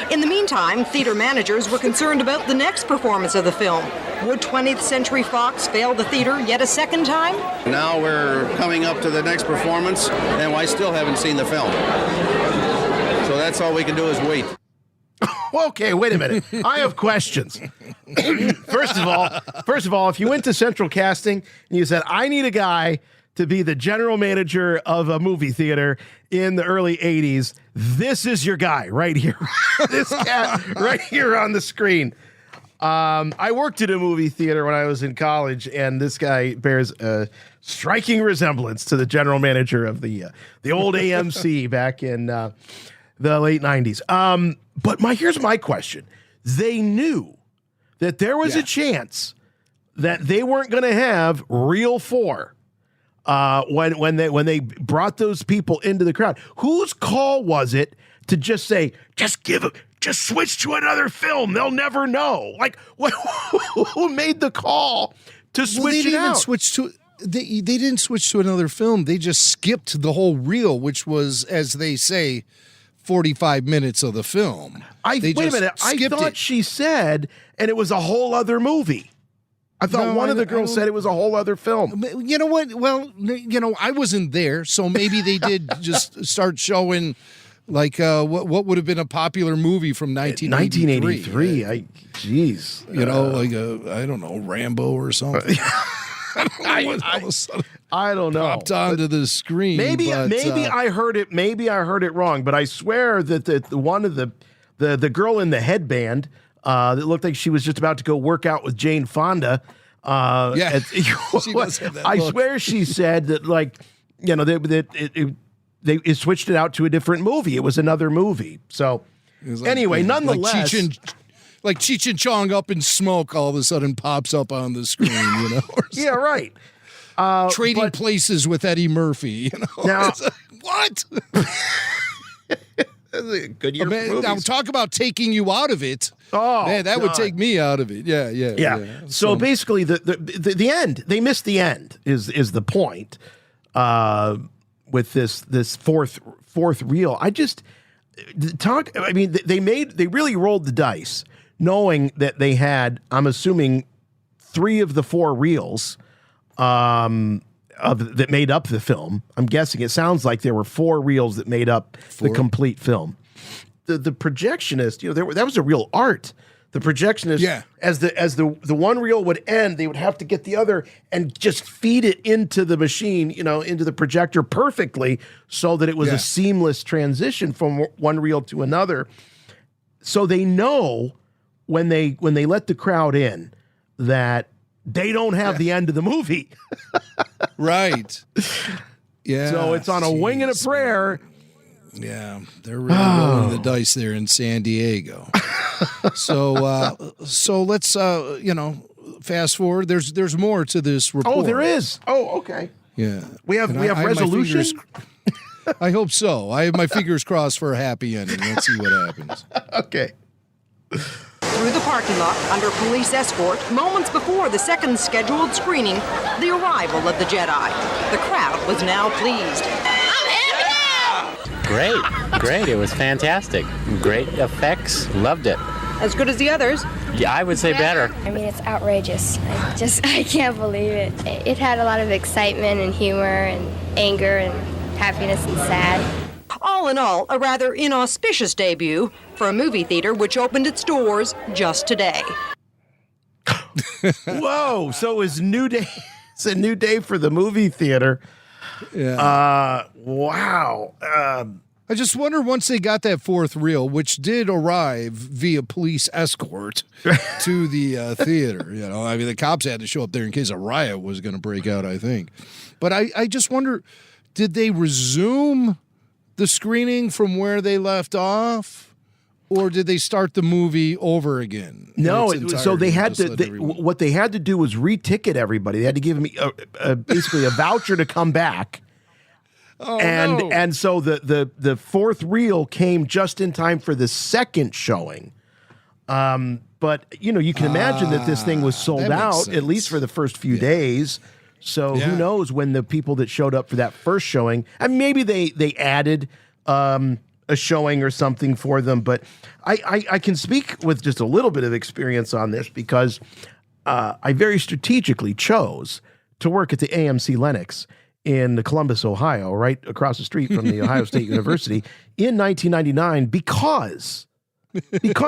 In the meantime, theater managers were concerned about the next performance of the film. Would 20th Century Fox fail the theater yet a second time? Now we're coming up to the next performance, and I still haven't seen the film. So that's all we can do is wait. Okay, wait a minute. I have questions. First of all, if you went to Central Casting and you said, I need a guy to be the general manager of a movie theater in the early 80s, this is your guy right here. This cat right here on the screen. I worked at a movie theater when I was in college, and this guy bears a striking resemblance to the general manager of the old AMC back in the late 90s. But here's my question. They knew that there was a chance that they weren't going to have reel 4 when they brought those people into the crowd. Whose call was it to just say, just switch to another film? They'll never know. Like, who made the call to switch it out? They didn't switch to another film. They just skipped the whole reel, which was, as they say, 45 minutes of the film. Wait a minute. I thought she said, and it was a whole other movie. I thought one of the girls said it was a whole other film. You know what? Well, I wasn't there, so maybe they did just start showing, like, what would have been a popular movie from 1983. 1983. Jeez. I don't know, Rambo or something. I don't know. Popped onto the screen. Maybe I heard it. Maybe I heard it wrong. But I swear that the one of the girl in the headband that looked like she was just about to go work out with Jane Fonda. She does have that I look. swear she said that, like, they switched it out to a different movie. It was another movie. So anyway, nonetheless. Like Cheech and Chong up in smoke all of a sudden pops up on the screen, Yeah, right. Trading places with Eddie Murphy, Now, what? Good year for movies. Now talk about taking you out of it. Oh, man, that would take me out of it. Yeah. So basically, the end. They missed the end. Is the point with this fourth reel? They really rolled the dice, knowing that they had, I'm assuming, 3 of the 4 reels that made up the film. I'm guessing it sounds like there were 4 reels that made up the complete film. The projectionist, that was a real art. The projectionist, as the one reel would end, they would have to get the other and just feed it into the machine, into the projector perfectly, so that it was a seamless transition from one reel to another. So they know when they let the crowd in that they don't have the end of the movie. Right. Yeah. So it's on a wing and a prayer. Yeah, they're really rolling the dice there in San Diego. So let's fast forward. There's more to this report. Oh, there is. Oh, okay. Yeah, we have resolution. I hope so. I have my fingers crossed for a happy ending. Let's see what happens. Okay. Through the parking lot, under police escort, moments before the second scheduled screening, the arrival of the Jedi. The crowd was now pleased. Great. It was fantastic. Great effects. Loved it. As good as the others? Yeah, I would say better. I mean, it's outrageous. I can't believe it. It had a lot of excitement and humor and anger and happiness and sad. All in all, a rather inauspicious debut for a movie theater which opened its doors just today. Whoa! So it was new day. It's a new day for the movie theater. Yeah. Wow. I just wonder once they got that fourth reel, which did arrive via police escort to the theater. I mean, the cops had to show up there in case a riot was going to break out, I think. But I just wonder, did they resume the screening from where they left off, or did they start the movie over again? No, so they had to. What they had to do was reticket everybody. They had to give me basically a voucher to come back. And so the fourth reel came just in time for the second showing. But you can imagine that this thing was sold out at least for the first few days. So who knows when the people that showed up for that first showing, and maybe they added a showing or something for them. But I can speak with just a little bit of experience on this because I very strategically chose to work at the AMC Lenox in Columbus, Ohio, right across the street from the Ohio State University in 1999 because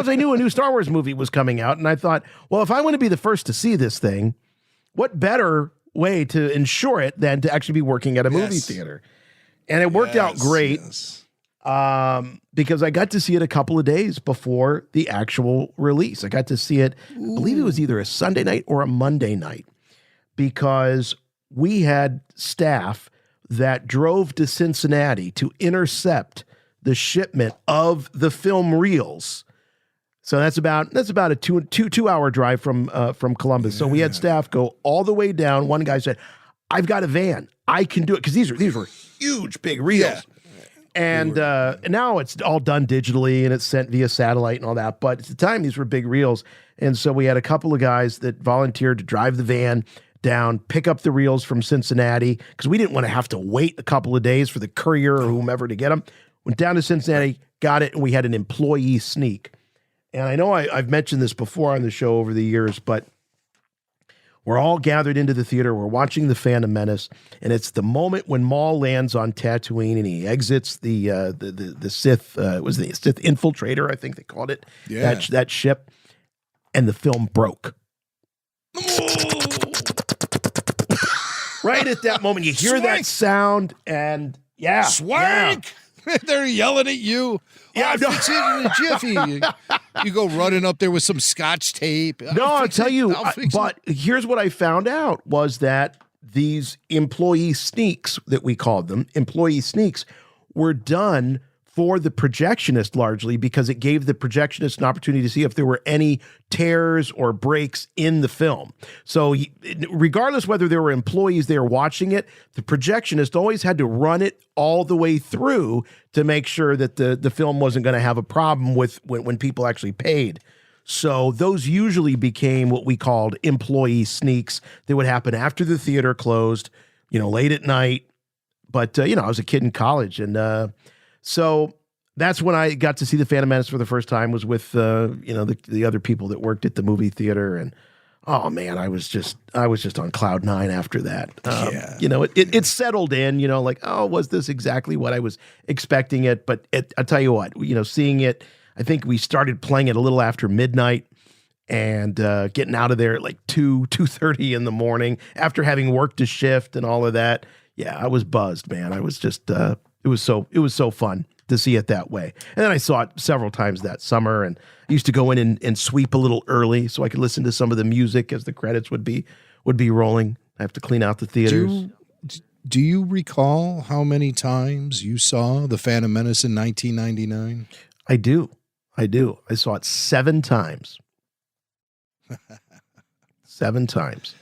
I knew a new Star Wars movie was coming out. And I thought, well, if I want to be the first to see this thing, what better way to ensure it than to actually be working at a movie theater? And it worked out great because I got to see it a couple of days before the actual release. I got to see it, I believe it was either a Sunday night or a Monday night, because we had staff that drove to Cincinnati to intercept the shipment of the film reels. So that's about a two hour drive from Columbus. So we had staff go all the way down. One guy said, "I've got a van. I can do it," because these were huge, big reels. Yeah. And now it's all done digitally and it's sent via satellite and all that. But at the time, these were big reels. And so we had a couple of guys that volunteered to drive the van down, pick up the reels from Cincinnati, because we didn't want to have to wait a couple of days for the courier or whomever to get them. Went down to Cincinnati, got it, and we had an employee sneak. And I know I've mentioned this before on the show over the years, but we're all gathered into the theater. We're watching The Phantom Menace, and it's the moment when Maul lands on Tatooine and he exits the Sith, was the Sith infiltrator, I think they called it, that ship, and the film broke. Right at that moment, you hear that sound, and Swank! Yeah. They're yelling at you. Yeah, fix it in a jiffy. You go running up there with some Scotch tape. I'll tell you. But here's what I found out was that these employee sneaks, that we called them, employee sneaks, were done for the projectionist largely because it gave the projectionist an opportunity to see if there were any tears or breaks in the film. So regardless whether there were employees there watching it, the projectionist always had to run it all the way through to make sure that the film wasn't going to have a problem with when people actually paid. So those usually became what we called employee sneaks. They would happen after the theater closed, late at night. But, I was a kid in college, and so that's when I got to see The Phantom Menace for the first time, was with, the other people that worked at the movie theater. And, oh, man, I was just on cloud nine after that. It settled in, was this exactly what I was expecting it? But I'll tell you what, seeing it, I think we started playing it a little after midnight and getting out of there at like 2:30 in the morning after having worked a shift and all of that. Yeah, I was buzzed, man. I was just... It was so fun to see it that way. And then I saw it several times that summer, and I used to go in and sweep a little early so I could listen to some of the music as the credits would be rolling. I have to clean out the theaters. Do you recall how many times you saw The Phantom Menace in 1999? I do. I saw it 7 times. 7 times.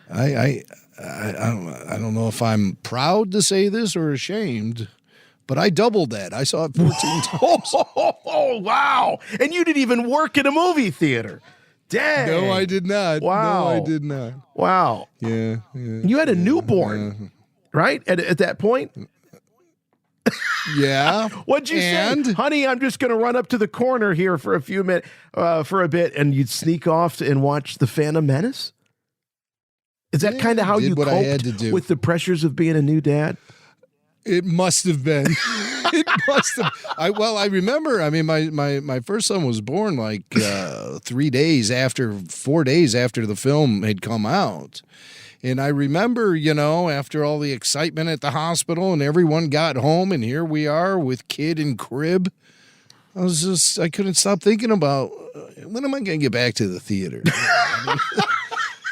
I don't know if I'm proud to say this or ashamed, but I doubled that. I saw it 14 times. Oh, wow. And you didn't even work in a movie theater. Dang. No, I did not. Wow. No, I did not. Wow. Yeah. You had a newborn, right? At that point? Yeah. What'd you say? Honey, I'm just going to run up to the corner here for a few minutes, for a bit, and you'd sneak off and watch The Phantom Menace? Is that kind of how you what I had to coped do. with the pressures of being a new dad? It must have been. It must have. I remember. I mean, my first son was born like 4 days after the film had come out. And I remember, after all the excitement at the hospital and everyone got home, and here we are with kid and crib. I couldn't stop thinking about when am I going to get back to the theater?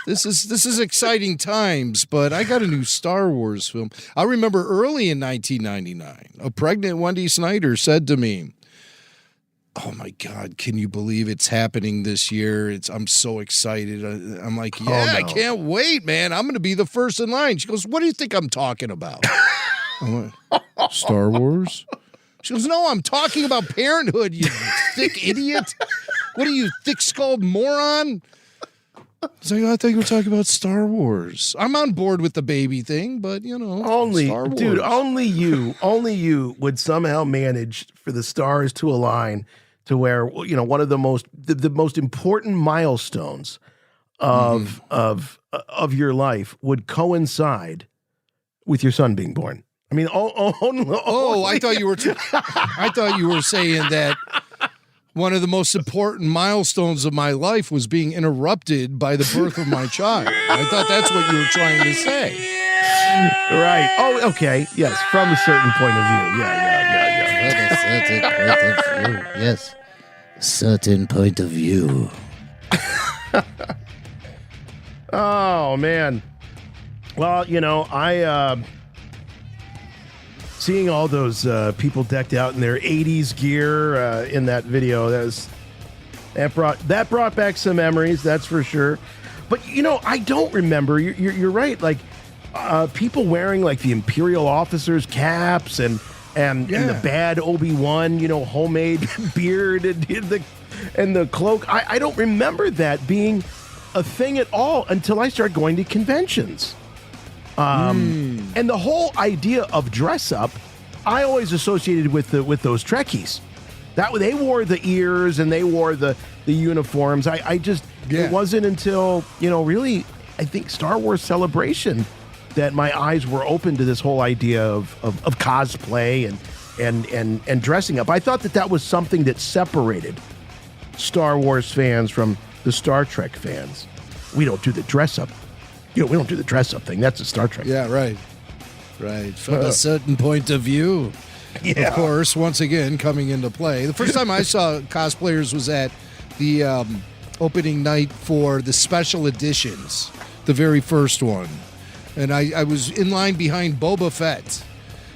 This is exciting times, but I got a new Star Wars film. I remember early in 1999, a pregnant Wendy Snyder said to me, "Oh my God, can you believe it's happening this year? I'm so excited." I'm like, "Yeah, I can't wait, man. I'm going to be the first in line." She goes, "What do you think I'm talking about?" I'm like, "Star Wars?" She goes, "No, I'm talking about Parenthood, you thick idiot. What are you, thick-skulled moron?" I was like, I thought you were talking about Star Wars. I'm on board with the baby thing, but Star Wars. Dude, only you would somehow manage for the stars to align to where one of the most important milestones of your life would coincide with your son being born. I mean, I thought you were saying that one of the most important milestones of my life was being interrupted by the birth of my child. I thought that's what you were trying to say. Right. Oh, okay. Yes, from a certain point of view. Yeah. Yes. Certain point of view. Oh, man. Well, I... seeing all those people decked out in their 80s gear in that video, that brought back some memories, that's for sure. But I don't remember. You're right. Like people wearing like the Imperial officers' caps and the bad Obi-Wan, homemade beard and the cloak. I don't remember that being a thing at all until I started going to conventions. And the whole idea of dress up, I always associated with those Trekkies. That they wore the ears and they wore the uniforms. It wasn't until really I think Star Wars Celebration that my eyes were open to this whole idea of cosplay and dressing up. I thought that was something that separated Star Wars fans from the Star Trek fans. We don't do the dress up. We don't do the dress-up thing. That's a Star Trek. Yeah, right. Right. From a certain point of view. Yeah. Of course, once again, coming into play. The first time I saw cosplayers was at the opening night for the special editions, the very first one. And I was in line behind Boba Fett.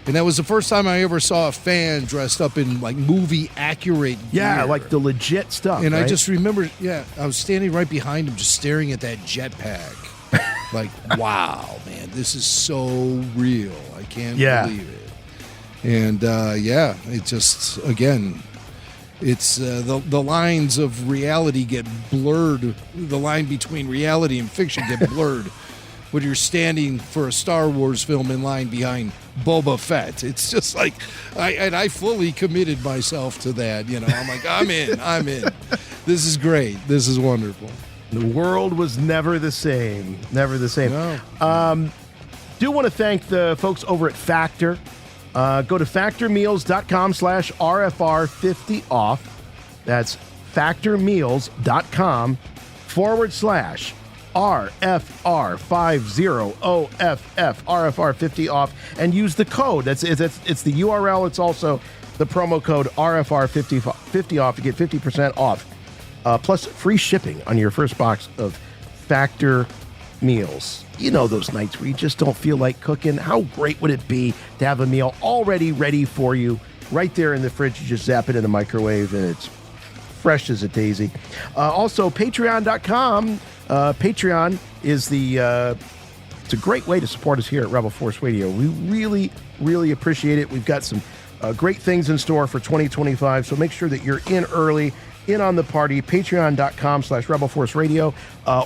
And that was the first time I ever saw a fan dressed up in like movie-accurate gear. Yeah, like the legit stuff, And right? I just remember, I was standing right behind him just staring at that jetpack. Like, wow, man, this is so real. I can't believe it. And, it just, again, it's the lines of reality get blurred. The line between reality and fiction get blurred when you're standing for a Star Wars film in line behind Boba Fett. It's just like, I fully committed myself to that. I'm like, I'm in. This is great. This is wonderful. The world was never the same. Never the same. No. Do want to thank the folks over at Factor. Go to factormeals.com/RFR50off. That's factormeals.com/RFR50OFF, RFR50off, and use the code. It's the URL. It's also the promo code RFR50off to get 50% off. Plus free shipping on your first box of Factor meals. You know those nights where you just don't feel like cooking. How great would it be to have a meal already ready for you right there in the fridge? You just zap it in the microwave and it's fresh as a daisy. Also, patreon.com. Patreon is it's a great way to support us here at Rebel Force Radio. We really, really appreciate it. We've got some great things in store for 2025, so make sure that you're in early, in on the party. Patreon.com/Rebel Force Radio,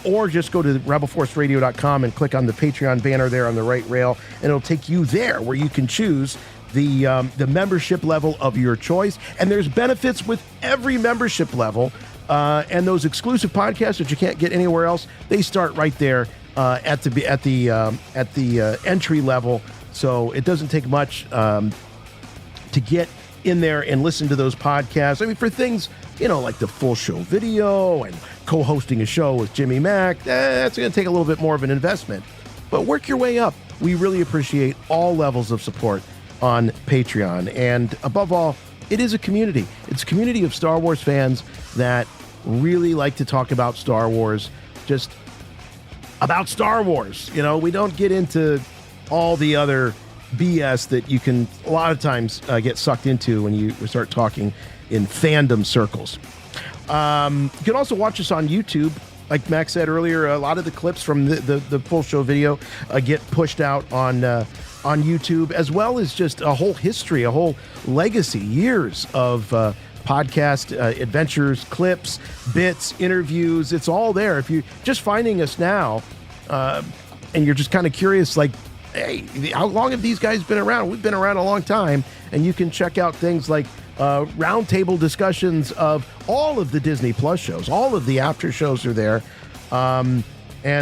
or just go to rebelforceradio.com and click on the Patreon banner there on the right rail, and it'll take you there where you can choose the membership level of your choice. And there's benefits with every membership level, and those exclusive podcasts that you can't get anywhere else, they start right there at the entry level. So it doesn't take much to get in there and listen to those podcasts. I mean, for things, like the full show video and co-hosting a show with Jimmy Mack, that's going to take a little bit more of an investment. But work your way up. We really appreciate all levels of support on Patreon. And above all, it is a community. It's a community of Star Wars fans that really like to talk about Star Wars, just about Star Wars. We don't get into all the other BS that you can a lot of times get sucked into when you start talking in fandom circles. You can also watch us on YouTube. Like Max said earlier, a lot of the clips from the full show video get pushed out on YouTube, as well as just a whole history, a whole legacy, years of podcast adventures, clips, bits, interviews. It's all there. If you're just finding us now and you're just kind of curious, like, hey, how long have these guys been around? We've been around a long time, and you can check out things like roundtable discussions of all of the Disney Plus shows. All of the after shows are there, and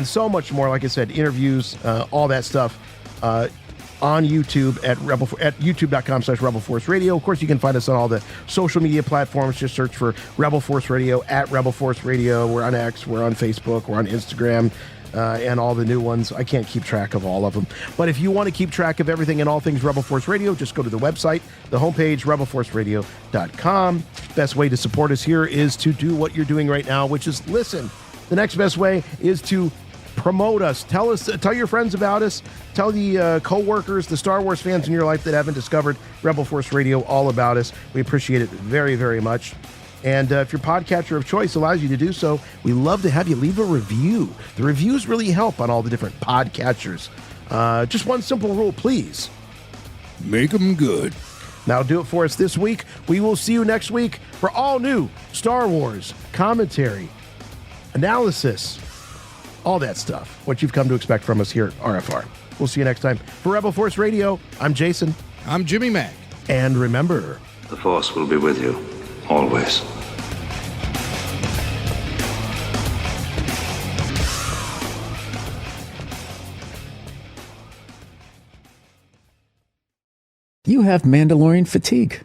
so much more. Like I said, interviews, all that stuff on YouTube at youtube.com/Rebel Force Radio. Of course, you can find us on all the social media platforms. Just search for Rebel Force Radio at Rebel Force Radio. We're on X, we're on Facebook, we're on Instagram. And all the new ones. I can't keep track of all of them. But if you want to keep track of everything and all things Rebel Force Radio, just go to the website, the homepage, rebelforceradio.com. Best way to support us here is to do what you're doing right now, which is listen. The next best way is to promote us. Tell your friends about us. Tell the co-workers, the Star Wars fans in your life that haven't discovered Rebel Force Radio all about us. We appreciate it very, very much. And if your podcatcher of choice allows you to do so, we love to have you leave a review. The reviews really help on all the different podcatchers. Just one simple rule, please. Make them good. Now do it for us this week. We will see you next week for all new Star Wars commentary, analysis, all that stuff. What you've come to expect from us here at RFR. We'll see you next time. For Rebel Force Radio, I'm Jason. I'm Jimmy Mack. And remember, the Force will be with you. Always. You have Mandalorian fatigue.